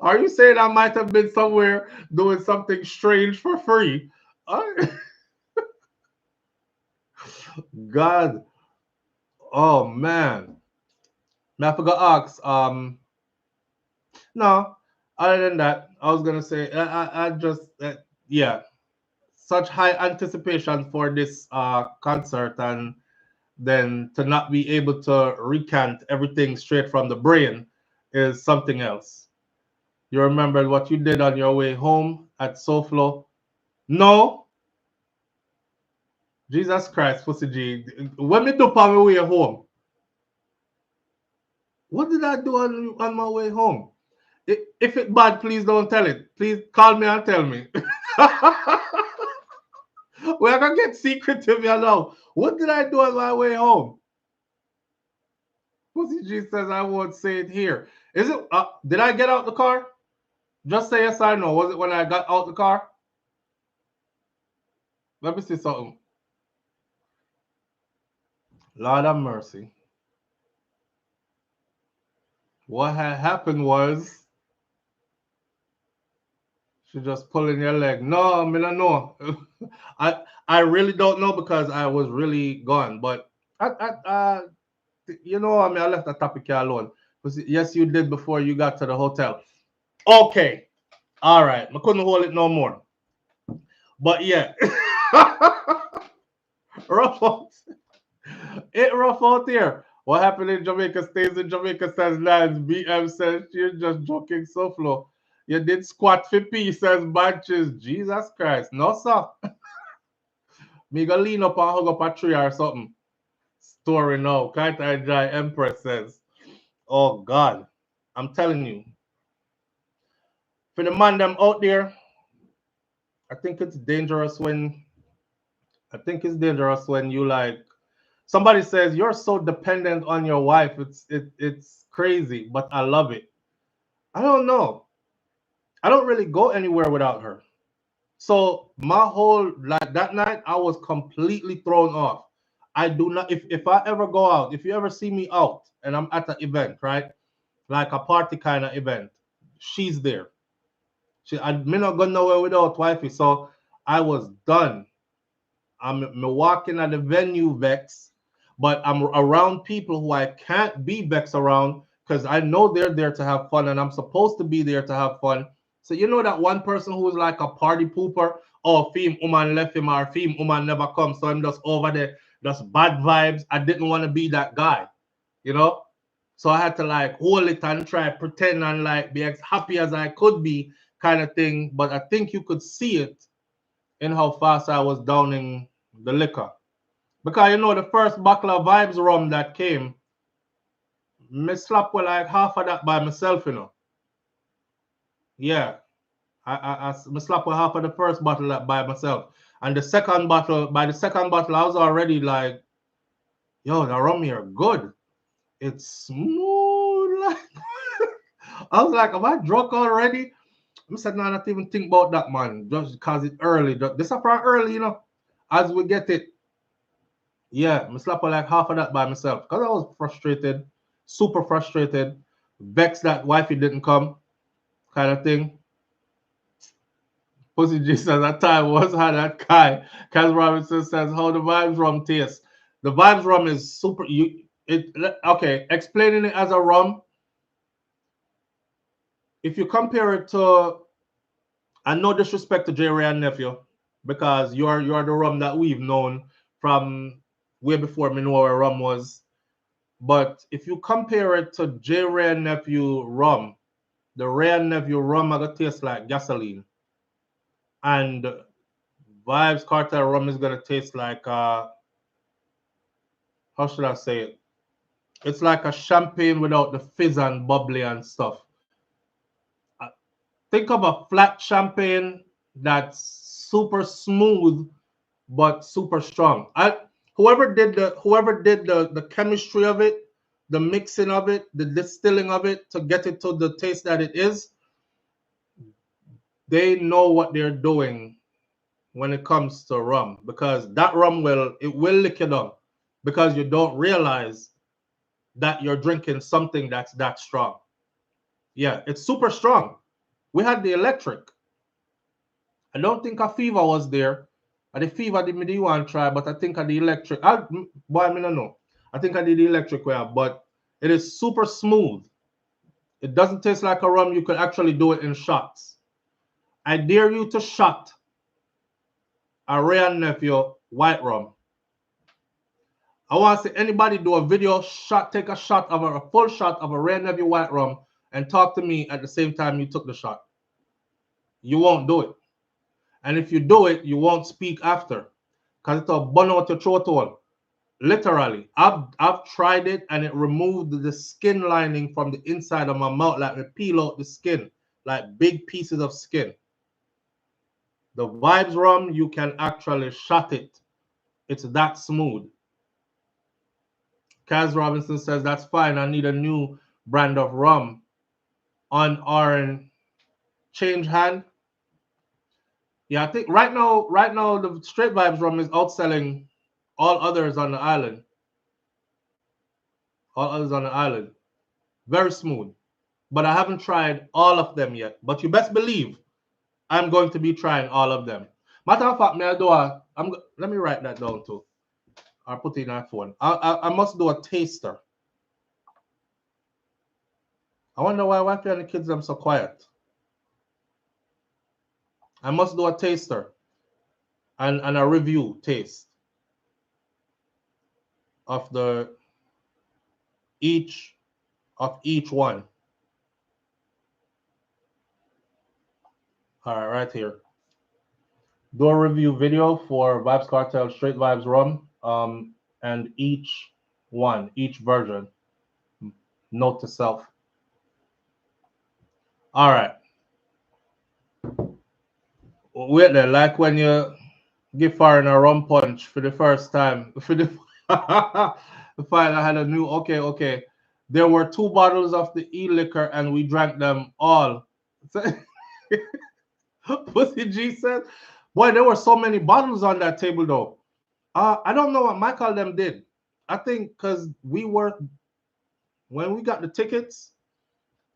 Are you saying I might have been somewhere doing something strange for free? I- God, oh man. Now I forgot to ask. No. Other than that, I was gonna say I just yeah, such high anticipation for this concert, and then to not be able to recant everything straight from the brain is something else. You remembered what you did on your way home at SouFlo? No, Jesus Christ, Pussy G. When me do on my way home, what did I do on my way home? If it bad, please don't tell it. Please call me and tell me. We're gonna get secretive, you know. What did I do on my way home? Pussy G says I won't say it here. Is it? Did I get out the car? Just say yes or no. Was it when I got out the car? Let me see something. Lord have mercy. What had happened was she just pulling your leg. No, I don't know. I really don't know because I was really gone. But I left the topic here alone. Yes, you did before you got to the hotel. Okay, all right. I couldn't hold it no more. But yeah, rough out. It rough out here. What happened in Jamaica stays in Jamaica, says Lance. BM says you're just joking, SouFlo. You did squat for peace, says Bunches. Jesus Christ. No, sir. Me go lean up and hug up a tree or something. Story now. Can't I dry Empress says. Oh God. I'm telling you. For the man them out there, I think it's dangerous when you like somebody says you're so dependent on your wife. It's crazy, but I love it. I don't know. I don't really go anywhere without her. So my whole like that night, I was completely thrown off. I do not if I ever go out, if you ever see me out and I'm at an event, right? Like a party kind of event, she's there. I may not go nowhere without wifey. So I was done. I'm walking at the venue vex, but I'm around people who I can't be vex around because I know they're there to have fun and I'm supposed to be there to have fun. So you know that one person who's like a party pooper, oh, Fim Uman left him or Fim Uman never comes, so I'm just over there, just bad vibes. I didn't want to be that guy, you know? So I had to like hold it and try pretend and like be as happy as I could be kind of thing. But I think you could see it in how fast I was downing the liquor. Because the first bottle of Vibes rum that came, me slap with like half of that by myself. Yeah. Me slap with half of the first bottle that by myself. And by the second bottle, I was already like, yo, the rum here good. It's smooth. Like I was like, am I drunk already? I said, no, not even think about that, man. Just because it's early. This is for early, you know. As we get it. Yeah, I slap like half of that by myself. Because I was frustrated. Super frustrated. Vexed that wifey didn't come. Kind of thing. Pussy Jesus at that time was how that guy. Kaz Robinson says how the vibes rum tastes. The vibes rum is super. Okay, explaining it as a rum. If you compare it to, and no disrespect to J. Ray and Nephew, because you're the rum that we've known from way before me know where rum was. But if you compare it to J. Ray and Nephew rum, the Ray and Nephew rum are gonna taste like gasoline. And Vibes Cartel rum is gonna taste like how should I say it? It's like a champagne without the fizz and bubbly and stuff. Think of a flat champagne that's super smooth but super strong. Whoever did the chemistry of it, the mixing of it, the distilling of it to get it to the taste that it is, they know what they're doing when it comes to rum, because that rum will lick you down because you don't realize that you're drinking something that's that strong. Yeah, it's super strong. We had the electric. I don't think a fever was there. The fever did me the one try, but I think of the electric. Boy, I don't know. I think I did the electric way, but it is super smooth. It doesn't taste like a rum. You could actually do it in shots. I dare you to shot a Ray and Nephew white rum. I want to see anybody do a video shot, take a shot of a full shot of a Ray and Nephew white rum and talk to me at the same time you took the shot. You won't do it. And if you do it, you won't speak after. Because it'll burn out your throat hole. Literally. I've tried it and it removed the skin lining from the inside of my mouth. Like it peel out the skin. Like big pieces of skin. The Vibes rum, you can actually shot it. It's that smooth. Kaz Robinson says, that's fine. I need a new brand of rum on Orange. Change hand. Yeah, I think right now the Straight Vibes rum is outselling all others on the island. All others on the island. Very smooth. But I haven't tried all of them yet. But you best believe I'm going to be trying all of them. Matter of fact, let me write that down too. I'll put it in my phone. I must do a taster. I wonder why Wifey and the kids them so quiet. I must do a taster and a review taste of each one. All right, right here. Do a review video for Vibes Cartel Straight Vibes Rum, and each version. Note to self. All right. Wait there, like when you give foreign a rum punch for the first time. For the fine, I had a new. Okay. There were 2 bottles of the e-liquor and we drank them all. Pussy G said, boy, there were so many bottles on that table though. I don't know what Michael them did. I think because when we got the tickets,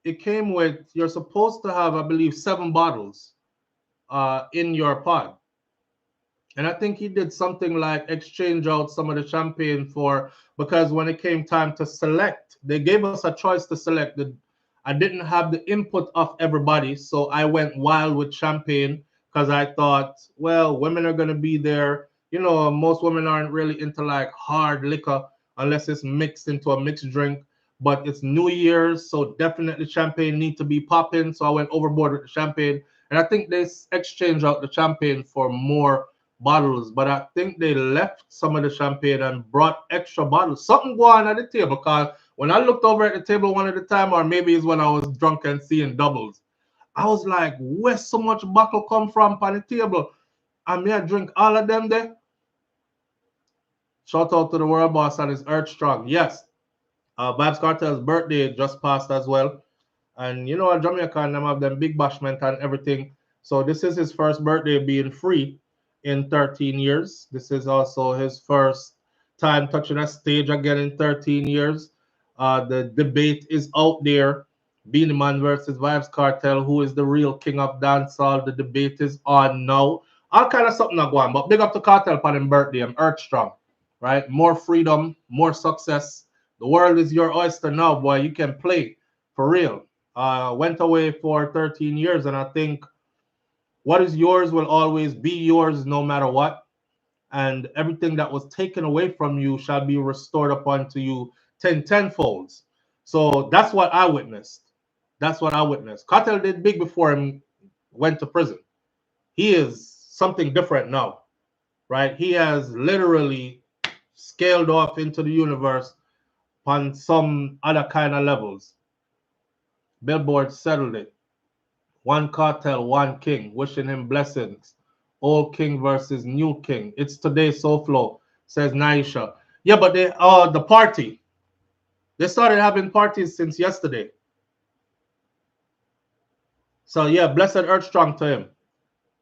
it came with, you're supposed to have, I believe, 7 bottles in your pod. And I think he did something like exchange out some of the champagne because when it came time to select, they gave us a choice to select. I didn't have the input of everybody, so I went wild with champagne because I thought, well, women are going to be there. You know, most women aren't really into like hard liquor unless it's mixed into a mixed drink. But it's New Year's, so definitely champagne need to be popping. So I went overboard with the champagne. And I think they exchanged out the champagne for more bottles, but I think they left some of the champagne and brought extra bottles. Something going on at the table, because when I looked over at the table one at a time, or maybe it's when I was drunk and seeing doubles, I was like, where's so much bottle come from on the table? And me I drink all of them there. Shout out to the world boss and his Earth Strong. Yes. Vibes Cartel's birthday just passed as well. And you know, Jamaican, them have them big bashment and everything. So this is his first birthday being free in 13 years. This is also his first time touching a stage again in 13 years. The debate is out there. Beenie Man versus Vibes Cartel. Who is the real king of dancehall? The debate is on now. All kind of something not going, but big up to Cartel for him birthday. I'm Earth Strong, right? More freedom, more success. The world is your oyster now, boy. You can play for real. Went away for 13 years, and I think what is yours will always be yours no matter what. And everything that was taken away from you shall be restored upon to you tenfolds. So that's what I witnessed. That's what I witnessed. Cartel did big before him went to prison. He is something different now, right? He has literally scaled off into the universe on some other kind of levels. Billboard settled it. One cartel, one king. Wishing him blessings. Old king versus new king. It's today, SouFLo, says Naisha. Yeah, but they the party. They started having parties since yesterday. So yeah, blessed earth strong to him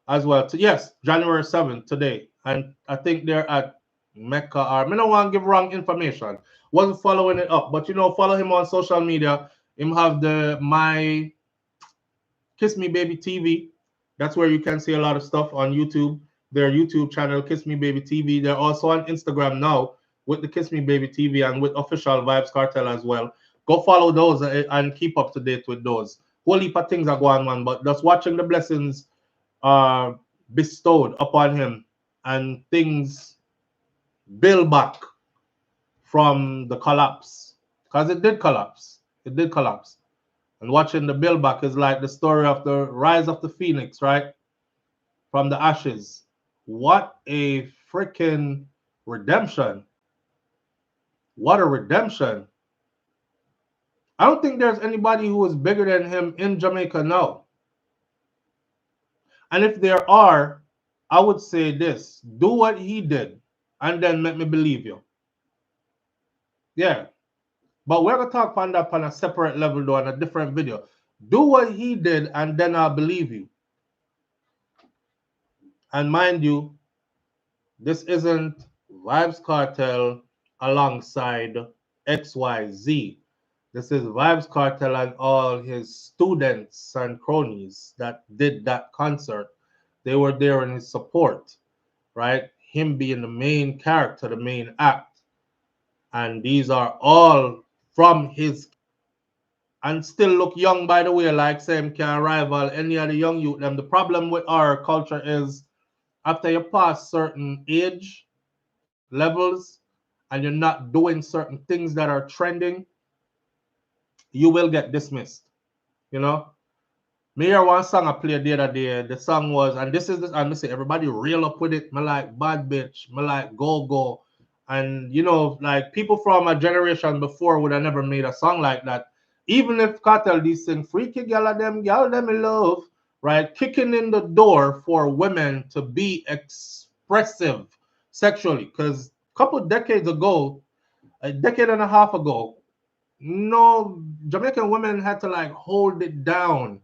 as well. Yes, January 7th today. And I think they're at Mecca or I don't want to give wrong information. Wasn't following it up. But you know, follow him on social media. Him have the my Kiss Me Baby TV. That's where you can see a lot of stuff on YouTube. Their YouTube channel, Kiss Me Baby TV. They're also on Instagram now with the Kiss Me Baby TV and with official Vibes Cartel as well. Go follow those and keep up to date with those. Whole heap of things are going on, but just watching the blessings bestowed upon him and things build back from the collapse. Because it did collapse. It did collapse. And watching the build back is like the story of the rise of the phoenix, right? From the ashes. What a freaking redemption. What a redemption. I don't think there's anybody who is bigger than him in Jamaica now. And if there are, I would say this. Do what he did and then let me believe you. Yeah. But we're going to talk on that on a separate level though, on a different video. Do what he did and then I'll believe you. And mind you, this isn't Vibes Cartel alongside XYZ. This is Vibes Cartel and all his students and cronies that did that concert. They were there in his support, right? Him being the main character, the main act. And these are all from his. And still look young, by the way, like same can rival any of the young youth. Them. The problem with our culture is after you pass certain age levels and you're not doing certain things that are trending, you will get dismissed. You know? Me hear one song I played the other day. The song was, and this is this, and I say everybody reel up with it. Me like Bad Bitch, me like Go Go. And you know, like people from a generation before would have never made a song like that. Even if Cartel these sing freaky gal them in love, right? Kicking in the door for women to be expressive sexually. Because a couple decades ago, a decade and a half ago, no Jamaican women had to like hold it down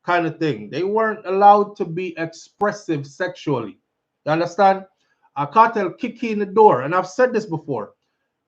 kind of thing. They weren't allowed to be expressive sexually. You understand? A cartel kick in the door, and I've said this before.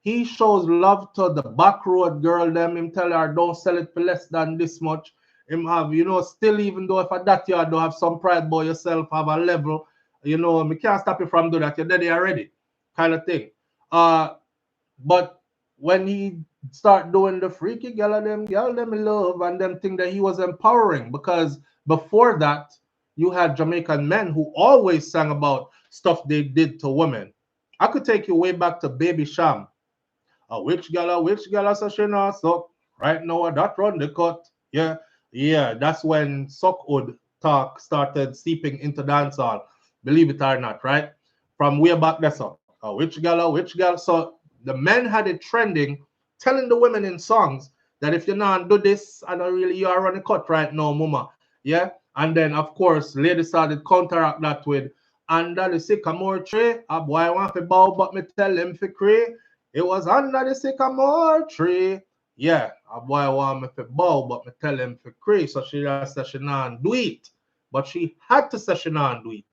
He shows love to the back road girl. Them him tell her don't sell it for less than this much. Him have you know still even though if at that you don't have some pride by yourself, have a level. You know me can't stop you from doing that. You're dead already, kind of thing. But when he start doing the freaky girl them in love and them think that he was empowering because before that you had Jamaican men who always sang about stuff they did to women. I could take you way back to Baby Sham. A which gala so she not suck. Right now that run the cut. Yeah, yeah, that's when Suckwood talk started seeping into dancehall. Believe it or not, right? From way back there, so which gala. So the men had it trending, telling the women in songs that if you not do this, I don't really you are running cut right now, mama. Yeah. And then of course, ladies started counteract that with under the sycamore tree, a boy want to bow, but me tell him for cray. It was under the sycamore tree. Yeah, a boy want me to bow, but me tell him to crease. So she just said she not do it. But she had to say she not do it.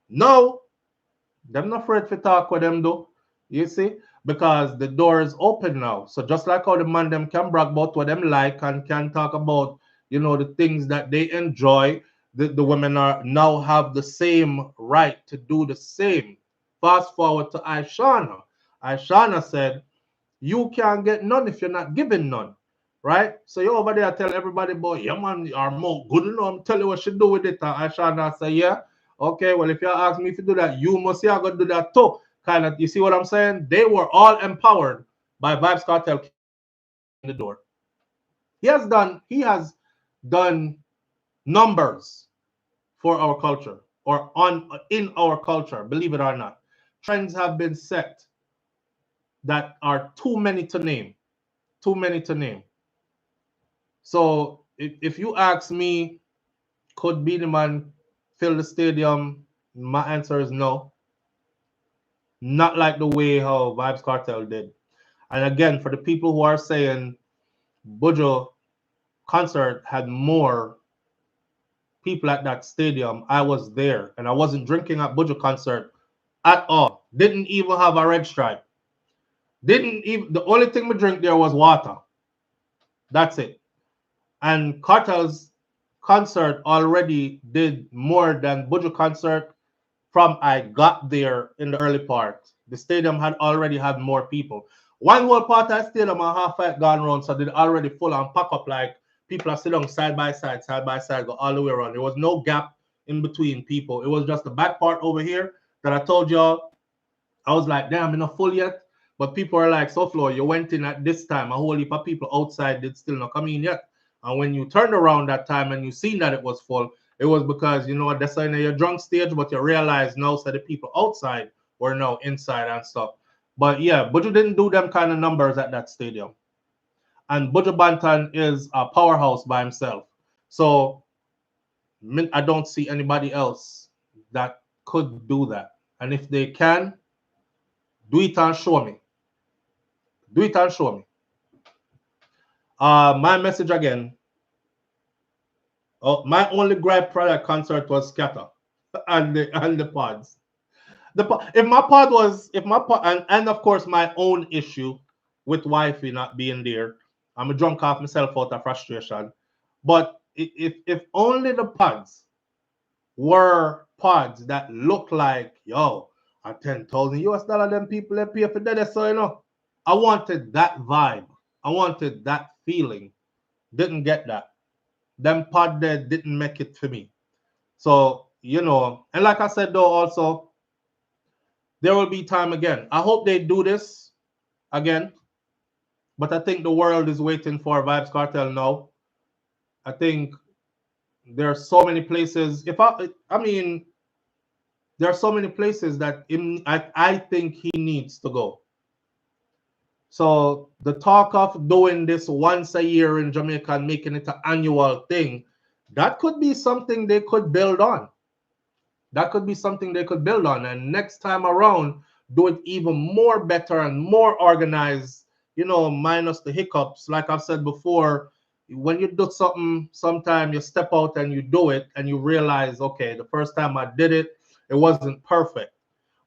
No, them not afraid to talk with them though. You see? Because the door is open now. So just like how the man them can brag about what them like and can talk about, the things that they enjoy, the women are now have the same right to do the same. Fast forward to Aishana. Aishana said, you can't get none if you're not giving none. Right? So you over there tell everybody, boy, yeah man, are more good enough. Tell you what she do with it. And Aishana say, yeah. Okay, well, if you ask me to do that, you must say I got to do that too. Kind of, you see what I'm saying? They were all empowered by Vibes Cartel kicking the door. He has done numbers for our culture or on in our culture, believe it or not. Trends have been set that are too many to name. Too many to name. So if you ask me, could Beenie Man fill the stadium? My answer is no. Not like the way how Vibes Cartel did. And again, for the people who are saying Bujo concert had more people at that stadium, I was there and I wasn't drinking at Bujo concert at all. Didn't even have a red stripe. Didn't even the only thing we drink there was water. That's it. And Cartel's concert already did more than Bujo concert from I got there in the early part. The stadium had already had more people. One whole part of the stadium and half it gone round, so they already full and pack up like people are sitting side by side, go all the way around. There was no gap in between people. It was just the back part over here that I told y'all. I was like, damn, I'm not full yet. But people are like, SouFLo, you went in at this time. A whole heap of people outside did still not come in yet. And when you turned around that time and you seen that it was full, it was because, that's in your drunk stage, but you realize now that the people outside were now inside and stuff. But yeah, Buju didn't do them kind of numbers at that stadium. And Buju Banton is a powerhouse by himself. So I don't see anybody else that could do that. And if they can, do it and show me. Do it and show me. My message again. Oh, my only gripe product concert was Scatter and the pods. If my pod and of course my own issue with wifey not being there, I'm a drunk off myself out of frustration. But if only the pods were pods that look like a $10,000 them people that pay for that, so I wanted that vibe. I wanted that feeling. Didn't get that. Them pod there didn't make it for me. So, and like I said though, also, there will be time again. I hope they do this again. But I think the world is waiting for Vibes Cartel now. I think there are so many places. There are so many places that I think he needs to go. So the talk of doing this once a year in Jamaica and making it an annual thing, that could be something they could build on. That could be something they could build on. And next time around, do it even more better and more organized, minus the hiccups. Like I've said before, when you do something, sometimes you step out and you do it and you realize, okay, the first time I did it, it wasn't perfect.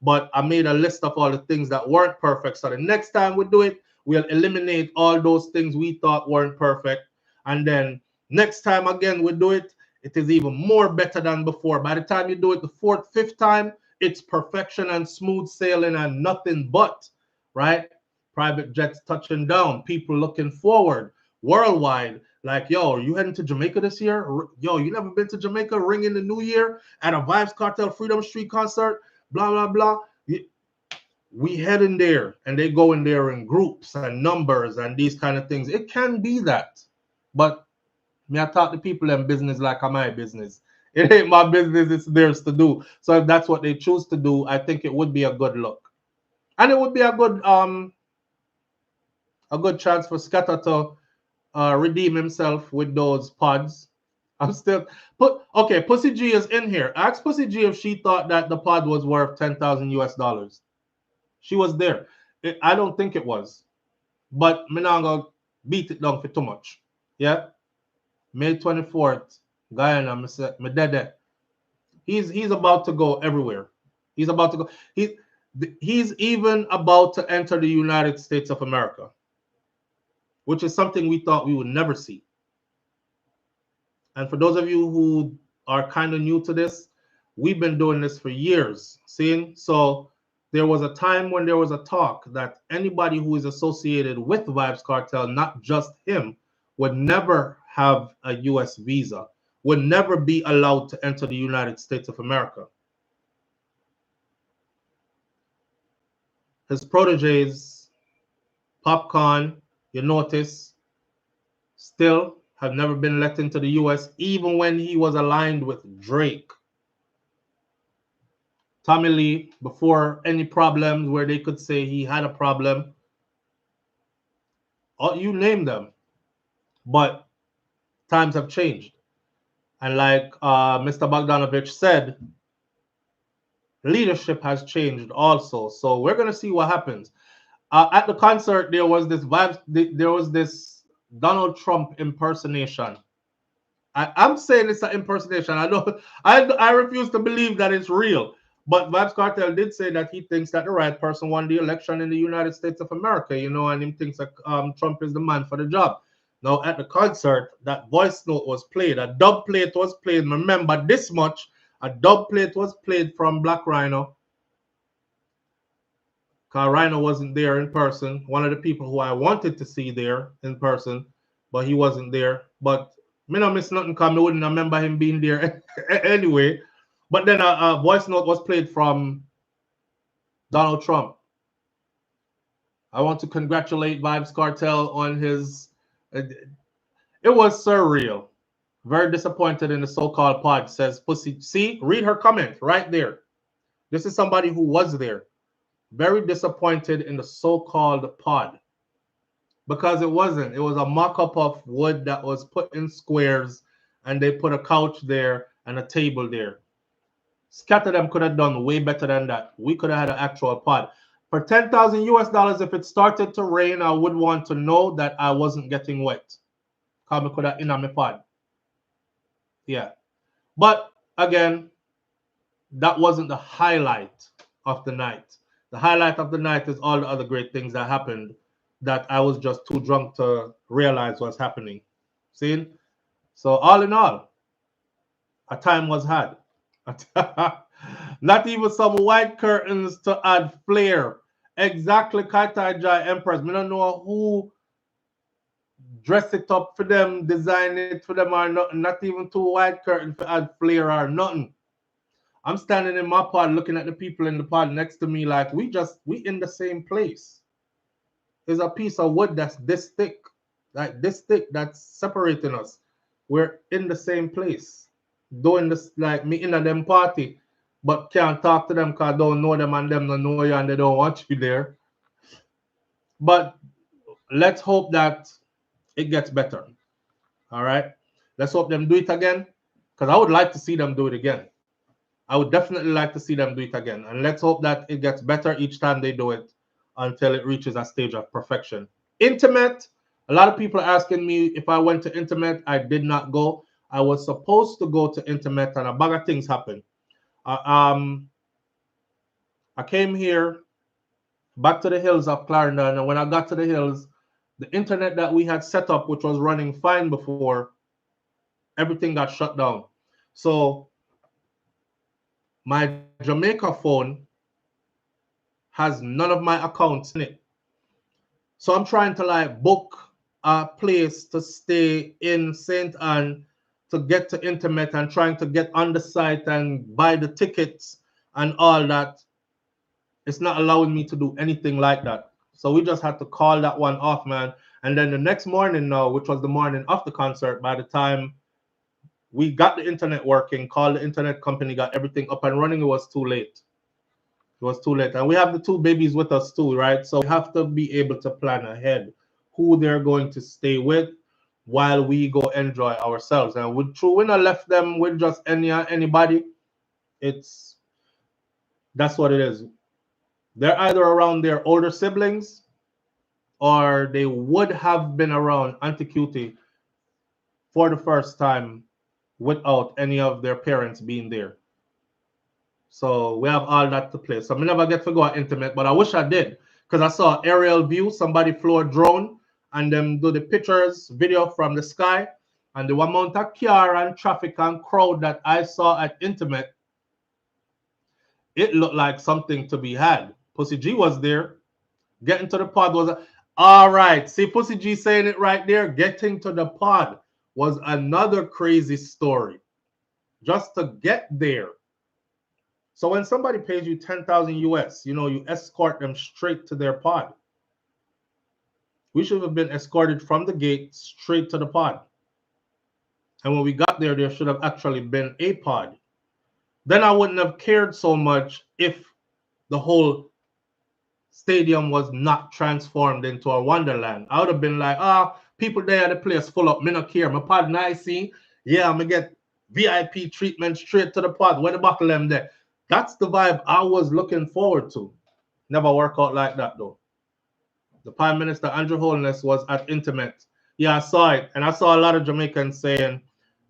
But I made a list of all the things that weren't perfect. So the next time we do it, we'll eliminate all those things we thought weren't perfect. And then next time again we do it, it is even more better than before. By the time you do it the fourth, fifth time, it's perfection and smooth sailing and nothing but, right? Private jets touching down, people looking forward worldwide. Like, yo, are you heading to Jamaica this year? Yo, you never been to Jamaica? Ring in the new year at a Vibes Cartel Freedom Street concert? Blah, blah, blah. We head in there and they go in there in groups and numbers and these kind of things. It can be that. But I talk to people in business like I'm my business. It ain't my business, it's theirs to do. So if that's what they choose to do, I think it would be a good look. And it would be a good chance for Scatter to redeem himself with those pods. I'm still Pussy G is in here. Ask Pussy G if she thought that the pod was worth $10,000. She was there. I don't think it was. But Minango, beat it down for too much. Yeah. May 24th, Guyana, me dede. He's about to go everywhere. He's about to go. He's even about to enter the United States of America, which is something we thought we would never see. And for those of you who are kind of new to this, we've been doing this for years. Seeing? So there was a time when there was a talk that anybody who is associated with Vibes Cartel, not just him, would never have a US visa, would never be allowed to enter the United States of America. His proteges, Popcorn, you notice, still have never been let into the US, even when he was aligned with Drake. Tommy Lee, before any problems where they could say he had a problem, you name them. But times have changed. And like Mr. Bogdanovich said, leadership has changed also. So we're going to see what happens. At the concert, there was this Donald Trump impersonation. I'm saying it's an impersonation. I refuse to believe that it's real. But Vibes Cartel did say that he thinks that the right person won the election in the United States of America, and he thinks that Trump is the man for the job. Now, at the concert, that voice note was played. A dub plate was played. Remember this much. A dub plate was played from Black Rhino. Because Rhino wasn't there in person. One of the people who I wanted to see there in person, but he wasn't there. But me not miss nothing because I wouldn't remember him being there anyway. But then a voice note was played from Donald Trump. I want to congratulate Vibes Cartel on his... It was surreal. Very disappointed in the so-called pod, says Pussy. See, read her comment right there. This is somebody who was there. Very disappointed in the so-called pod. Because it wasn't. It was a mock-up of wood that was put in squares, and they put a couch there and a table there. Scatter them could have done way better than that. We could have had an actual pod. For $10,000 US, if it started to rain, I would want to know that I wasn't getting wet. Because I could have in on my pod. Yeah. But again, that wasn't the highlight of the night. The highlight of the night is all the other great things that happened that I was just too drunk to realize was happening. See? So all in all, a time was had. Not even some white curtains to add flair. Exactly, Kaitai Jai Empress. We don't know who dressed it up for them, designed it for them or nothing. Not even two white curtains to add flair or nothing. I'm standing in my pod looking at the people in the pod next to me like we in the same place. There's a piece of wood that's this thick, like this thick, that's separating us. We're in the same place. Doing this like me in a them party, but can't talk to them because I don't know them and them don't know you and they don't want you there. But let's hope that it gets better. All right? Let's hope them do it again because I would like to see them do it again. I would definitely like to see them do it again. And let's hope that it gets better each time they do it until it reaches a stage of perfection. Intimate. A lot of people are asking me if I went to Intimate. I did not go. I was supposed to go to Intimate and a bag of things happened. I came here back to the hills of Clarendon, and when I got to the hills, the internet that we had set up, which was running fine before, everything got shut down. So my Jamaica phone has none of my accounts in it. So I'm trying to like book a place to stay in St. Anne to get to Intimate and trying to get on the site and buy the tickets and all that. It's not allowing me to do anything like that. So we just had to call that one off, man. And then the next morning now, which was the morning of the concert, by the time we got the internet working, called the internet company, got everything up and running, it was too late. It was too late. And we have the two babies with us too, right? So we have to be able to plan ahead who they're going to stay with while we go enjoy ourselves. And we not left them with just anybody. That's what it is. They're either around their older siblings or they would have been around Auntie Cutie for the first time without any of their parents being there. So we have all that to play. So I never get to go at intimate, but I wish I did because I saw aerial view, somebody flew a drone and them do the pictures, video from the sky, and the amount of car and traffic and crowd that I saw at intimate, it looked like something to be had. Pussy G was there. Getting to the pod was all right. See, Pussy G saying it right there. Getting to the pod was another crazy story. Just to get there. So when somebody pays you 10,000 US, you know, you escort them straight to their pod. We should have been escorted from the gate straight to the pod. And when we got there should have actually been a pod. Then I wouldn't have cared so much if the whole stadium was not transformed into a wonderland. I would have been like, people there at the place full up. Me not care. My pod nice. Yeah, I'm going to get VIP treatment straight to the pod. Where the buckle them there? That's the vibe I was looking forward to. Never work out like that, though. The Prime Minister, Andrew Holness, was at intimate. Yeah, I saw it. And I saw a lot of Jamaicans saying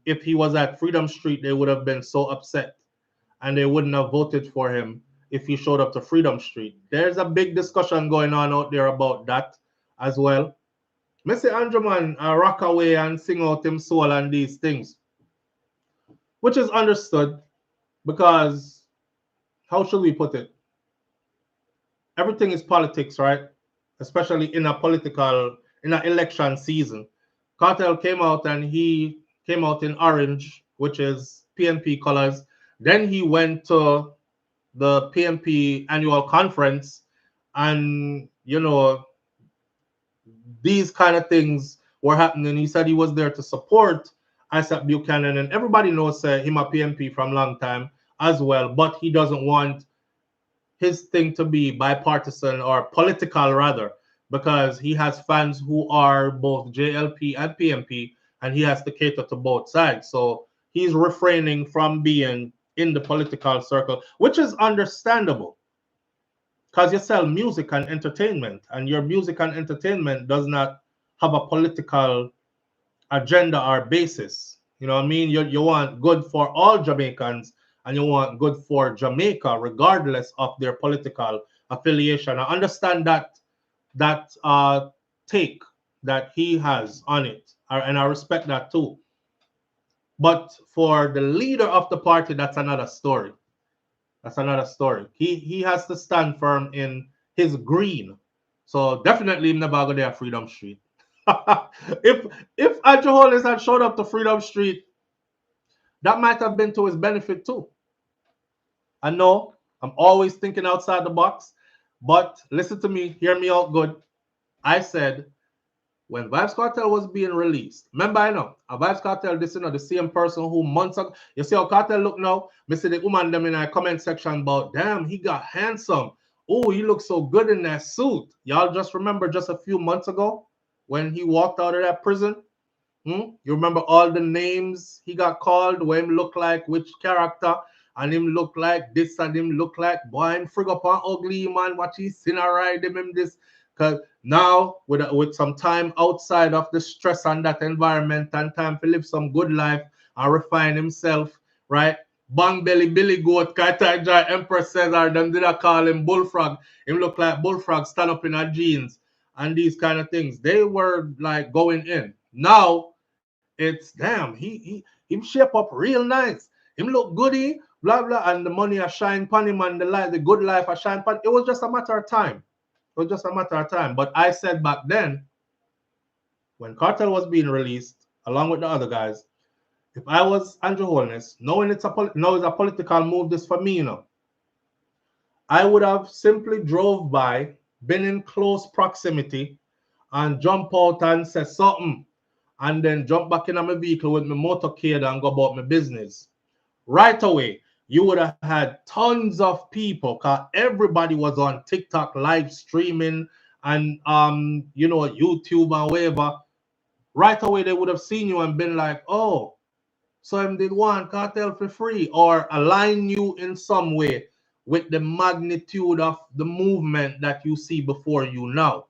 if he was at Freedom Street, they would have been so upset. And they wouldn't have voted for him if he showed up to Freedom Street. There's a big discussion going on out there about that as well. Mr. Andrew man rock away and sing out him soul and these things. Which is understood because, how should we put it? Everything is politics, right? Especially in an election season. Cartel came out and he came out in orange, which is PNP colors. Then he went to the PNP annual conference and, you know, these kind of things were happening. He said he was there to support Isaac Buchanan, and everybody knows him a PNP from long time as well, but he doesn't want his thing to be bipartisan or political rather, because he has fans who are both JLP and PNP, and he has to cater to both sides. So he's refraining from being in the political circle, which is understandable because you sell music and entertainment, and your music and entertainment does not have a political agenda or basis. You know what I mean? You want good for all Jamaicans, and you want good for Jamaica, regardless of their political affiliation. I understand that take that he has on it, and I respect that too. But for the leader of the party, that's another story. That's another story. He has to stand firm in his green. So definitely never go there Freedom Street. if Andrew Holness had showed up to Freedom Street, that might have been to his benefit too. I know I'm always thinking outside the box, but listen to me, hear me out good. I said when Vybz Kartel was being released, remember I know, a Vybz Kartel, this is not the same person who months ago, you see how Kartel look now? Me see the woman them in a comment section about, damn, he got handsome. Oh, he looks so good in that suit. Y'all just remember just a few months ago when he walked out of that prison? You remember all the names he got called, where him look like which character, and him look like this and him look like, boy, him frig up an ugly man, watch he sin ride him this. Because now, with some time outside of the stress and that environment and time to live some good life and refine himself, right? Bang belly, Billy Goat, Kaita Joy, Empress Cesar, them did I call him Bullfrog. Him look like Bullfrog, stand up in our jeans and these kind of things. They were like going in. Now, it's damn, him shape up real nice. Him look goody, blah, blah, and the money a shine pan him and the good life a shine pan. It was just a matter of time. It was just a matter of time. But I said back then, when Cartel was being released, along with the other guys, if I was Andrew Holness, knowing it's a political move, this for me, you know, I would have simply drove by, been in close proximity, and jump out and say something, and then jump back in my vehicle with my motorcade and go about my business. Right away, you would have had tons of people because everybody was on TikTok live streaming and you know, YouTube and whatever. Right away, they would have seen you and been like, oh, so him did one Cartel for free, or align you in some way with the magnitude of the movement that you see before you now.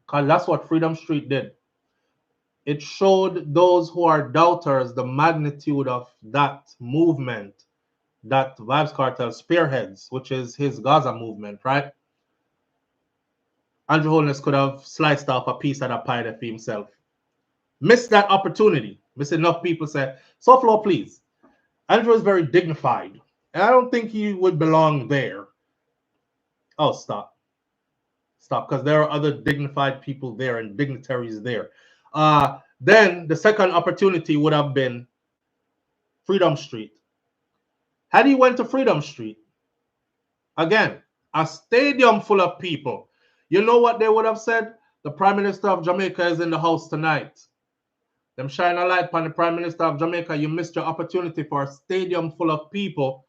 Because that's what Freedom Street did. It showed those who are doubters the magnitude of that movement that Vybz Kartel spearheads, which is his Gaza movement, right? Andrew Holness could have sliced off a piece of that pie there for himself. Missed that opportunity. Missed enough people say, SouFLo, please. Andrew is very dignified. And I don't think he would belong there. Oh, stop. Stop, because there are other dignified people there and dignitaries there. Then the second opportunity would have been Freedom Street. Had he went to Freedom Street, again, a stadium full of people, you know what they would have said? The Prime Minister of Jamaica is in the house tonight. Them shine a light upon the Prime Minister of Jamaica. You missed your opportunity for a stadium full of people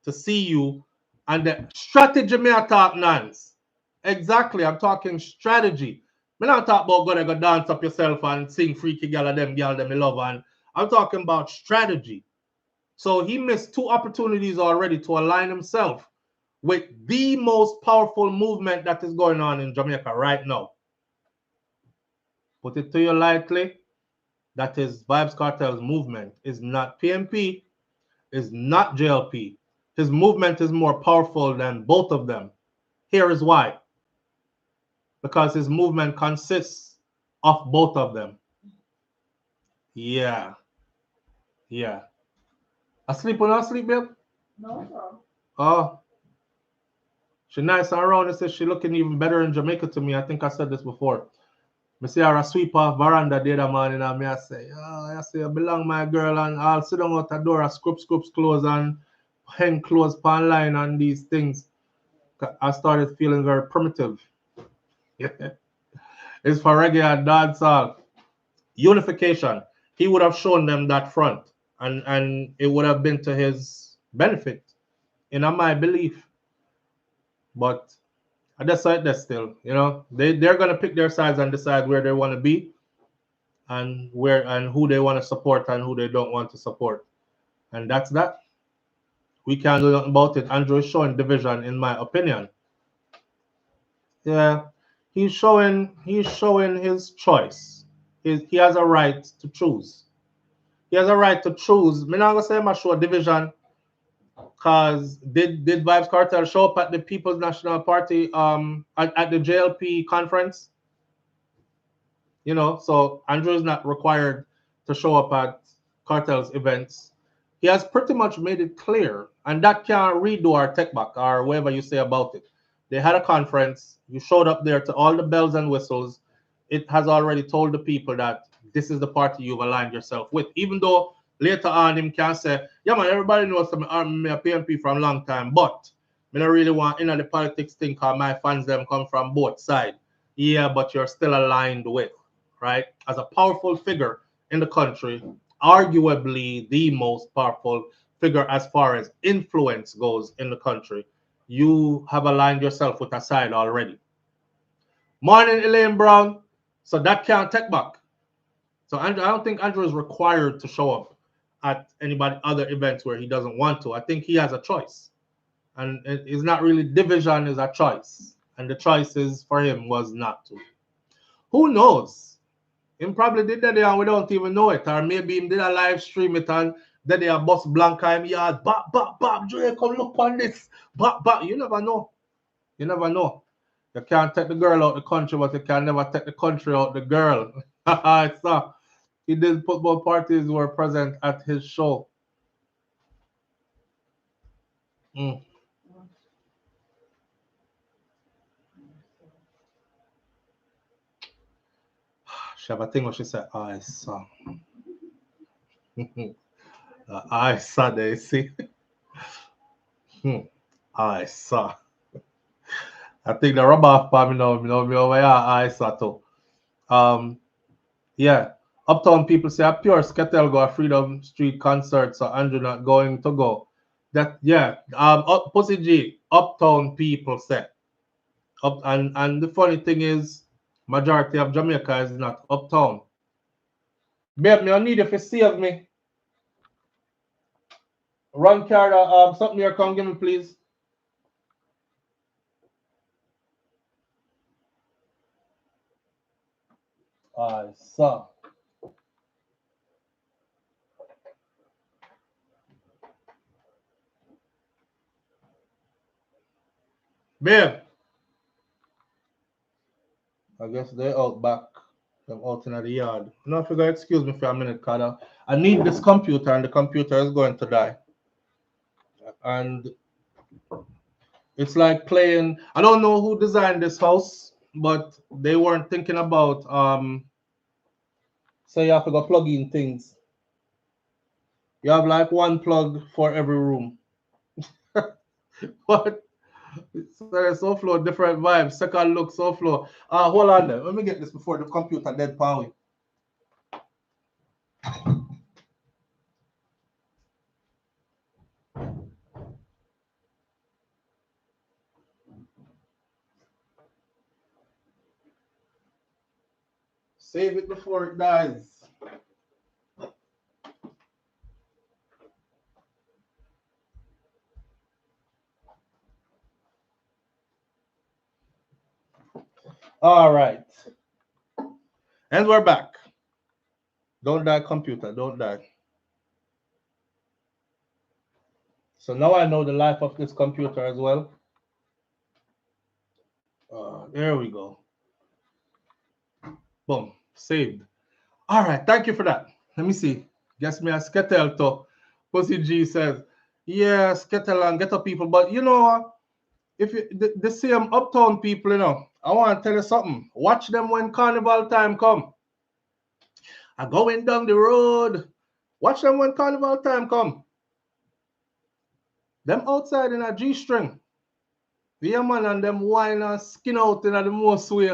to see you. And the strategy me I talk nonsense. Exactly, I'm talking strategy. Me not talk about go dance up yourself and sing freaky gal them me love. And I'm talking about strategy. So he missed two opportunities already to align himself with the most powerful movement that is going on in Jamaica right now. Put it to you lightly, that is Vybz Kartel's movement is not PMP, is not JLP. His movement is more powerful than both of them. Here is why. Because his movement consists of both of them. Yeah. Yeah. Asleep or not asleep, babe? No, bro. Oh. She nice and around. It says she looking even better in Jamaica to me. I think I said this before. I see her sweep off veranda the other morning and I say, oh, I say, I belong my girl, and I'll sit down out the door, I scrubs clothes and hang clothes pan line and these things. I started feeling very primitive. It's for reggae and dancehall. Unification. He would have shown them that front, and it would have been to his benefit, in my belief. But I decide that still, they're gonna pick their sides and decide where they want to be, and who they want to support and who they don't want to support, and that's that. We can't do nothing about it. Andrew is showing division, in my opinion. Yeah, he's showing his choice. He has a right to choose. He has a right to choose. I'm not gonna say I'm show division, because did Vybz Kartel show up at the People's National Party at the JLP conference? So Andrew is not required to show up at Cartel's events. He has pretty much made it clear, and that can't redo our tech back or whatever you say about it. They had a conference. You showed up there to all the bells and whistles. It has already told the people that this is the party you've aligned yourself with. Even though later on him can say, yeah man, everybody knows I'm a PMP from a long time, but I don't really want the politics thing because my fans them come from both sides. Yeah, but you're still aligned with, right? As a powerful figure in the country, arguably the most powerful figure as far as influence goes in the country, you have aligned yourself with a side already. Morning, Elaine Brown. So that can't take back. So Andrew, I don't think Andrew is required to show up at anybody other events where he doesn't want to. I think he has a choice. And it's not really division, is a choice. And the choices for him was not to. Who knows? Him probably did that and we don't even know it. Or maybe him did a live stream it and then they are bus Blanca him yard. Bop, Dre, come look on this. Bop. You never know. You never know. You can't take the girl out the country, but you can never take the country out the girl. So he did football parties were present at his show. Mm. She have a thing where she said, I saw. I saw, they see. I saw. I think the rub off for me now, me over here, I saw too. Yeah. Uptown people say a pure Sketel go a Freedom Street concert, so Andrew not going to go. That yeah. Pussy G, Uptown people say. And the funny thing is, majority of Jamaica is not uptown. Babe, me I need you to save me. Run Carter, something here, come give me please. I saw. Babe, I guess they out back. Them out in the yard. No, if you gotta excuse me for a minute, Kada. I need this computer, and the computer is going to die. And it's like playing. I don't know who designed this house, but they weren't thinking about so you have to go plug in things. You have like one plug for every room. What? Sorry, SouFLo, different vibes. Second look, SouFLo. Hold on there. Let me get this before the computer dead power. Save it before it dies. All right. And we're back. Don't die, computer. Don't die. So now I know the life of this computer as well. There we go. Boom. Saved. All right. Thank you for that. Let me see. Guess me a Skettle to. Pussy G says, yeah, Skettle and ghetto people. But you know what? If you, the same uptown people, you know, I want to tell you something. Watch them when carnival time come. I'm going down the road. Watch them when carnival time come. Them outside in a G-string. Yeah, man, and them wine and skin out in the most way.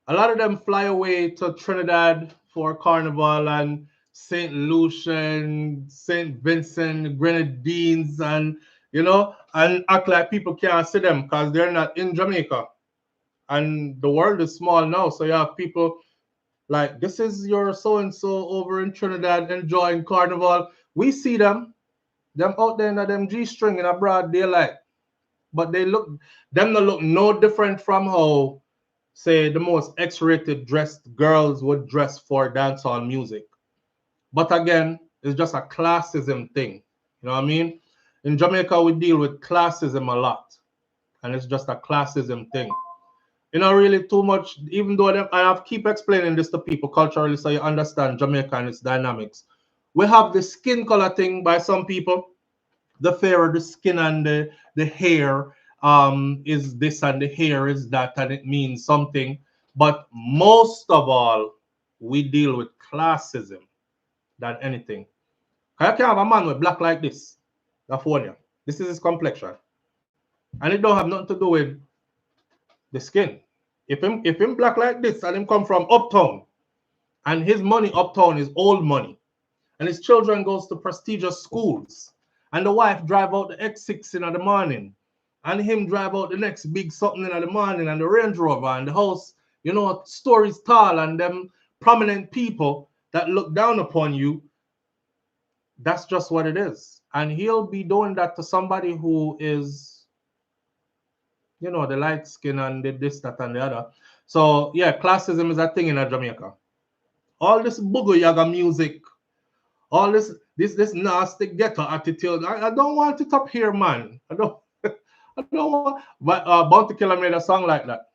A lot of them fly away to Trinidad for carnival and St. Lucian, St. Vincent, Grenadines, and you know, and act like people can't see them because they're not in Jamaica. And the world is small now, so you have people like this is your so and so over in Trinidad enjoying carnival. We see them out there in them G string in a broad daylight, but them not look no different from how say the most X-rated dressed girls would dress for dancehall music. But again, it's just a classism thing. You know what I mean? In Jamaica, we deal with classism a lot, and it's just a classism thing. You know, really too much. Even though I have keep explaining this to people culturally, so you understand Jamaica and its dynamics. We have the skin color thing by some people. The fairer the skin and the hair is this and the hair is that, and it means something. But most of all, we deal with classism than anything. I can have a man with black like this, California. This is his complexion, and it don't have nothing to do with the skin. If him black like this and him come from uptown, and his money uptown is old money, and his children goes to prestigious schools, and the wife drive out the X6 in the morning, and him drive out the next big something in the morning, and the Range Rover and the house, you know, stories tall, and them prominent people that look down upon you. That's just what it is. And he'll be doing that to somebody who is, you know, the light skin and the this, that, and the other. So yeah, classism is a thing in Jamaica. All this boogie yaga music, all this nasty ghetto attitude. I don't want it up here, man. I don't I don't want. But Bounty Killer made a song like that.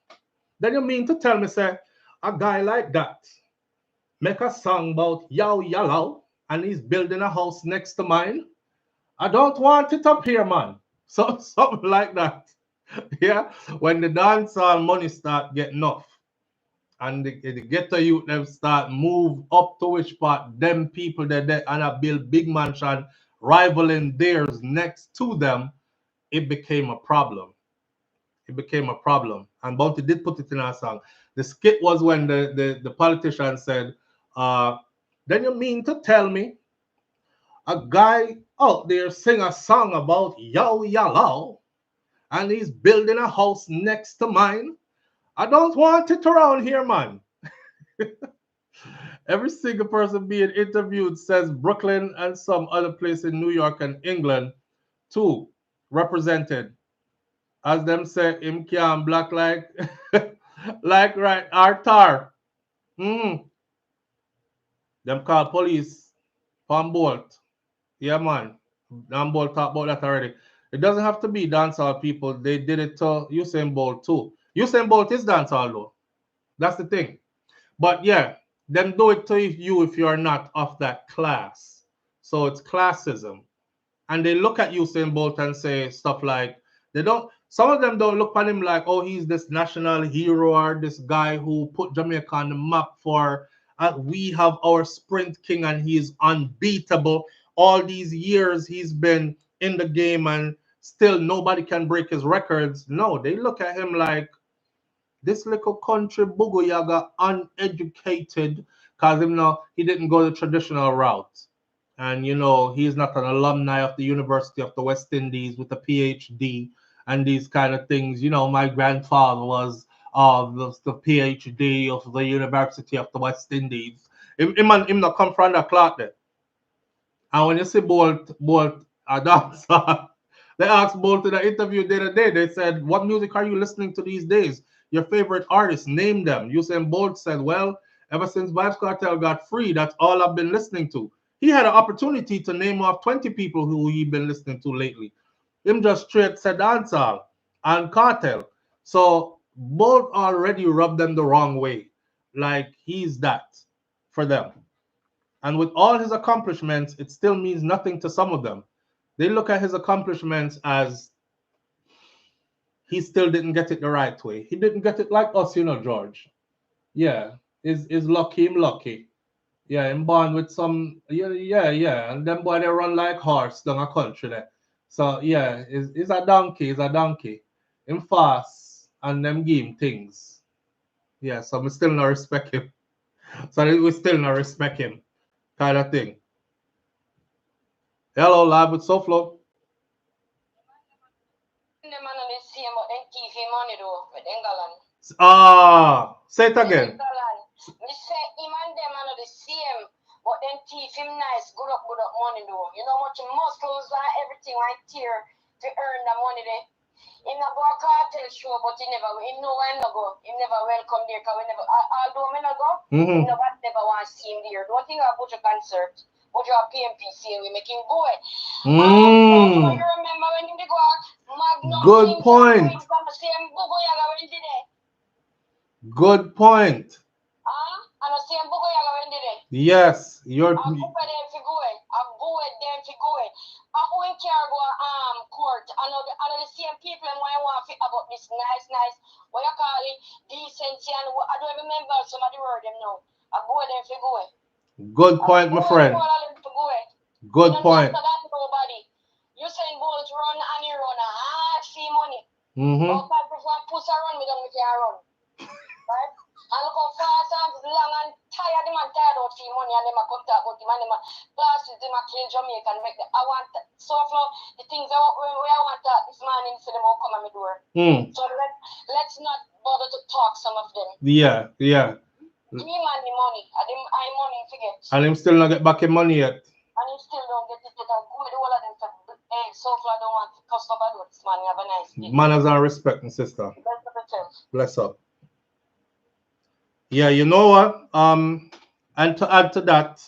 Then you mean to tell me, say, a guy like that make a song about yow yallow and he's building a house next to mine? I don't want it up here, man. So something like that. Yeah. When the dancehall money start getting off and the ghetto youth them start move up to which part, them people that they and I build big mansion rivaling theirs next to them, it became a problem. It became a problem. And Bounty did put it in our song. The skit was when the politician said, then you mean to tell me a guy out there sing a song about yow yallow and he's building a house next to mine? I don't want it around here, man. Every single person being interviewed says Brooklyn and some other place in New York and England too represented. As them say, him can black like like right Artar. Mm. Them call police on Bolt. Yeah, man. Dan Bolt talked about that already. It doesn't have to be dancehall people. They did it to Usain Bolt too. Usain Bolt is dancehall though. That's the thing. But yeah, them do it to you if you're not of that class. So it's classism. And they look at Usain Bolt and say stuff like they don't. Some of them don't look at him like, oh, he's this national hero or this guy who put Jamaica on the map for. We have our sprint king and he's unbeatable. All these years he's been in the game and still nobody can break his records. No, they look at him like this little country bugoyaga uneducated because he didn't go the traditional route. And he's not an alumni of the University of the West Indies with a PhD and these kind of things. My grandfather was the PhD of the University of the West Indies. Him not come from that cloth there. And when you see Bolt a dancer, they asked Bolt in an interview the other day, they said, what music are you listening to these days? Your favorite artists, name them. Usain Bolt said, well, ever since Vibes Cartel got free, that's all I've been listening to. He had an opportunity to name off 20 people who he been listening to lately. Him just straight said dancehall and cartel. So Bolt already rubbed them the wrong way. Like he's that for them. And with all his accomplishments, it still means nothing to some of them. They look at his accomplishments as he still didn't get it the right way. He didn't get it like us, George. Yeah, is lucky, him lucky. Yeah, him born with some, yeah. And them boy, they run like horse down a country there. So, yeah, is a donkey, is a donkey. Him fast, and them give him things. Yeah, so we still not respect him. So we still not respect him, kind of thing. Hello, live with SouFLo. Say it again. Me say him and them are the same, but then teeth him nice, good up money though. You know much muscles and everything right here to earn the money there. Him not go a cartel show, but he know when no go. He never welcome there, cause we never. Although me no go, nobody never want to see him there. Don't think about your concert. But your PMPC and we make him go. You remember when you go out? Good point. Good point. Yes, you're. Court. I know the same people and why I want to about this nice, what you call it, decency and I don't remember some of the word them now. I go there if you go. Good point, my friend. Good point. Nobody. You saying Bolt run and you run a hard see money. But if push a run, we don't make a run. Right? And look how fast and long and tired them and tired out for money and them a come talk about him and them a classes them a kill Jamaica and make them. I want SouFLo, the things I want this morning so them all come at my door. So let's not bother to talk some of them. Yeah. Give me money. I money to get. And him still not get back his money yet. And him still don't get it. Go with all of them. Hey, SouFLo don't want to cuss nobody with this man. You have a nice day. Manners and respect, sister. Bless up. Yeah, you know what? And to add to that,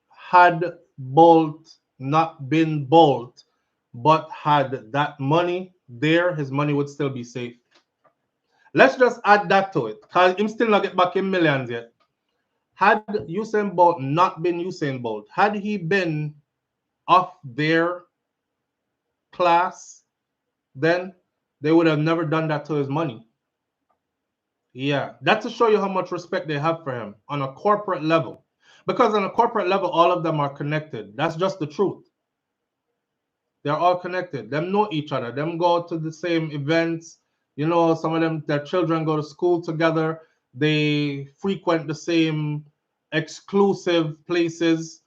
had Bolt not been Bolt, but had that money there, his money would still be safe. Let's just add that to it, because him still not get back in millions yet. Had Usain Bolt not been Usain Bolt, had he been of their class, then they would have never done that to his money. Yeah, that's to show you how much respect they have for him on a corporate level. Because on a corporate level, all of them are connected. That's just the truth. They're all connected. Them know each other. Them go to the same events. Some of them, their children go to school together. They frequent the same exclusive places,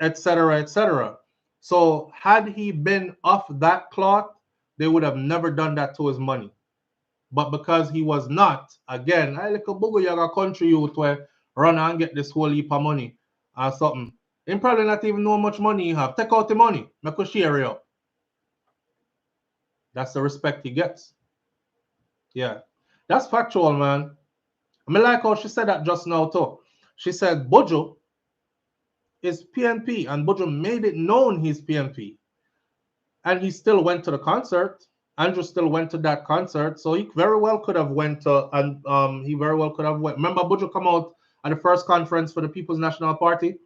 etc., etc. So had he been off that cloth, they would have never done that to his money. But because he was not, again, I like a booger yaga country youth where run and get this whole heap of money or something. He probably not even know how much money he have. Take out the money, make a share it up. That's the respect he gets. Yeah. That's factual, man. I mean, like how she said that just now too. She said Buju is PNP, and Buju made it known he's PNP. And he still went to the concert. Andrew still went to that concert, so he very well could have went to, and he very well could have went. Remember, Buju come out at the first conference for the People's National Party,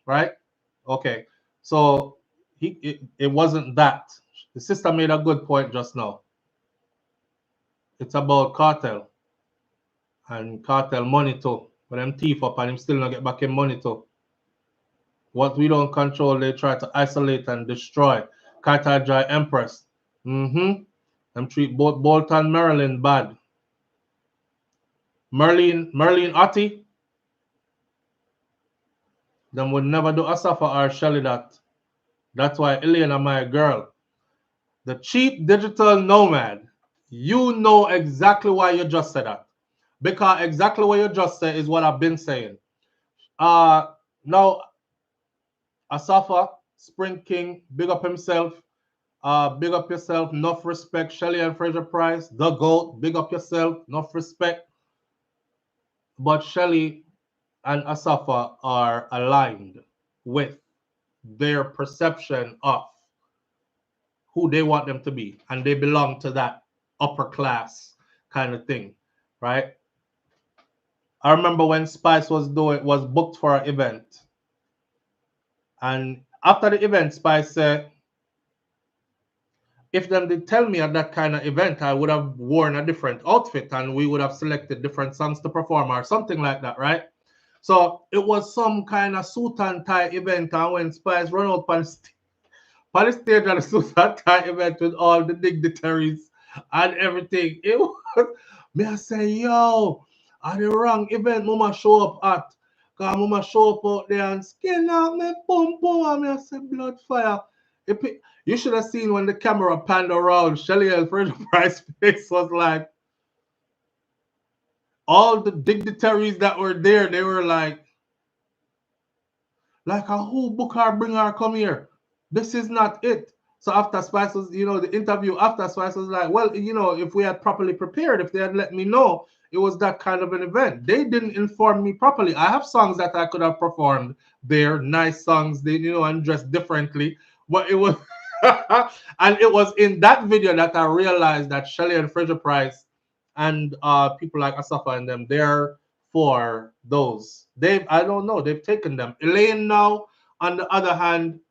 right? Okay, so it wasn't that. The sister made a good point just now. It's about cartel and cartel money too. But them thief up and him still not get back in money too. What we don't control, they try to isolate and destroy. Carthage Empress. Them treat both Bolton and Maryland bad. Merlin Otti, them would never do Asafa or Shelly that. That's why Elena, my girl, the cheap digital nomad, you know exactly why you just said that. Because exactly what you just said is what I've been saying. Now, Asafa, Spring King, big up himself. Big up yourself, enough respect. Shelly and Fraser Price, the GOAT, big up yourself, enough respect. But Shelly and Asafa are aligned with their perception of who they want them to be, and they belong to that upper class kind of thing, right? I remember when Spice was booked for an event, and after the event, Spice said, if them did tell me at that kind of event, I would have worn a different outfit and we would have selected different songs to perform or something like that, right? So it was some kind of suit and tie event, and when Spice run out on the stage at the suit and tie event with all the dignitaries and everything, it was me. I say, yo, at the wrong event, mama show up at. Cause mama show up out there and skin out me boom boom, and me I say blood fire. You should have seen when the camera panned around. Shelly and Fraser Price face was all the dignitaries that were there. They were like a who book her, bring her, come here. This is not it. So after Spice was, the interview after Spice was like, well, if we had properly prepared, if they had let me know it was that kind of an event. They didn't inform me properly. I have songs that I could have performed there, nice songs, they, and dressed differently. But it was, and it was in that video that I realized that Shelly and Fraser Price and people like Asafa and them, they're for those. I don't know, they've taken them. Elaine now, on the other hand,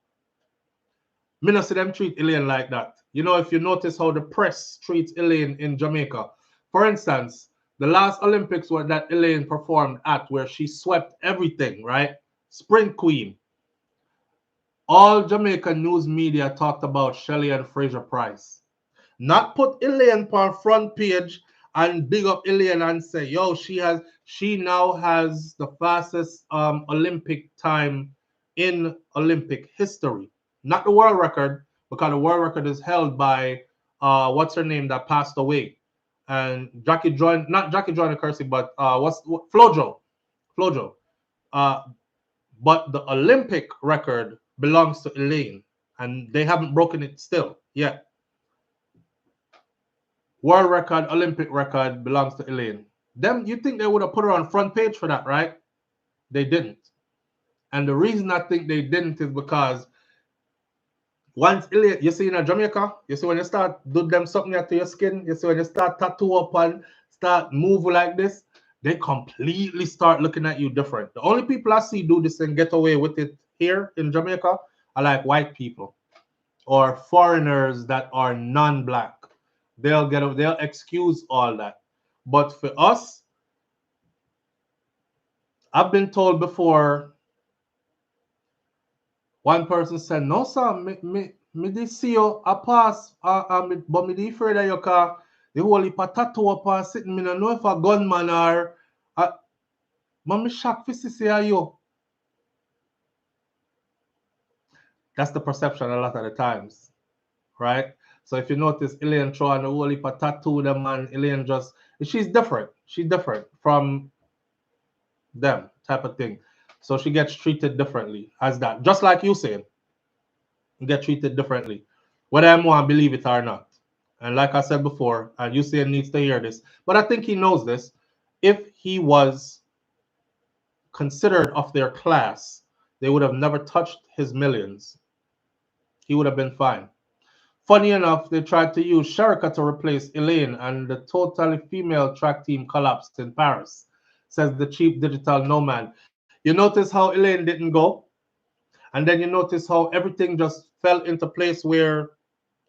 me not see them treat Elaine like that. If you notice how the press treats Elaine in Jamaica. For instance, the last Olympics that Elaine performed at, where she swept everything, right? Sprint Queen. All Jamaican news media talked about Shelly and Fraser Price. Not put Elaine on front page and big up Elaine and say, yo, she now has the fastest Olympic time in Olympic history. Not the world record, because the world record is held by what's her name that passed away. And not Jackie Joyner Kersey, but Flojo. But the Olympic record belongs to Elaine, and they haven't broken it still yet. World record, Olympic record belongs to Elaine. You think they would have put her on front page for that, right? They didn't. And the reason I think they didn't is because once Elaine, you see in Jamaica, you see when you start do them something to your skin, you see when you start tattoo up and start move like this, they completely start looking at you different. The only people I see do this and get away with it here in Jamaica are like white people or foreigners that are non-black. They'll excuse all that. But for us, I've been told before, one person said, no, sir, me did see you a pass, but me did afraid of your car. The whole heap of tattoo up and sitting, me don't know if a gunman or, but me shocked to see you. That's the perception a lot of the times, right? So if you notice, Elaine throwing the whole heap of tattoo, the man, Elaine she's different. She's different from them type of thing. So she gets treated differently as that. Just like you saying, you get treated differently, whether I want to believe it or not. And like I said before, and you saying needs to hear this, but I think he knows this. If he was considered of their class, they would have never touched his millions. He would have been fine. Funny enough, they tried to use Sherika to replace Elaine, and the totally female track team collapsed in Paris, says the cheap digital nomad. You notice how Elaine didn't go? And then you notice how everything just fell into place where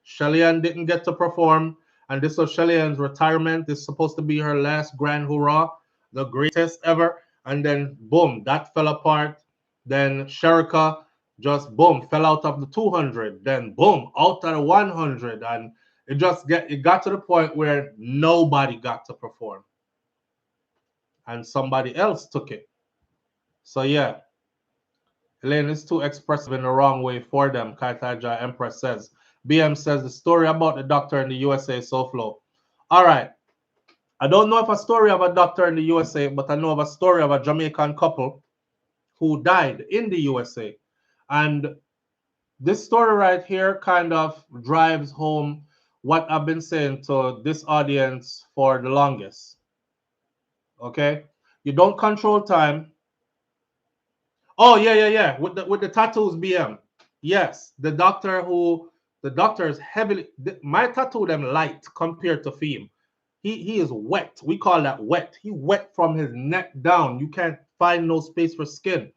Shelly-Ann didn't get to perform, and this was Shelly-Ann's retirement. This is supposed to be her last grand hurrah, the greatest ever. And then, boom, that fell apart. Then Sherika just, boom, fell out of the 200. Then, boom, out of the 100. And it got to the point where nobody got to perform. And somebody else took it. So, yeah. Elaine is too expressive in the wrong way for them, Kaitaja Empress says. BM says the story about the doctor in the USA is so flow. All right. I don't know of a story of a doctor in the USA, but I know of a story of a Jamaican couple who died in the USA. And this story right here kind of drives home what I've been saying to this audience for the longest. Okay? You don't control time. Oh, yeah. With the tattoos, BM. Yes, the doctor is heavily, my tattoo them light compared to Fim. He is wet. We call that wet. He wet from his neck down. You can't find no space for skin.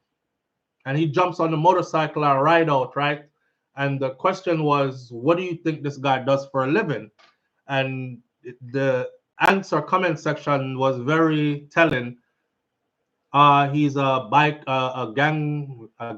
And he jumps on the motorcycle and ride out, right? And the question was, what do you think this guy does for a living? And the answer comment section was very telling. He's a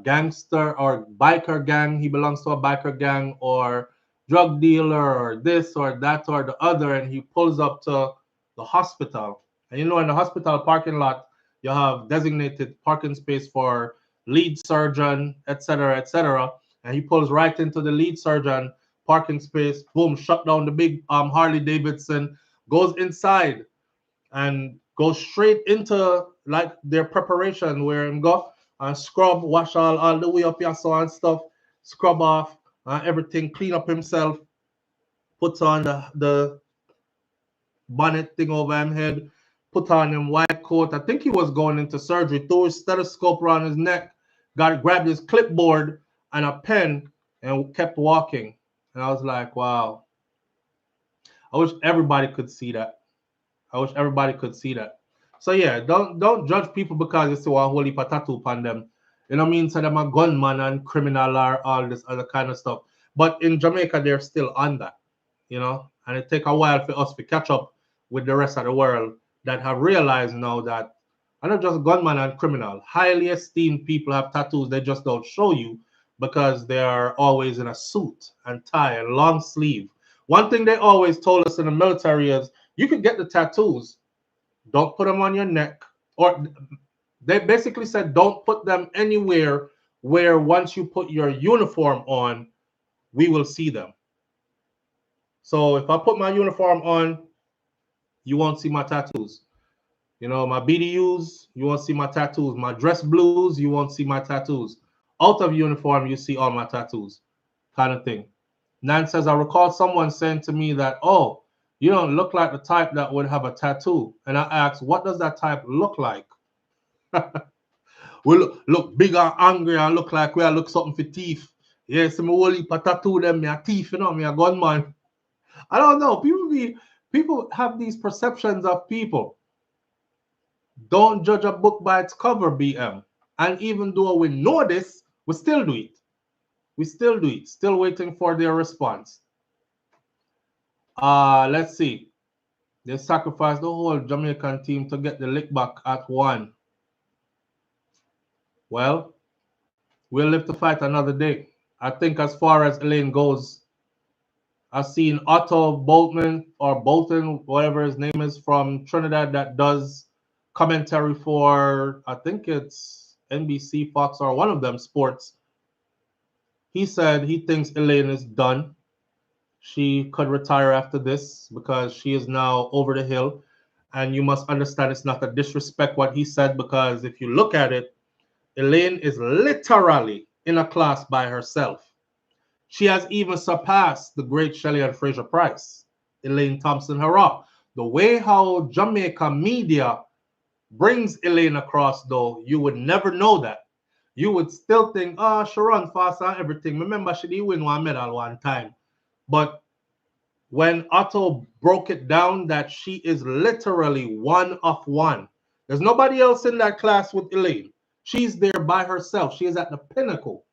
gangster or biker gang. He belongs to a biker gang or drug dealer or this or that or the other, and he pulls up to the hospital. And you know, in the hospital parking lot, you have designated parking space for lead surgeon, etc., etc. And he pulls right into the lead surgeon parking space. Boom! Shut down the big Harley Davidson. Goes inside and go straight into like their preparation where him go and scrub, wash all the way up your so and stuff, scrub off everything, clean up himself, puts on the bonnet thing over him head, put on him white coat. I think he was going into surgery, threw his stethoscope around his neck, grabbed his clipboard and a pen and kept walking. And I was like, wow. I wish everybody could see that. I wish everybody could see that. So yeah, don't judge people because you see a whole heap of tattoo upon them. You know what I mean? So them a gunman and criminal or all this other kind of stuff. But in Jamaica, they're still on that, you know? And it take a while for us to catch up with the rest of the world that have realized now that I'm not just gunman and criminal. Highly esteemed people have tattoos they just don't show you because they are always in a suit and tie and long sleeve. One thing they always told us in the military is you can get the tattoos, don't put them on your neck. Or they basically said don't put them anywhere where once you put your uniform on, we will see them. So if I put my uniform on, you won't see my tattoos. You know, my BDUs, you won't see my tattoos. My dress blues, you won't see my tattoos. Out of uniform, you see all my tattoos, kind of thing. Nan says, I recall someone saying to me that, oh, you don't look like the type that would have a tattoo. And I asked, what does that type look like? We look big and angry and look like we look something for teeth. Yes, me whole heap of tattoo them, me a thief, you know, me a gunman. I don't know. People have these perceptions of people. Don't judge a book by its cover, BM. And even though we know this, we still do it. We still do it. Still waiting for their response. Let's see. They sacrificed the whole Jamaican team to get the lick back at 1. Well, we'll live to fight another day. I think as far as Elaine goes, I've seen Otto Boltman or Bolton, whatever his name is, from Trinidad that does commentary for, I think it's NBC, Fox, or one of them sports. He said he thinks Elaine is done. She could retire after this because she is now over the hill. And you must understand it's not a disrespect what he said, because if you look at it, Elaine is literally in a class by herself. She has even surpassed the great Shelley-Ann Fraser-Pryce, Elaine Thompson Hurrah. The way how Jamaica media brings Elaine across, though, you would never know that. You would still think, oh, she run fast and everything. Remember, she did win one medal one time. But when Otto broke it down that she is literally one of one. There's nobody else in that class with Elaine. She's there by herself. She is at the pinnacle.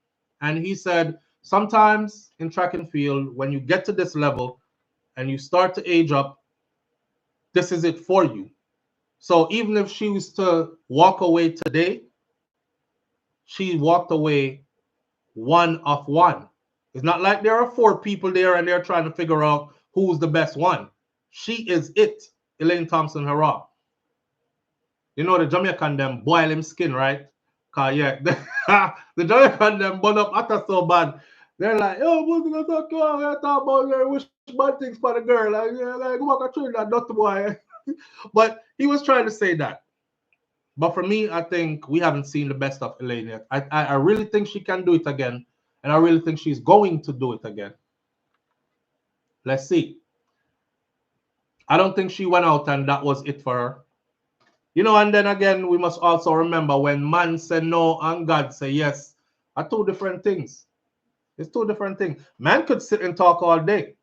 And he said, sometimes in track and field, when you get to this level and you start to age up, this is it for you. So even if she was to walk away today, she walked away one of one. It's not like there are 4 people there and they're trying to figure out who's the best one. She is it, Elaine Thompson Hurrah. You know the Jamaican them boil him skin, right? Cause yeah, the Jamaican them burn up after so bad. They're like, oh, what's gonna talk about wish bad things for the girl. Like, yeah, like go back to that not the boy. But he was trying to say that. But for me, I think we haven't seen the best of Elaine yet. I really think she can do it again. And I really think she's going to do it again. Let's see. I don't think she went out and that was it for her. You know, and then again, we must also remember when man said no and God say yes are 2 different things. It's 2 different things. Man could sit and talk all day.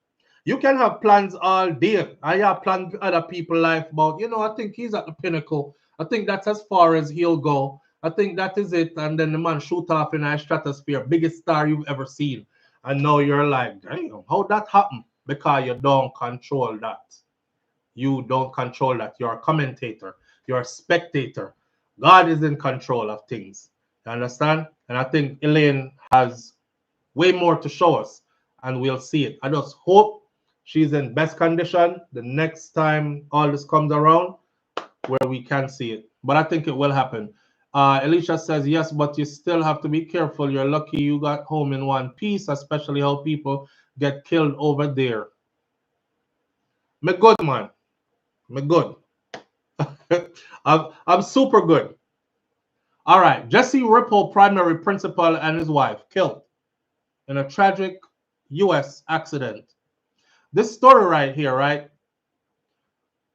You can have plans all day. I have plans with other people's life about, you know, I think he's at the pinnacle. I think that's as far as he'll go. I think that is it. And then the man shoot off in a stratosphere, biggest star you've ever seen. And now you're like, damn, how that happened? Because you don't control that. You don't control that. You're a commentator. You're a spectator. God is in control of things. You understand? And I think Elaine has way more to show us. And we'll see it. I just hope she's in best condition the next time all this comes around where we can see it. But I think it will happen. Alicia says, yes, but you still have to be careful. You're lucky you got home in one piece, especially how people get killed over there. Me good, man. Me good. I'm super good. All right. Jesse Ripple, primary principal, and his wife killed in a tragic U.S. accident. This story right here, right?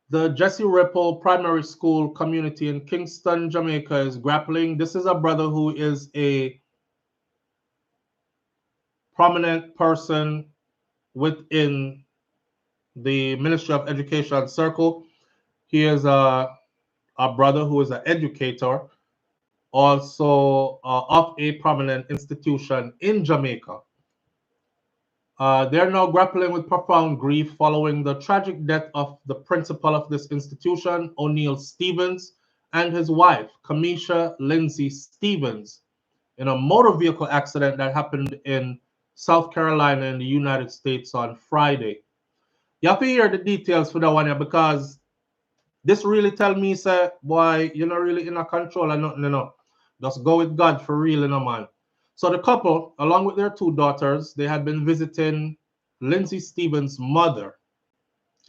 The Jesse Ripple Primary School community in Kingston, Jamaica is grappling. This is a brother who is a prominent person within the Ministry of Education circle. He is a brother who is an educator, also of a prominent institution in Jamaica. They're now grappling with profound grief following the tragic death of the principal of this institution, O'Neill Stevens, and his wife, Kamisha Lindsay Stevens, in a motor vehicle accident that happened in South Carolina in the United States on Friday. You have to hear the details for that one here because this really tell me, say, boy, you're not really in a control or nothing, you know. Just go with God for real, you know, man. So the couple, along with their 2 daughters, they had been visiting Lindsay Stevens' mother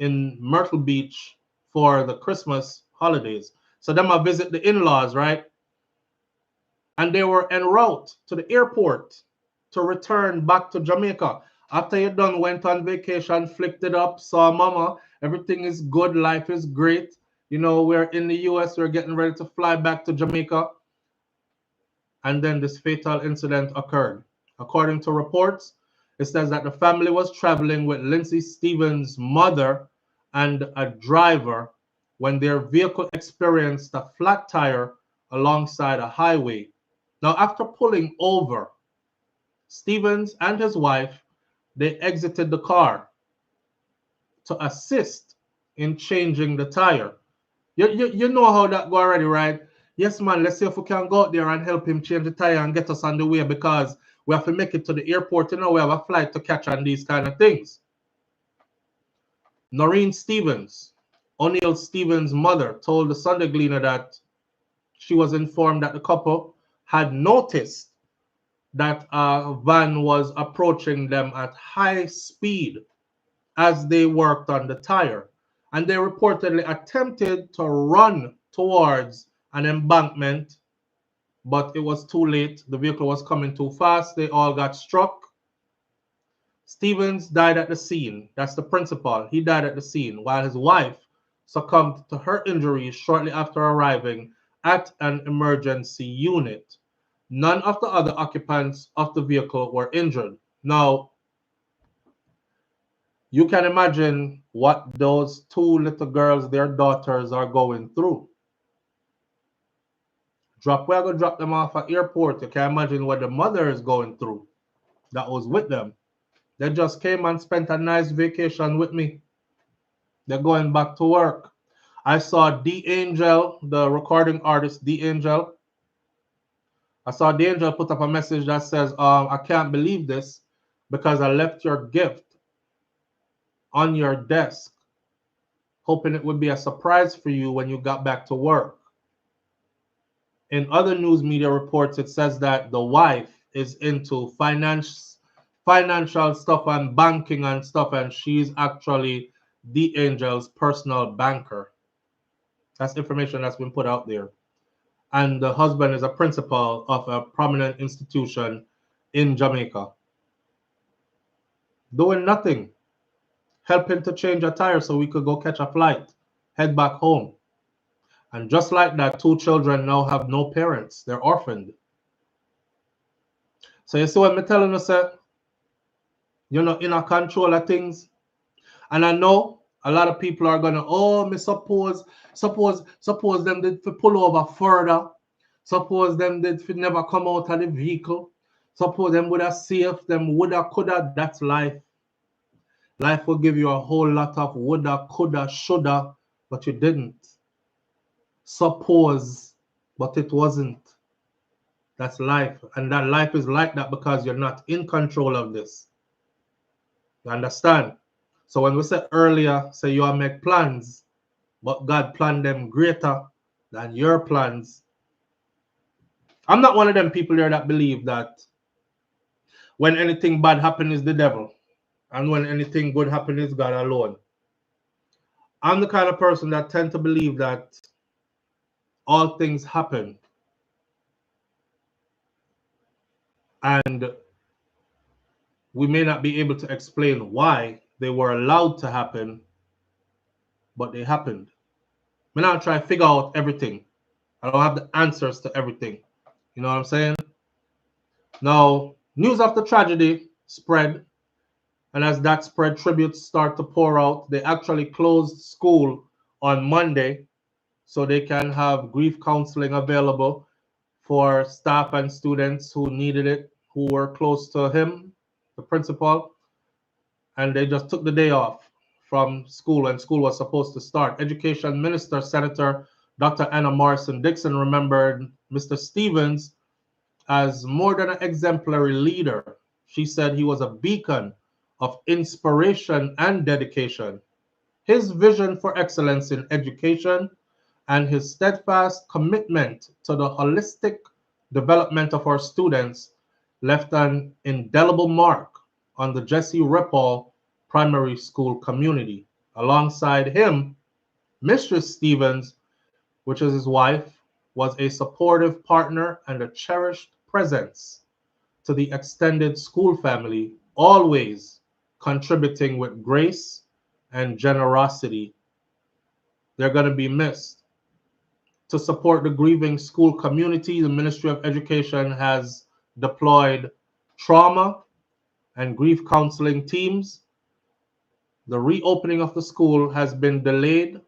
in Myrtle Beach for the Christmas holidays. So them a visit the in-laws, right? And they were en route to the airport to return back to Jamaica. After you done went on vacation, flicked it up, saw mama, everything is good, life is great. You know, we're in the US, we're getting ready to fly back to Jamaica. And then this fatal incident occurred. According to reports, it says that the family was traveling with Lindsay Stevens' mother and a driver when their vehicle experienced a flat tire alongside a highway. Now, after pulling over, Stevens and his wife, they exited the car to assist in changing the tire. You know how that go already, right? Yes, man, let's see if we can go out there and help him change the tire and get us on the way because we have to make it to the airport. You know, we have a flight to catch and these kind of things. Noreen Stevens, O'Neill Stevens' mother, told the Sunday Gleaner that she was informed that the couple had noticed that a van was approaching them at high speed as they worked on the tire. And they reportedly attempted to run towards an embankment, but it was too late. The vehicle was coming too fast. They all got struck. Stevens died at the scene. That's the principal. He died at the scene, while his wife succumbed to her injuries shortly after arriving at an emergency unit. None of the other occupants of the vehicle were injured. Now, you can imagine what those two little girls, their daughters, are going through. We're going to drop them off at airport. You can imagine what the mother is going through that was with them. They just came and spent a nice vacation with me. They're going back to work. I saw D Angel, the recording artist, D Angel. I saw D Angel put up a message that says, I can't believe this because I left your gift on your desk, hoping it would be a surprise for you when you got back to work. In other news media reports, it says that the wife is into financial stuff and banking and stuff, and she's actually D Angel's personal banker. That's information that's been put out there. And the husband is a principal of a prominent institution in Jamaica. Doing nothing, helping to change a tire so we could go catch a flight, head back home. And just like that, two children now have no parents. They're orphaned. So you see what I'm telling you, sir? You're not in control of things. And I know a lot of people are gonna, me suppose them did pull over further. Suppose them did never come out of the vehicle. Suppose them would have saved, them woulda, coulda. That's life. Life will give you a whole lot of woulda, coulda, shoulda, but you didn't. Suppose, but it wasn't. That's life. And that life is like that because you're not in control of this. You understand? So when we said earlier, say you all make plans, but God planned them greater than your plans. I'm not one of them people here that believe that when anything bad happens is the devil, and when anything good happens is God alone. I'm the kind of person that tend to believe that all things happen, and we may not be able to explain why they were allowed to happen, but they happened. I'm not trying to figure out everything. I don't have the answers to everything. You know what I'm saying? Now, news of the tragedy spread, and as that spread, tributes start to pour out. They actually closed school on Monday so they can have grief counseling available for staff and students who needed it, who were close to him, the principal, and they just took the day off from school when school was supposed to start. Education Minister, Senator Dr. Anna Morrison Dixon remembered Mr. Stevens as more than an exemplary leader. She said he was a beacon of inspiration and dedication. His vision for excellence in education and his steadfast commitment to the holistic development of our students left an indelible mark on the Jesse Rippall Primary School community. Alongside him, Mistress Stevens, which is his wife, was a supportive partner and a cherished presence to the extended school family, always contributing with grace and generosity. They're going to be missed. To support the grieving school community, the Ministry of Education has deployed trauma and grief counseling teams. The reopening of the school has been delayed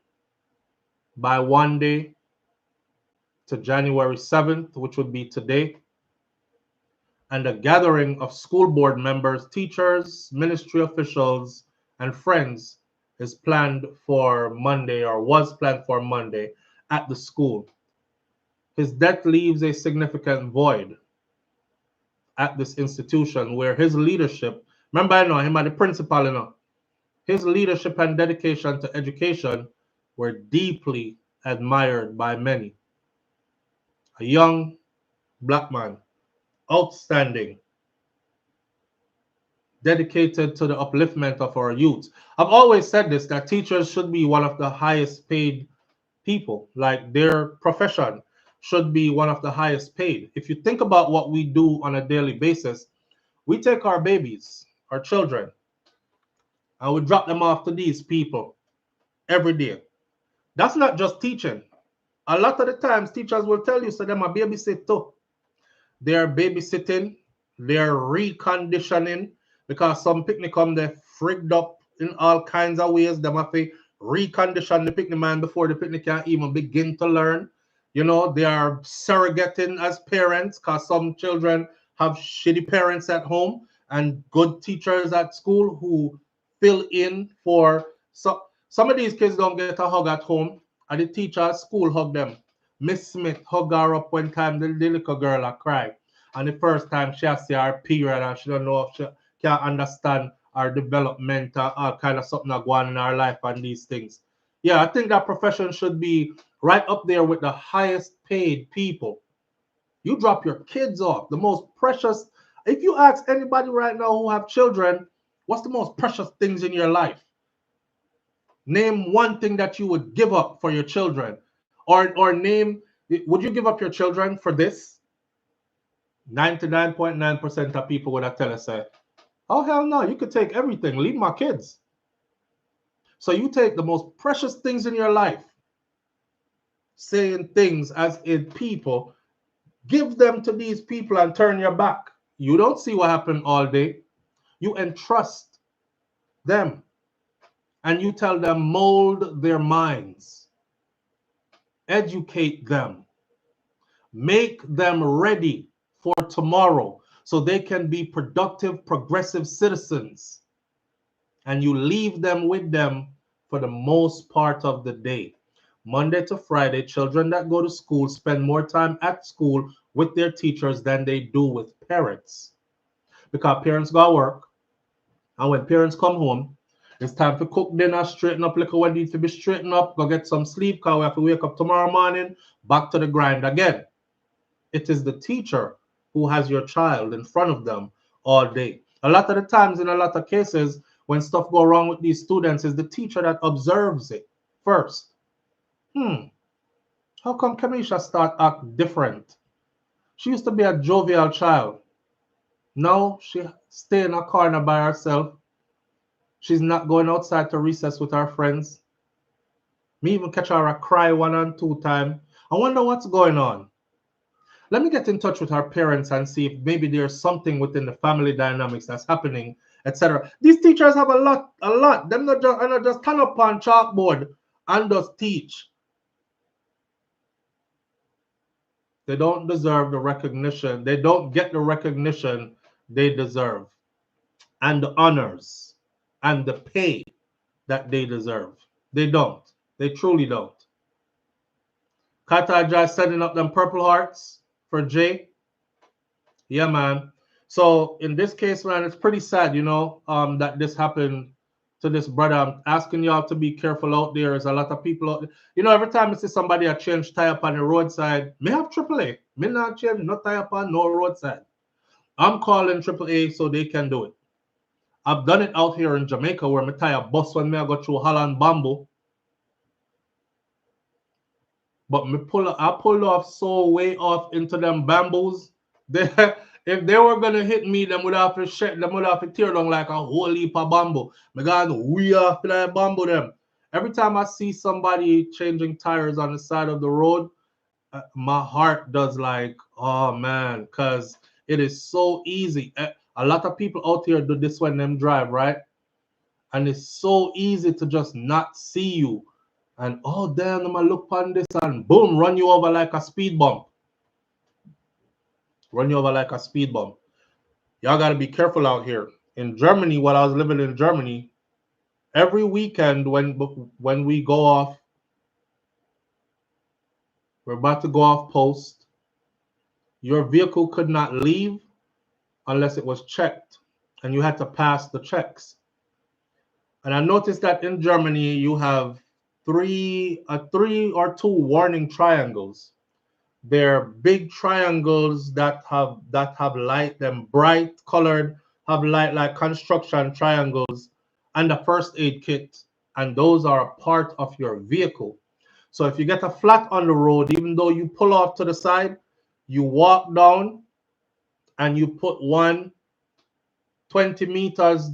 by 1 day to January 7th, which would be today. And a gathering of school board members, teachers, ministry officials, and friends is planned for Monday, or was planned for Monday, at the school. His death leaves a significant void at this institution where his leadership, remember I know him as the principal, his leadership and dedication to education were deeply admired by many. A young black man, outstanding, dedicated to the upliftment of our youth. I've always said this, that teachers should be one of the highest paid people. Like, their profession should be one of the highest paid. If you think about what we do on a daily basis, we take our babies, our children, and we drop them off to these people every day. That's not just teaching. A lot of the times, teachers will tell you, so them a babysit too. They are babysitting, they are reconditioning, because some picnic come there frigged up in all kinds of ways. Them have to recondition the picnic man before the picnic can even begin to learn. You know, they are surrogating as parents, because some children have shitty parents at home and good teachers at school who fill in for some of these kids don't get a hug at home, and the teacher at school hug them. Miss Smith hug her up one time, the little girl a cry. And the first time she has see her period and she don't know if she can understand our development or all kind of something that go on in our life and these things. Yeah, I think that profession should be right up there with the highest paid people. You drop your kids off, the most precious. If you ask anybody right now who have children, what's the most precious things in your life? Name one thing that you would give up for your children. Or name, would you give up your children for this? 99.9% of people would have tell us, oh, hell no, you could take everything. Leave my kids. So you take the most precious things in your life, saying things as in people, give them to these people and turn your back. You don't see what happened all day. You entrust them and you tell them, mold their minds, educate them, make them ready for tomorrow so they can be productive, progressive citizens. And you leave them with them for the most part of the day. Monday to Friday, children that go to school spend more time at school with their teachers than they do with parents. Because parents go to work, and when parents come home, it's time to cook dinner, straighten up like what needs to be straightened up, go get some sleep, because we have to wake up tomorrow morning, back to the grind again. It is the teacher who has your child in front of them all day. A lot of the times, in a lot of cases, when stuff go wrong with these students, is the teacher that observes it first. How come Kamisha start act different? She used to be a jovial child. Now she stay in a corner by herself. She's not going outside to recess with her friends. Me even catch her a cry 1 and 2 times. I wonder what's going on. Let me get in touch with her parents and see if maybe there's something within the family dynamics that's happening, etc. These teachers have a lot. Them not just stand up on chalkboard and just teach. They don't deserve the recognition. They don't get the recognition they deserve, and the honors and the pay that they deserve. They don't. They truly don't. Kataja setting up them Purple Hearts for Jay. Yeah, man. So in this case, man, it's pretty sad, that this happened to this brother. I'm asking y'all to be careful out there. There's a lot of people out there. Every time I see somebody a change tire on the roadside, me have AAA. Me not change no tire on no roadside. I'm calling AAA so they can do it. I've done it out here in Jamaica where my tire bust when me I go through Holland Bamboo. But I pulled off so way off into them bamboos. If they were gonna hit me, them would have to tear down like a whole heap of bamboo. Me gonna we off like bamboo them. Every time I see somebody changing tires on the side of the road, my heart does like, oh man, because it is so easy. A lot of people out here do this when them drive, right? And it's so easy to just not see you. And oh damn, I'm gonna look on this and boom, run you over like a speed bump. Run you over like a speed bump. Y'all gotta be careful out here. In Germany, while I was living in Germany, every weekend when we go off, we're about to go off post, your vehicle could not leave unless it was checked, and you had to pass the checks. And I noticed that in Germany you have three or two warning triangles. They're big triangles that have light, them bright colored, have light like construction triangles, and a first aid kit, and those are a part of your vehicle. So if you get a flat on the road, even though you pull off to the side, you walk down and you put one 20 meters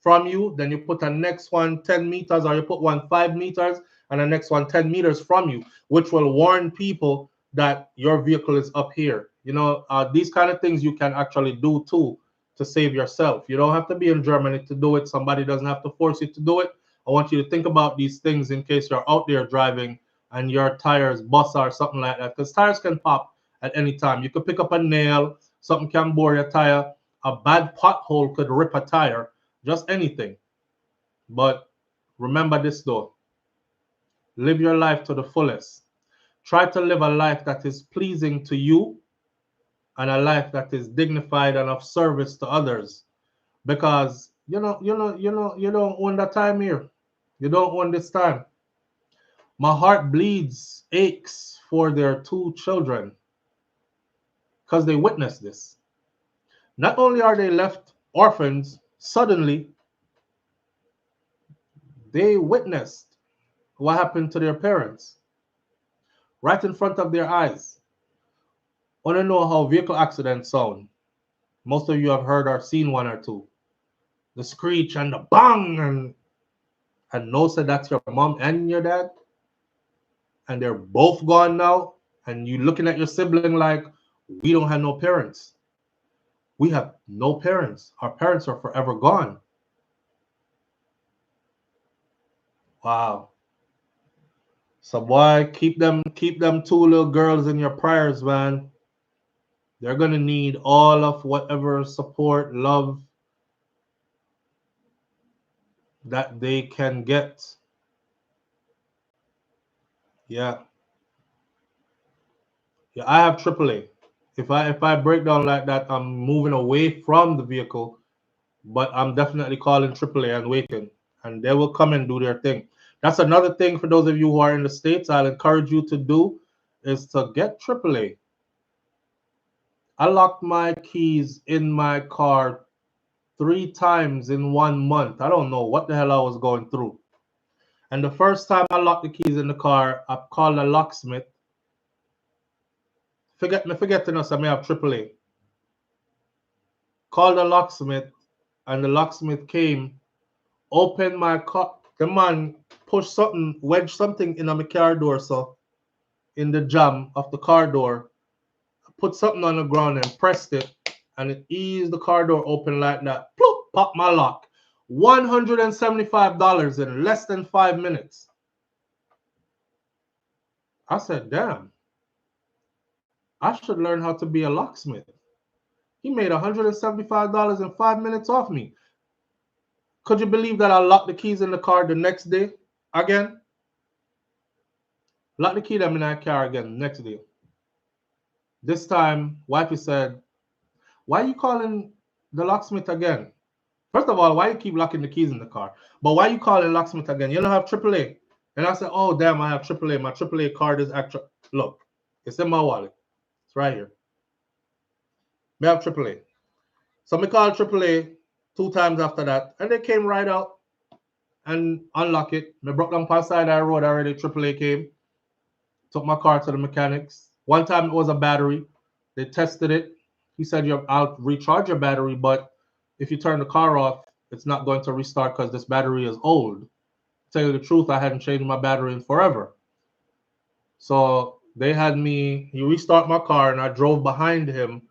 from you, then you put a next one 10 meters, or you put one 5 meters, and the next one 10 meters from you, which will warn people that your vehicle is up here. You know, these kind of things you can actually do too to save yourself. You don't have to be in Germany to do it. Somebody doesn't have to force you to do it. I want you to think about these things in case you're out there driving and your tires bust or something like that, because tires can pop at any time. You could pick up a nail, something can bore your tire, a bad pothole could rip a tire, just anything. But remember this though, live your life to the fullest. Try to live a life that is pleasing to you and a life that is dignified and of service to others, because you don't own that time here. You don't own this time. My heart bleeds, aches for their two children because they witnessed this. Not only are they left orphans, suddenly they witnessed what happened to their parents right in front of their eyes. Want to know how vehicle accidents sound? Most of you have heard or seen one or two. The screech and the bang, and no, said that's your mom and your dad, and they're both gone now. And you looking at your sibling like, we don't have no parents. We have no parents. Our parents are forever gone. Wow. So boy, keep them two little girls in your prayers, man. They're gonna need all of whatever support, love that they can get. Yeah. Yeah, I have AAA. If I break down like that, I'm moving away from the vehicle, but I'm definitely calling AAA and waiting, and they will come and do their thing. That's another thing for those of you who are in the States. I'll encourage you to do is to get AAA. I locked my keys in my car 3 times in 1 month. I don't know what the hell I was going through. And the first time I locked the keys in the car, I called a locksmith. Forgetting us, I may have AAA. Called a locksmith, and the locksmith came, opened my car. The man pushed something, wedged something in my car door, so in the jamb of the car door, put something on the ground and pressed it, and it eased the car door open like that. Ploop, pop my lock. $175 in less than 5 minutes. I said, damn, I should learn how to be a locksmith. He made $175 in 5 minutes off me. Could you believe that I locked the keys in the car the next day again? Locked the key them in that car again next day. This time, wifey said, why are you calling the locksmith again? First of all, why you keep locking the keys in the car? But why you calling locksmith again? You don't have AAA. And I said, oh, damn, I have AAA. My AAA card is actually, look, it's in my wallet. It's right here. I have AAA. So I called AAA 2 times after that, and they came right out and unlock it. I broke down past side of the road already. AAA came, took my car to the mechanics. One time it was a battery. They tested it. He said, I'll recharge your battery, but if you turn the car off, it's not going to restart because this battery is old. To tell you the truth, I hadn't changed my battery in forever. So they had me, he restart my car, and I drove behind him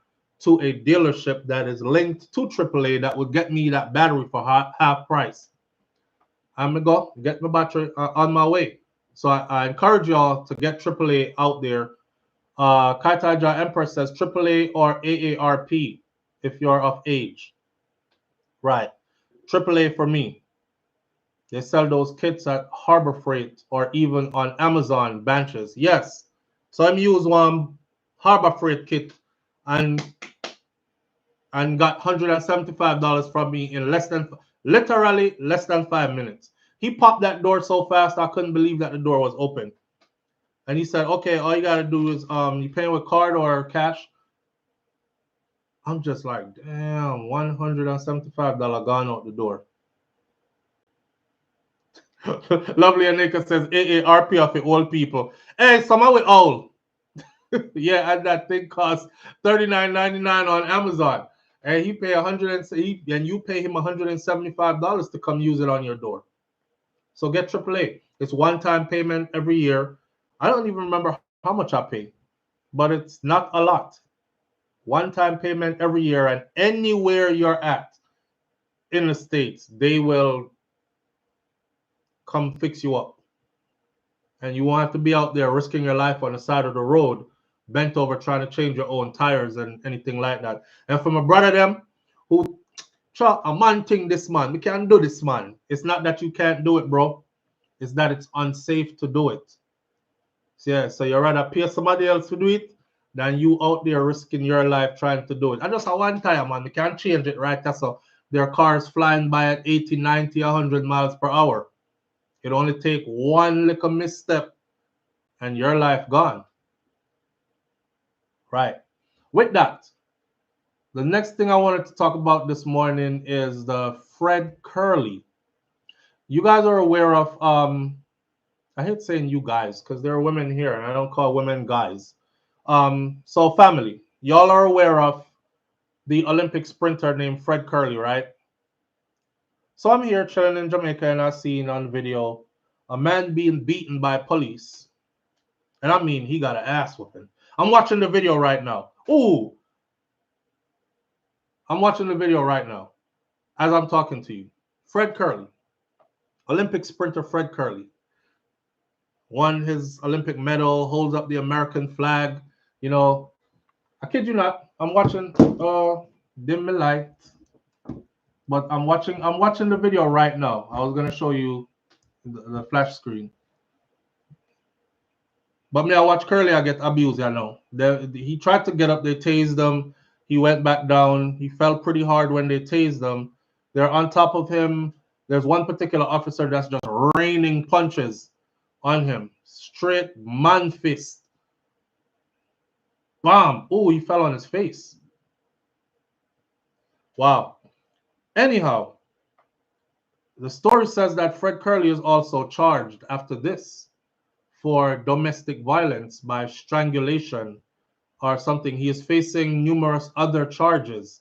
to a dealership that is linked to AAA that would get me that battery for half price. I'm going to go get my battery on my way. So I encourage y'all to get AAA out there. Kaitaja Empress says AAA or AARP if you're of age. Right. AAA for me. They sell those kits at Harbor Freight or even on Amazon benches. Yes. So I'm use one Harbor Freight kit and got $175 from me in literally less than 5 minutes. He popped that door so fast I couldn't believe that the door was open. And he said, okay, all you gotta do is you paying with card or cash? I'm just like, damn, $175 gone out the door. Lovely Anika says AARP of the old people. Hey, someone with old. Yeah, and that thing costs $39.99 on Amazon. And he pay and you pay him $175 to come use it on your door. So get AAA. It's one-time payment every year. I don't even remember how much I pay, but it's not a lot. One-time payment every year, and anywhere you're at in the States, they will come fix you up. And you won't have to be out there risking your life on the side of the road, bent over trying to change your own tires and anything like that. And from a brother them who try a man thing this man, we can't do this man. It's not that you can't do it, bro. It's that it's unsafe to do it. So, yeah, so you rather pay somebody else to do it than you out there risking your life trying to do it. I just have one tire, man. We can't change it, right? That's so their cars flying by at 80, 90, 100 miles per hour. It only take one little misstep and your life gone. Right. With that, the next thing I wanted to talk about this morning is the Fred Kerley. You guys are aware of I hate saying you guys because there are women here and I don't call women guys. So family, y'all are aware of the Olympic sprinter named Fred Kerley, right? So I'm here chilling in Jamaica and I seen on video a man being beaten by police. And I mean, he got an ass whooping. I'm watching the video right now. Ooh, I'm watching the video right now as I'm talking to you. Fred Kerley, Olympic sprinter Fred Kerley, won his Olympic medal, holds up the American flag. You know, I kid you not, I'm watching dim my light, but I'm watching the video right now. I was gonna show you the flash screen. But me, I watch Kerley, I get abused, you know. He tried to get up, they tased him. He went back down. He fell pretty hard when they tased him. They're on top of him. There's one particular officer that's just raining punches on him. Straight man fist. Bam. Oh, he fell on his face. Wow. Anyhow, the story says that Fred Kerley is also charged after this for domestic violence by strangulation or something. He is facing numerous other charges.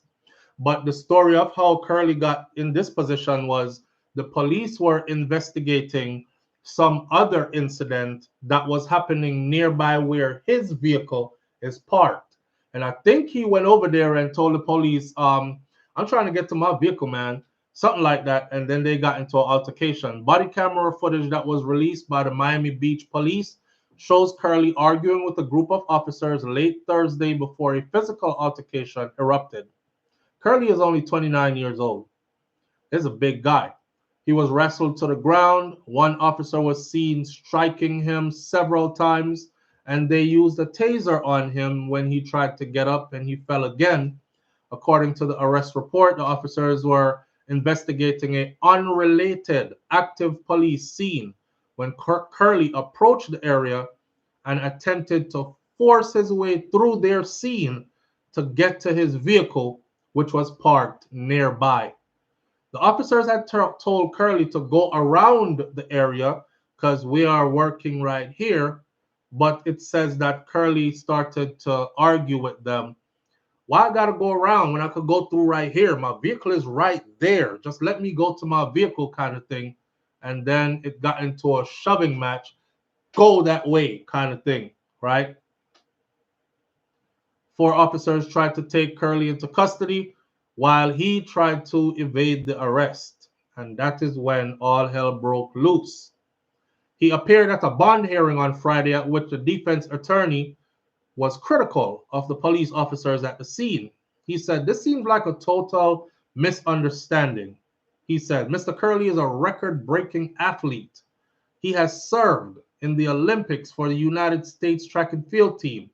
But the story of how Kerley got in this position was the police were investigating some other incident that was happening nearby where his vehicle is parked. And I think he went over there and told the police, I'm trying to get to my vehicle, man. Something like that. And then they got into an altercation. Body camera footage that was released by the Miami Beach police shows Kerley arguing with a group of officers late Thursday before a physical altercation erupted. Kerley is only 29 years old. He's a big guy. He was wrestled to the ground. One officer was seen striking him several times, and they used a taser on him when he tried to get up, and he fell again. According to the arrest report, the officers were investigating an unrelated active police scene when Kerley approached the area and attempted to force his way through their scene to get to his vehicle, which was parked nearby. The officers had told Kerley to go around the area because we are working right here, but it says that Kerley started to argue with them. Why I gotta go around when I could go through right here? My vehicle is right there. Just let me go to my vehicle kind of thing. And then it got into a shoving match. Go that way kind of thing, right? 4 officers tried to take Kerley into custody while he tried to evade the arrest. And that is when all hell broke loose. He appeared at a bond hearing on Friday at which the defense attorney was critical of the police officers at the scene. He said, "This seems like a total misunderstanding." He said, "Mr. Kerley is a record-breaking athlete. He has served in the Olympics for the United States track and field team.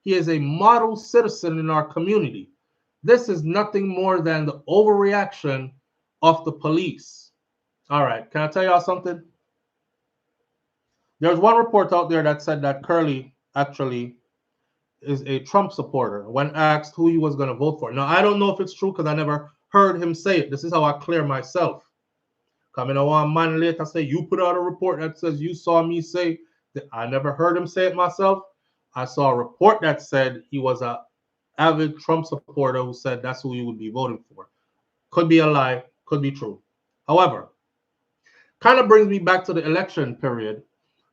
He is a model citizen in our community. This is nothing more than the overreaction of the police." All right, can I tell y'all something? There's one report out there that said that Kerley actually is a Trump supporter when asked who he was going to vote for. Now, I don't know if it's true because I never heard him say it. This is how I clear myself. Coming on one man later say, you put out a report that says you saw me say that. I never heard him say it myself. I saw a report that said he was a avid Trump supporter who said that's who he would be voting for. Could be a lie, could be true. However, Kind of brings me back to the election period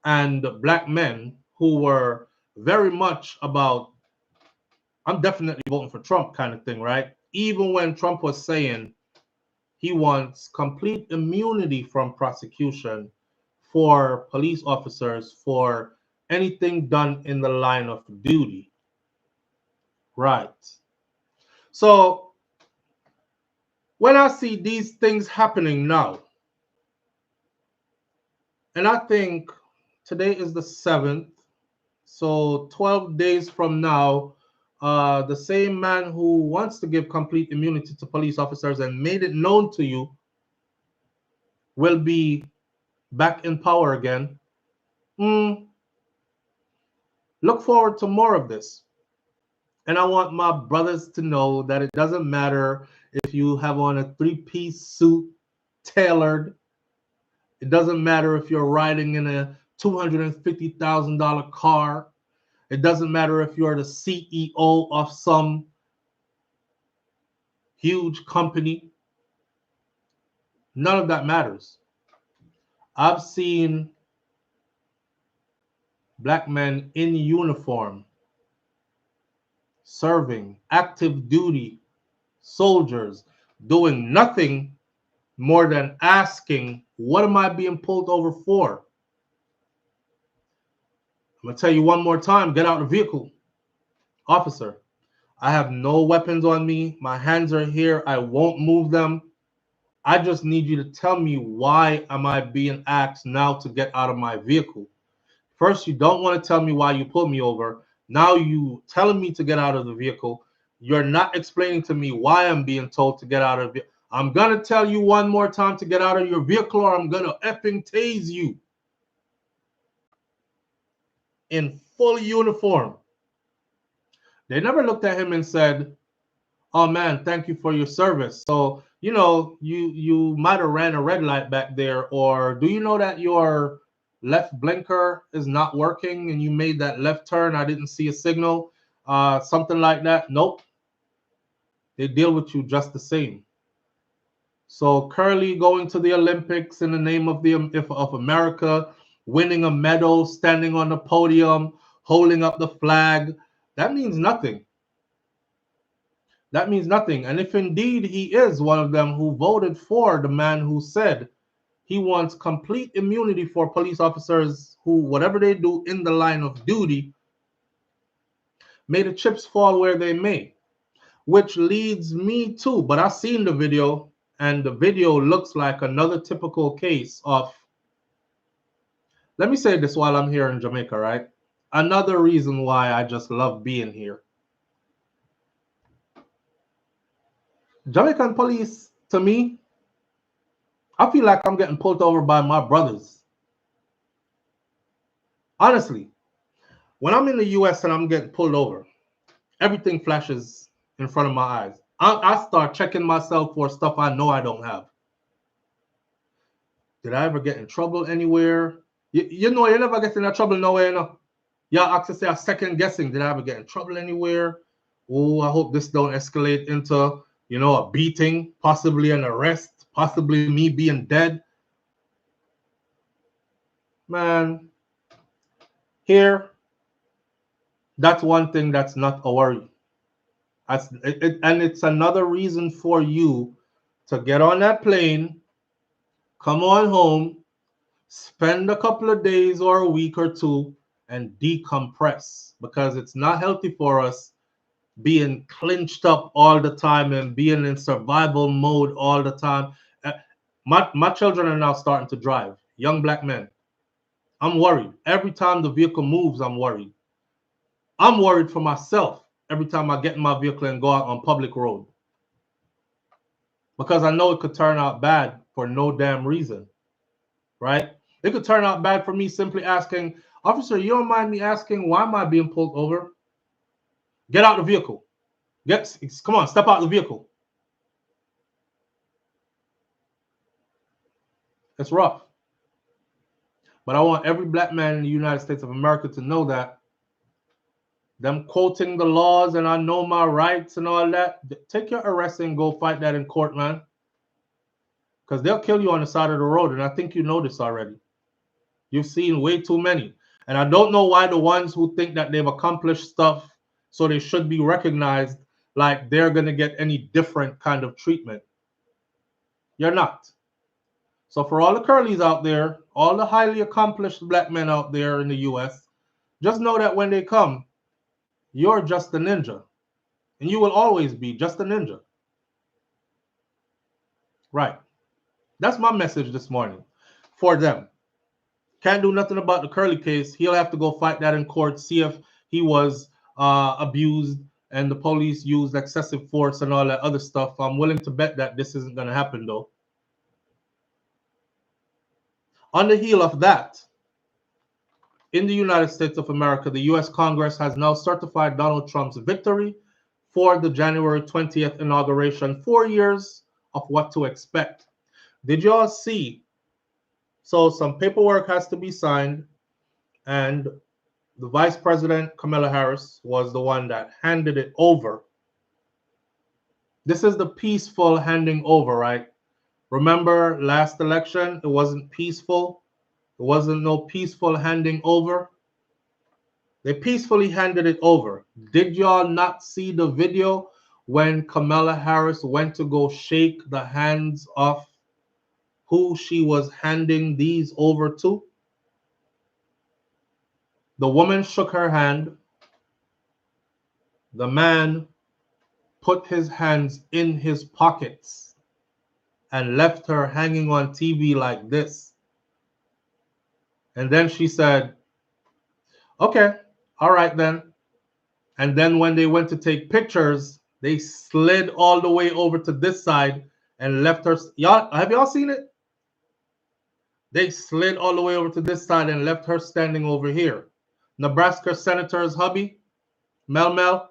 and black men who were very much about, I'm definitely voting for Trump kind of thing, right? Even when Trump was saying he wants complete immunity from prosecution for police officers for anything done in the line of duty. Right. So when I see these things happening now, and I think today is the 7th, so 12 days from now, the same man who wants to give complete immunity to police officers and made it known to you will be back in power again. Look forward to more of this. And I want my brothers to know that it doesn't matter if you have on a three-piece suit tailored. It doesn't matter if you're riding in a $250,000 car. It doesn't matter if you're the CEO of some huge company. None of that matters. I've seen black men in uniform serving active duty soldiers doing nothing more than asking, what am I being pulled over for? I'm going to tell you one more time, get out of the vehicle. Officer, I have no weapons on me. My hands are here. I won't move them. I just need you to tell me, why am I being asked now to get out of my vehicle? First, you don't want to tell me why you pulled me over. Now you telling me to get out of the vehicle. You're not explaining to me why I'm being told to get out of it. I'm going to tell you one more time to get out of your vehicle, or I'm going to effing tase you. In full uniform. They never looked at him and said, oh man, thank you for your service. So, you might have ran a red light back there, or do you know that your left blinker is not working and you made that left turn? I didn't see a signal, something like that. Nope. They deal with you just the same. So Kerley going to the Olympics in the name of America, winning a medal, standing on the podium, holding up the flag, that means nothing. That means nothing. And if indeed he is one of them who voted for the man who said he wants complete immunity for police officers who, whatever they do in the line of duty, may the chips fall where they may. Which leads me to, but I've seen the video, and the video looks like another typical case of, let me say this while I'm here in Jamaica, right? Another reason why I just love being here. Jamaican police, to me, I feel like I'm getting pulled over by my brothers. Honestly, when I'm in the US and I'm getting pulled over, everything flashes in front of my eyes. I start checking myself for stuff I know I don't have. Did I ever get in trouble anywhere? You never get in trouble nowhere, you know. Yeah, actually say I'm second guessing. Did I ever get in trouble anywhere? Oh, I hope this don't escalate into, a beating, possibly an arrest, possibly me being dead. Man, here, that's one thing that's not a worry. And it's another reason for you to get on that plane, come on home, spend a couple of days or a week or two, and decompress, because it's not healthy for us being clinched up all the time and being in survival mode all the time. My children are now starting to drive, young black men. I'm worried. Every time the vehicle moves, I'm worried. I'm worried for myself every time I get in my vehicle and go out on public road, because I know it could turn out bad for no damn reason, right? It could turn out bad for me simply asking, officer, you don't mind me asking, why am I being pulled over? Get out the vehicle. Come on, step out the vehicle. It's rough. But I want every black man in the United States of America to know that them quoting the laws and I know my rights and all that, take your arrest and go fight that in court, man. because they'll kill you on the side of the road. And I think you know this already. You've seen way too many. And I don't know why the ones who think that they've accomplished stuff so they should be recognized like they're going to get any different kind of treatment. You're not. So for all the Kerleys out there, all the highly accomplished black men out there in the US, just know that when they come, you're just a ninja. And you will always be just a ninja. Right. That's my message this morning for them. Can't do nothing about the Kerley case. He'll have to go fight that in court, see if he was abused and the police used excessive force and all that other stuff. I'm willing to bet that this isn't going to happen, though. On the heel of that, in the United States of America, the U.S. Congress has now certified Donald Trump's victory for the January 20th inauguration. 4 years of what to expect. Did y'all see? So some paperwork has to be signed, and the Vice President, Kamala Harris, was the one that handed it over. This is the peaceful handing over, right? Remember last election, it wasn't peaceful. There wasn't no peaceful handing over. They peacefully handed it over. Did y'all not see the video when Kamala Harris went to go shake the hands of who she was handing these over to? The woman shook her hand. The man put his hands in his pockets and left her hanging on TV like this. And then she said, okay, all right then. And then when they went to take pictures, they slid all the way over to this side and left her. Have y'all seen it? They slid all the way over to this side and left her standing over here. Nebraska Senator's hubby, Mel.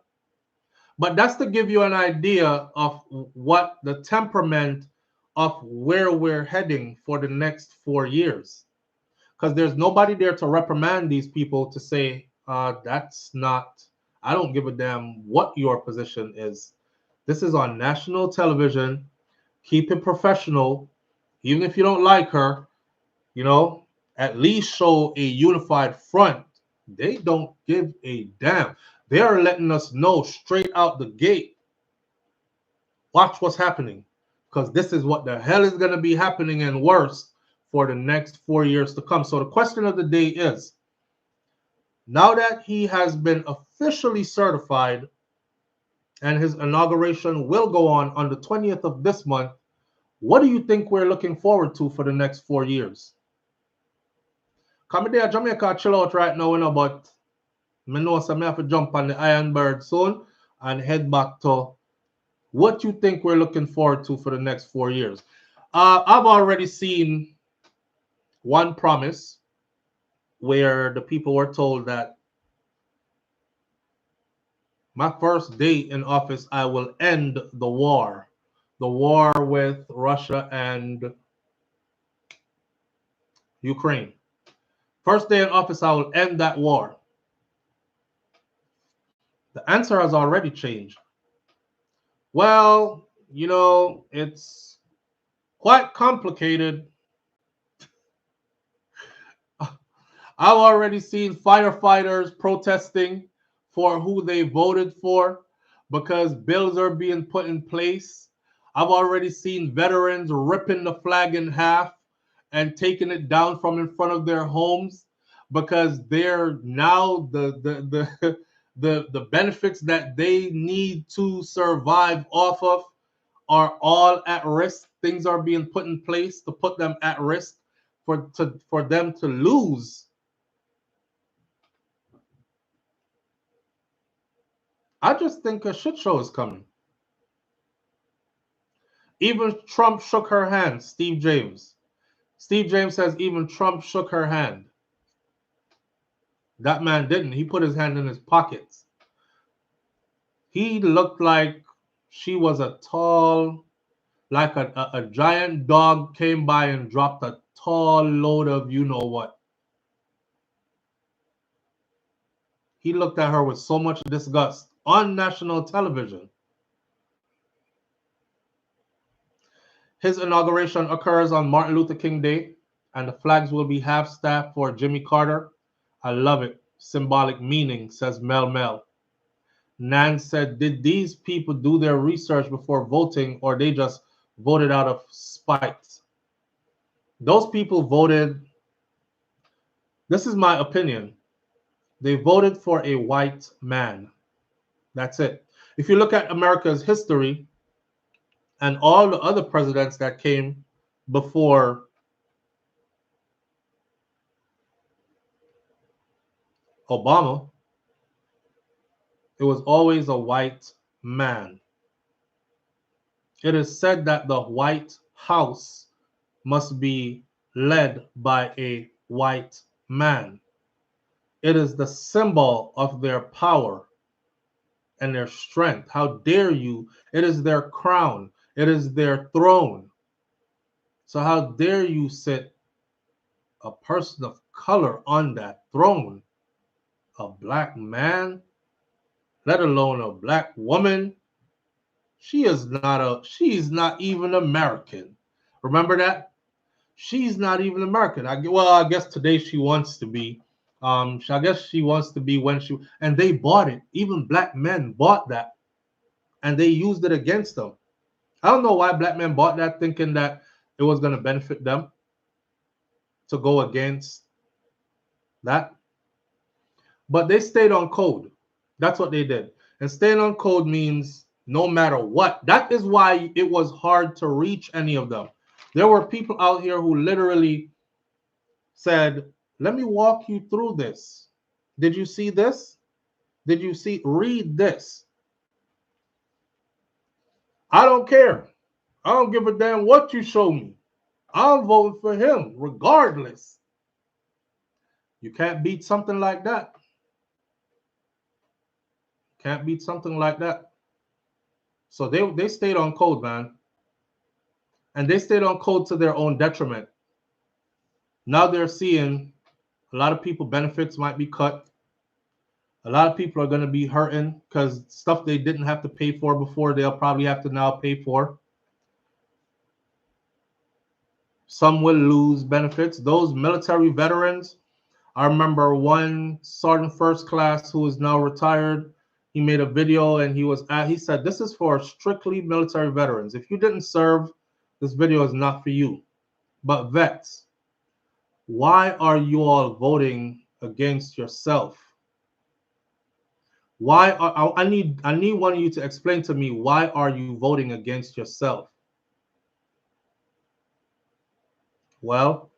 But that's to give you an idea of what the temperament of where we're heading for the next 4 years. Because there's nobody there to reprimand these people to say, that's not, I don't give a damn what your position is. This is on national television. Keep it professional. Even if you don't like her, you know, at least show a unified front. They don't give a damn. They are letting us know straight out the gate. Watch what's happening, because this is what the hell is going to be happening and worse for the next 4 years to come. So the question of the day is, now that he has been officially certified and his inauguration will go on the 20th of this month, what do you think we're looking forward to for the next 4 years? Come there, Jamaica, chill out right now, but I know so I have to jump on the Iron Bird soon and head back to what you think we're looking forward to for the next 4 years. I've already seen one promise where the people were told that my first day in office, I will end the war with Russia and Ukraine. First day in office, I will end that war. The answer has already changed. Well, you know, it's quite complicated. I've already seen firefighters protesting for who they voted for because bills are being put in place. I've already seen veterans ripping the flag in half and taking it down from in front of their homes because they're now the benefits that they need to survive off of are all at risk. Things are being put in place to put them at risk for them to lose. I just think a shit show is coming. Even Trump shook her hand, Steve James. Steve James says even Trump shook her hand. That man didn't. He put his hand in his pockets. He looked like she was a tall, like a giant dog came by and dropped a tall load of you know what. He looked at her with so much disgust on national television. His inauguration occurs on Martin Luther King Day, and the flags will be half-staff for Jimmy Carter. I love it. Symbolic meaning, says Mel Mel. Nan said, did these people do their research before voting, or they just voted out of spite? Those people voted, this is my opinion, they voted for a white man. That's it. If you look at America's history and all the other presidents that came before Obama, it was always a white man. It is said that the White House must be led by a white man. It is the symbol of their power and their strength. How dare you? It is their crown. It is their throne. So how dare you sit a person of color on that throne? A black man, let alone a black woman. She's not even American. Remember that? She's not even American. I guess today she wants to be. I guess she wants to be and they bought it. Even black men bought that, and they used it against them. I don't know why black men bought that, thinking that it was going to benefit them to go against that. But they stayed on code. That's what they did. And staying on code means no matter what. That is why it was hard to reach any of them. There were people out here who literally said, let me walk you through this. Did you see this? Read this. I don't care. I don't give a damn what you show me. I'm voting for him regardless. You can't beat something like that. Can't beat something like that. So they stayed on code, man. And they stayed on code to their own detriment. Now they're seeing a lot of people benefits might be cut. A lot of people are going to be hurting because stuff they didn't have to pay for before, they'll probably have to now pay for. Some will lose benefits. Those military veterans, I remember one sergeant first class who is now retired. He made a video and he said, this is for strictly military veterans. If you didn't serve, this video is not for you. But vets, why are you all voting against yourself? I need one of you to explain to me, why are you voting against yourself? Well,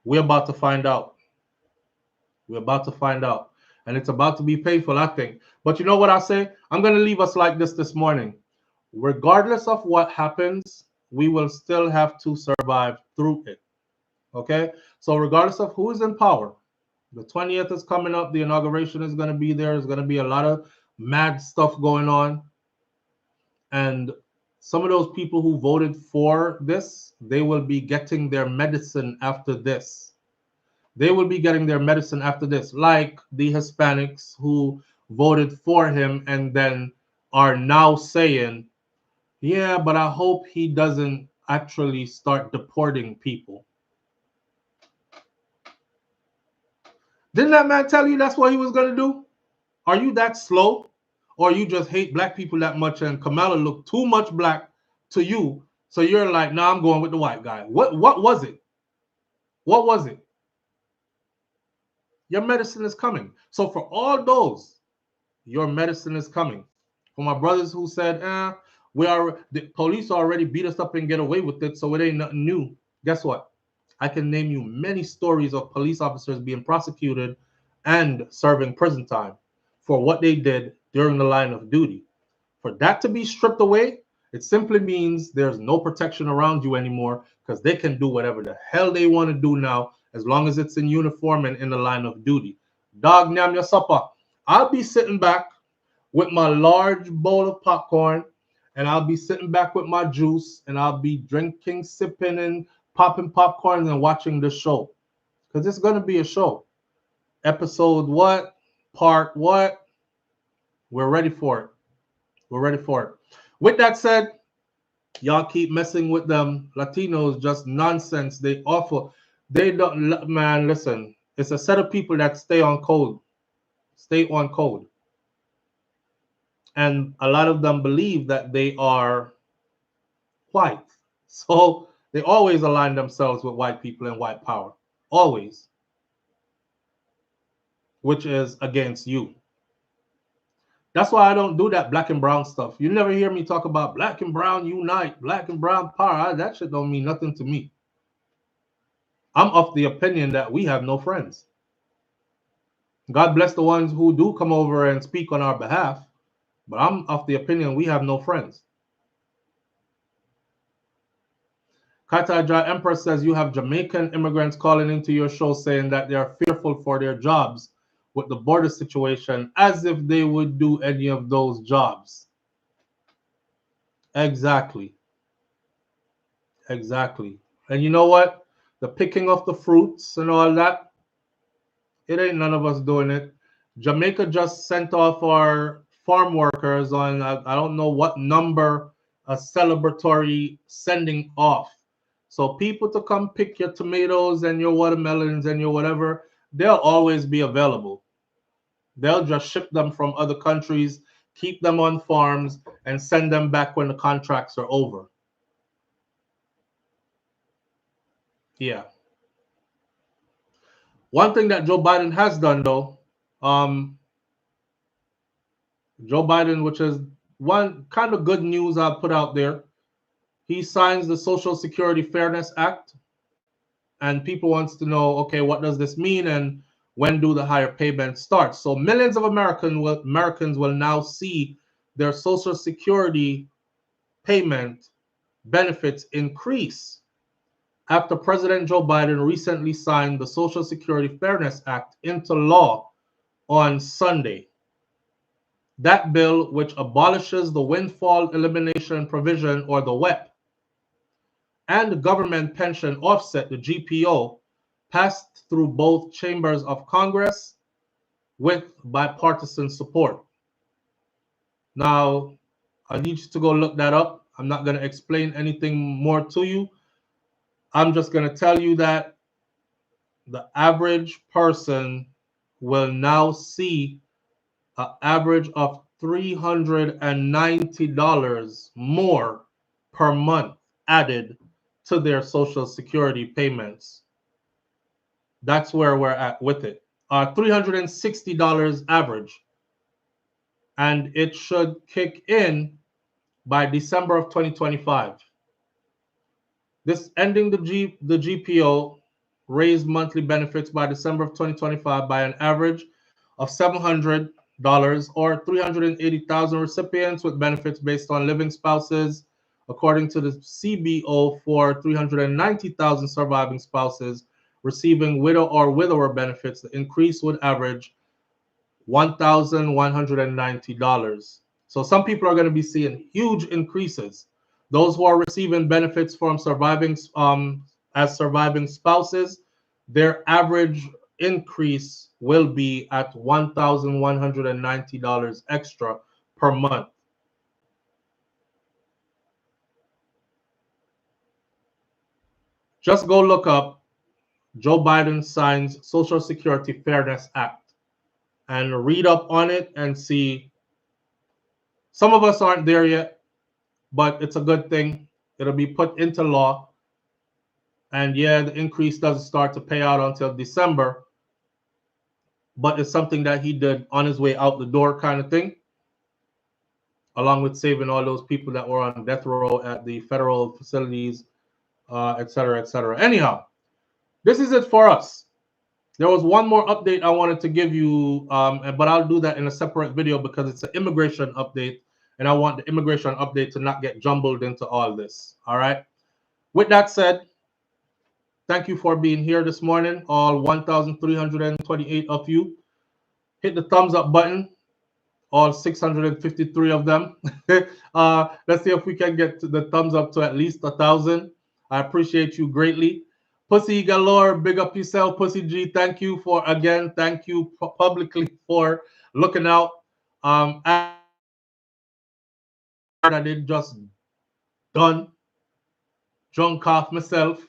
we're about to find out. We're about to find out. And it's about to be painful, I think. But you know what I say? I'm going to leave us like this morning. Regardless of what happens, we will still have to survive through it. Okay? So regardless of who is in power, the 20th is coming up. The inauguration is going to be there. There's going to be a lot of mad stuff going on. And some of those people who voted for this, they will be getting their medicine after this. They will be getting their medicine after this, like the Hispanics who voted for him and then are now saying, yeah, but I hope he doesn't actually start deporting people. Didn't that man tell you that's what he was going to do? Are you that slow? Or you just hate black people that much and Kamala looked too much black to you, so you're like, nah, I'm going with the white guy. What was it? What was it? Your medicine is coming. So for all those, your medicine is coming. For my brothers who said, the police already beat us up and get away with it, so it ain't nothing new. Guess what? I can name you many stories of police officers being prosecuted and serving prison time for what they did during the line of duty. For that to be stripped away, it simply means there's no protection around you anymore because they can do whatever the hell they want to do now as long as it's in uniform and in the line of duty. Dog, nyam your supper. I'll be sitting back with my large bowl of popcorn, and I'll be sitting back with my juice, and I'll be drinking, sipping, and popping popcorn and watching the show. Because it's going to be a show. Episode what? Part what? We're ready for it. We're ready for it. With that said, Y'all keep messing with them Latinos, just nonsense. They awful. They don't, man, listen. It's a set of people that stay on code. Stay on code. And a lot of them believe that they are white. So they always align themselves with white people and white power. Always. Which is against you. That's why I don't do that black and brown stuff. You never hear me talk about black and brown unite, black and brown power. That shit don't mean nothing to me. I'm of the opinion that we have no friends. God bless the ones who do come over and speak on our behalf, but I'm of the opinion we have no friends. Kataja Empress says you have Jamaican immigrants calling into your show saying that they are fearful for their jobs with the border situation, as if they would do any of those jobs. Exactly. Exactly. And you know what? The picking of the fruits and all that, it ain't none of us doing it. Jamaica just sent off our farm workers on, I don't know what number, a celebratory sending off. So people to come pick your tomatoes and your watermelons and your whatever, they'll always be available. They'll just ship them from other countries, keep them on farms, and send them back when the contracts are over. Yeah. One thing that Joe Biden has done, though, um, Joe Biden, which is one kind of good news I put out there, he signs the Social Security Fairness Act, and people wants to know, okay, what does this mean, and when do the higher payments start? So millions of Americans will now see their Social Security payment benefits increase after President Joe Biden recently signed the Social Security Fairness Act into law on Sunday. That bill, which abolishes the windfall elimination provision, or the WEP, and the government pension offset, the GPO, passed through both chambers of Congress with bipartisan support. Now, I need you to go look that up. I'm not going to explain anything more to you. I'm just going to tell you that the average person will now see an average of $390 more per month added to their Social Security payments. That's where we're at with it. $360 average. And it should kick in by December of 2025. This ending the GPO raised monthly benefits by December of 2025 by an average of $700, or 380,000 recipients with benefits based on living spouses, according to the CBO, for 390,000 surviving spouses receiving widow or widower benefits. The increase would average $1,190. So some people are going to be seeing huge increases. Those who are receiving benefits from as surviving spouses, their average increase will be at $1,190 extra per month. Just go look up Joe Biden signs Social Security Fairness Act and read up on it and see. Some of us aren't there yet, but it's a good thing. It'll be put into law. And yeah, the increase doesn't start to pay out until December, but it's something that he did on his way out the door, kind of thing, along with saving all those people that were on death row at the federal facilities, et cetera, et cetera. Anyhow, this is it for us. There was one more update I wanted to give you, but I'll do that in a separate video because it's an immigration update, and I want the immigration update to not get jumbled into all this. All right. With that said, thank you for being here this morning, all 1,328 of you. Hit the thumbs up button, all 653 of them. Let's see if we can get to the thumbs up to at least 1,000. I appreciate you greatly. Pussy Galore, big up yourself, Pussy G. Thank you thank you publicly for looking out. I did just done. Drunk off myself.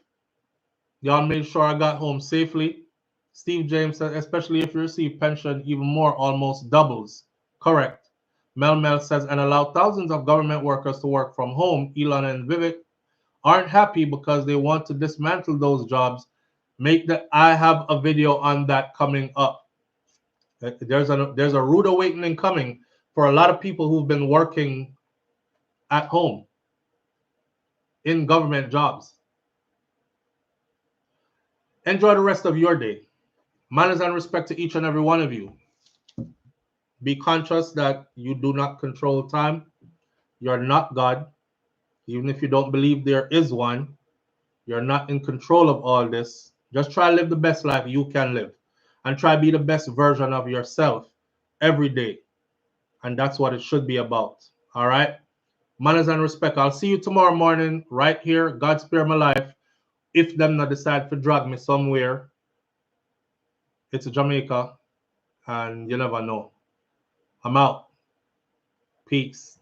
Y'all made sure I got home safely. Steve James says, especially if you receive pension, even more almost doubles. Correct. Mel says, and allow thousands of government workers to work from home. Elon and Vivek aren't happy because they want to dismantle those jobs. I have a video on that coming up. There's a rude awakening coming for a lot of people who've been working at home in government jobs. Enjoy the rest of your day. Manners and respect to each and every one of you. Be conscious that you do not control time. You're not God. Even if you don't believe there is one, you're not in control of all this. Just try to live the best life you can live. And try to be the best version of yourself every day. And that's what it should be about. All right? Manners and respect. I'll see you tomorrow morning right here. God spare my life. If them not decide to drag me somewhere, it's Jamaica. And you never know. I'm out. Peace.